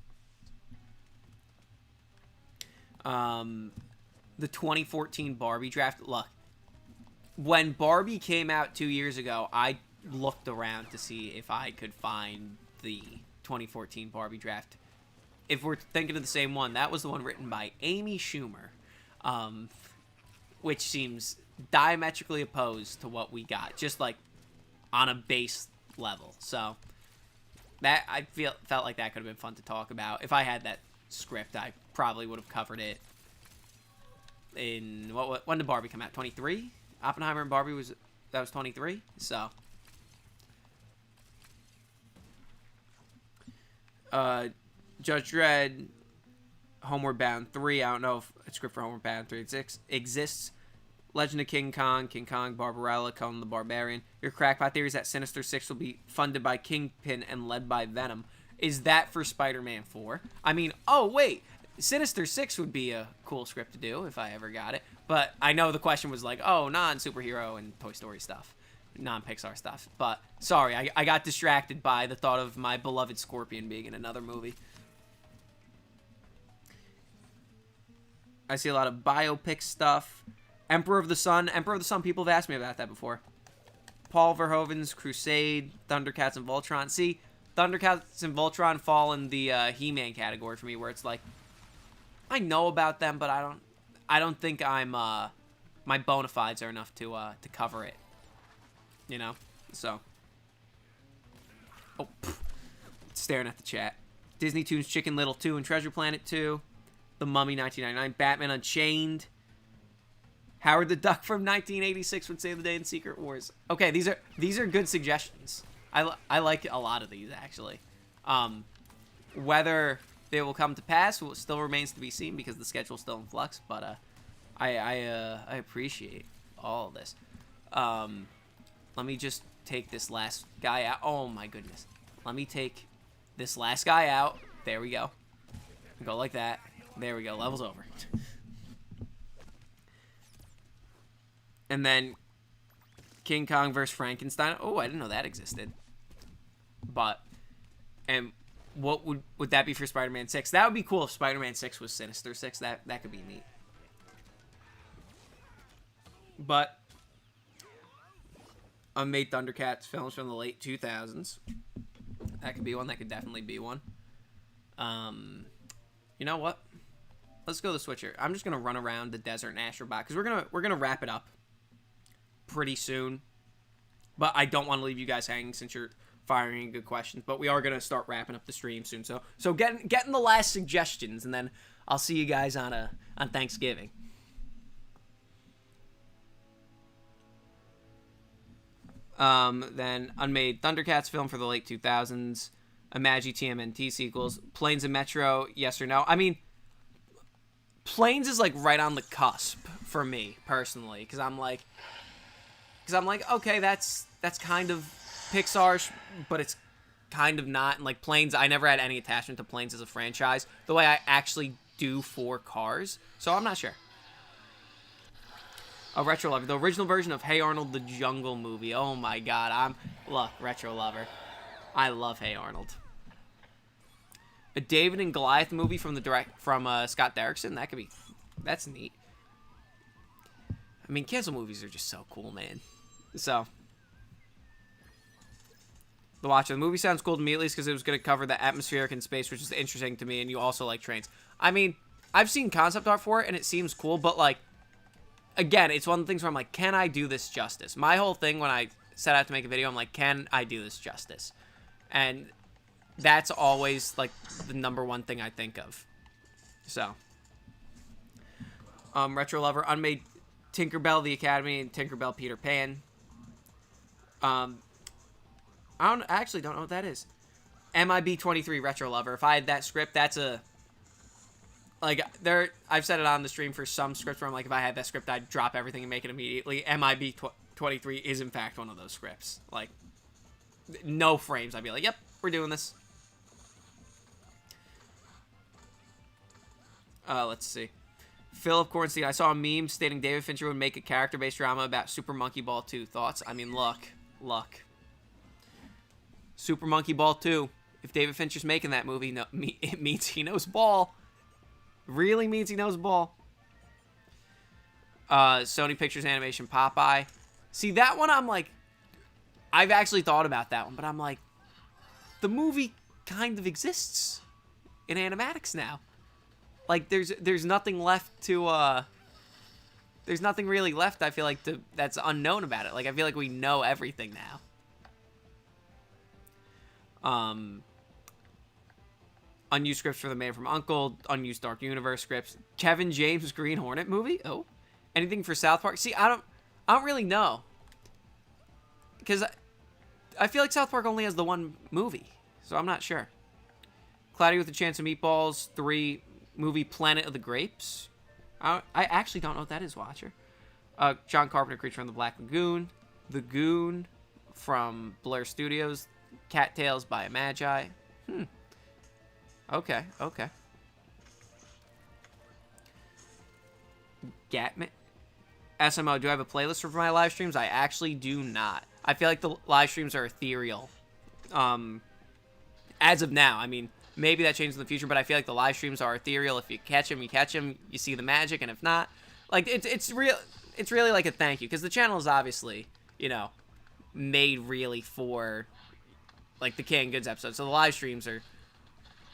[SPEAKER 1] The 2014 Barbie draft. Look, when Barbie came out 2 years ago, I looked around to see if I could find the 2014 Barbie draft. If we're thinking of the same one, that was the one written by Amy Schumer, which seems diametrically opposed to what we got, just like on a base level. So that felt like that could have been fun to talk about. If I had that script, I probably would have covered it in when did Barbie come out? 23? Oppenheimer and Barbie was 23. So Judge Dredd, Homeward Bound 3. I don't know if a script for Homeward Bound 3 exists. Legend of King Kong, Barbarella, Conan the Barbarian. Your crackpot theory is that Sinister Six will be funded by Kingpin and led by Venom. Is that for Spider-Man 4? I mean, oh, wait. Sinister Six would be a cool script to do if I ever got it. But I know the question was like, oh, non-superhero and Toy Story stuff. Non-Pixar stuff. But, sorry, I got distracted by the thought of my beloved Scorpion being in another movie. I see a lot of biopic stuff. Emperor of the Sun, people have asked me about that before. Paul Verhoeven's Crusade, Thundercats and Voltron. See, Thundercats and Voltron fall in the He-Man category for me, where it's like, I know about them, but I don't think I'm my bona fides are enough to cover it. You know? So. Oh, staring at the chat. Disney Toons Chicken Little 2 and Treasure Planet 2. The Mummy 1999. Batman Unchained. Howard the Duck from 1986 would save the day in Secret Wars. Okay, these are good suggestions. I like a lot of these, actually. Whether they will come to pass still remains to be seen because the schedule's still in flux. But I appreciate all of this. Let me just take this last guy out. Oh my goodness. Let me take this last guy out. There we go. Go like that. There we go. Level's over. And then King Kong vs. Frankenstein. Oh, I didn't know that existed. But, and what would that be for Spider-Man 6? That would be cool if Spider-Man 6 was Sinister 6. That could be neat. But, unmade Thundercats films from the late 2000s. That could be one. That could definitely be one. You know what? Let's go the switcher. I'm just gonna run around the desert and Astrobot because we're gonna wrap it up pretty soon. But I don't want to leave you guys hanging since you're firing good questions. But we are gonna start wrapping up the stream soon. So getting the last suggestions, and then I'll see you guys on Thanksgiving. Then unmade Thundercats film for the late 2000s. Imagi TMNT sequels. Planes and Metro, yes or no? I mean, Planes is like right on the cusp for me personally, because I'm like, okay, that's kind of Pixar, but it's kind of not. And like planes, I never had any attachment to planes as a franchise the way I actually do for cars. So I'm not sure. A retro lover, the original version of Hey Arnold, the Jungle movie. Oh my god, look, retro lover. I love Hey Arnold. A David and Goliath movie from Scott Derrickson. That's neat. I mean, cancel movies are just so cool, man. So, The Watcher. The movie sounds cool to me, at least because it was going to cover the atmospheric in space, which is interesting to me, and you also like trains. I mean, I've seen concept art for it, and it seems cool, but, like, again, it's one of the things where I'm like, can I do this justice? My whole thing when I set out to make a video, I'm like, can I do this justice? And that's always, like, the number one thing I think of. So, retro lover, unmade Tinkerbell, The Academy, and Tinkerbell, Peter Pan. I actually don't know what that is. MIB 23 retro lover. If I had that script, that's a, like, I've said it on the stream for some scripts where I'm like, if I had that script, I'd drop everything and make it immediately. MIB 23 is in fact one of those scripts. Like, no frames. I'd be like, yep, we're doing this. Let's see. Philip Cornstein, I saw a meme stating David Fincher would make a character-based drama about Super Monkey Ball 2. Thoughts? I mean, look. Super Monkey Ball 2. If David Fincher's making that movie, no, it means he knows ball. Really means he knows ball. Sony Pictures Animation Popeye. See, that one I'm like, I've actually thought about that one, but I'm like, the movie kind of exists in animatics now. Like, there's nothing left to, there's nothing really left, I feel like, that's unknown about it. Like, I feel like we know everything now. Unused scripts for The Man from U.N.C.L.E., unused Dark Universe scripts. Kevin James Green Hornet movie? Oh. Anything for South Park? See, I don't really know. Because I feel like South Park only has the one movie. So I'm not sure. Cloudy with a Chance of Meatballs 3 movie Planet of the Grapes. I actually don't know what that is, Watcher. John Carpenter, Creature from the Black Lagoon. The Goon from Blur Studios. Cattails by Magi. Okay. Gatman. SMO, do I have a playlist for my live streams? I actually do not. I feel like the live streams are ethereal. As of now, I mean, maybe that changes in the future, but I feel like the live streams are ethereal. If you catch them, you catch them. You see the magic, and if not, like, it's real. It's really like a thank you, because the channel is obviously, you know, made really for, like, the Canned Goods episode. So the live streams are,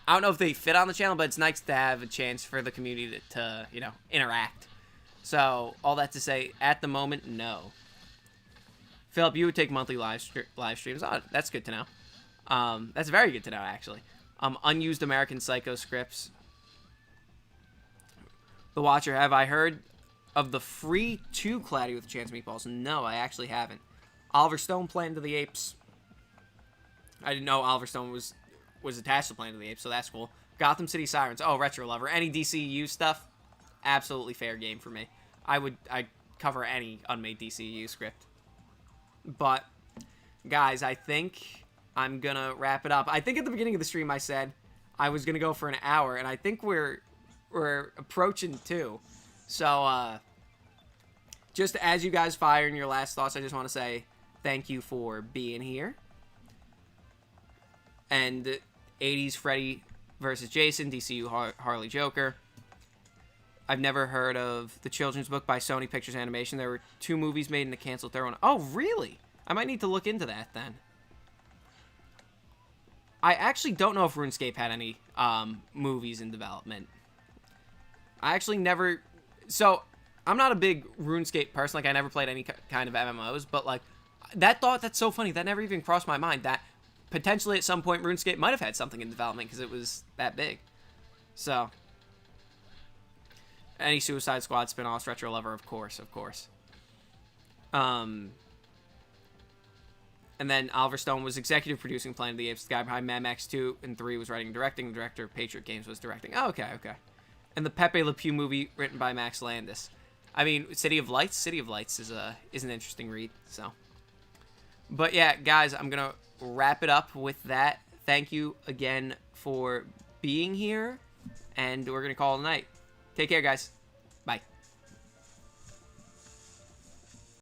[SPEAKER 1] I don't know if they fit on the channel, but it's nice to have a chance for the community to you know, interact. So, all that to say, at the moment, no. Philip, you would take monthly live streams. Oh, that's good to know. That's very good to know, actually. Unused American Psycho scripts. The Watcher, have I heard of the free 2 Cloudy with a Chance of Meatballs? No, I actually haven't. Oliver Stone, Planet of the Apes. I didn't know Oliver Stone was attached to Planet of the Apes, so that's cool. Gotham City Sirens. Oh, retro lover. Any DCU stuff? Absolutely fair game for me. I'd cover any unmade DCU script. But, guys, I think I'm gonna wrap it up. I think at the beginning of the stream I said I was gonna go for an hour, and I think we're approaching 2. So, just as you guys fire in your last thoughts, I just want to say thank you for being here. And 80s Freddy versus Jason, DCU Harley Joker. I've never heard of the children's book by Sony Pictures Animation. There were 2 movies made in a canceled third one. Oh, really? I might need to look into that then. I actually don't know if RuneScape had any movies in development. I actually never... So, I'm not a big RuneScape person. Like, I never played any kind of MMOs. But, like, that's so funny. That never even crossed my mind. That potentially at some point RuneScape might have had something in development because it was that big. So... Any Suicide Squad spinoffs, retro lover, of course. And then Oliver Stone was executive producing Planet of the Apes. The guy behind Mad Max 2 and 3 was writing and directing. The director of Patriot Games was directing. Oh, okay. And the Pepe Le Pew movie written by Max Landis. I mean, City of Lights is an interesting read. So, but yeah, guys, I'm gonna wrap it up with that. thank you again for being here, and we're going to call it a night. Take care, guys.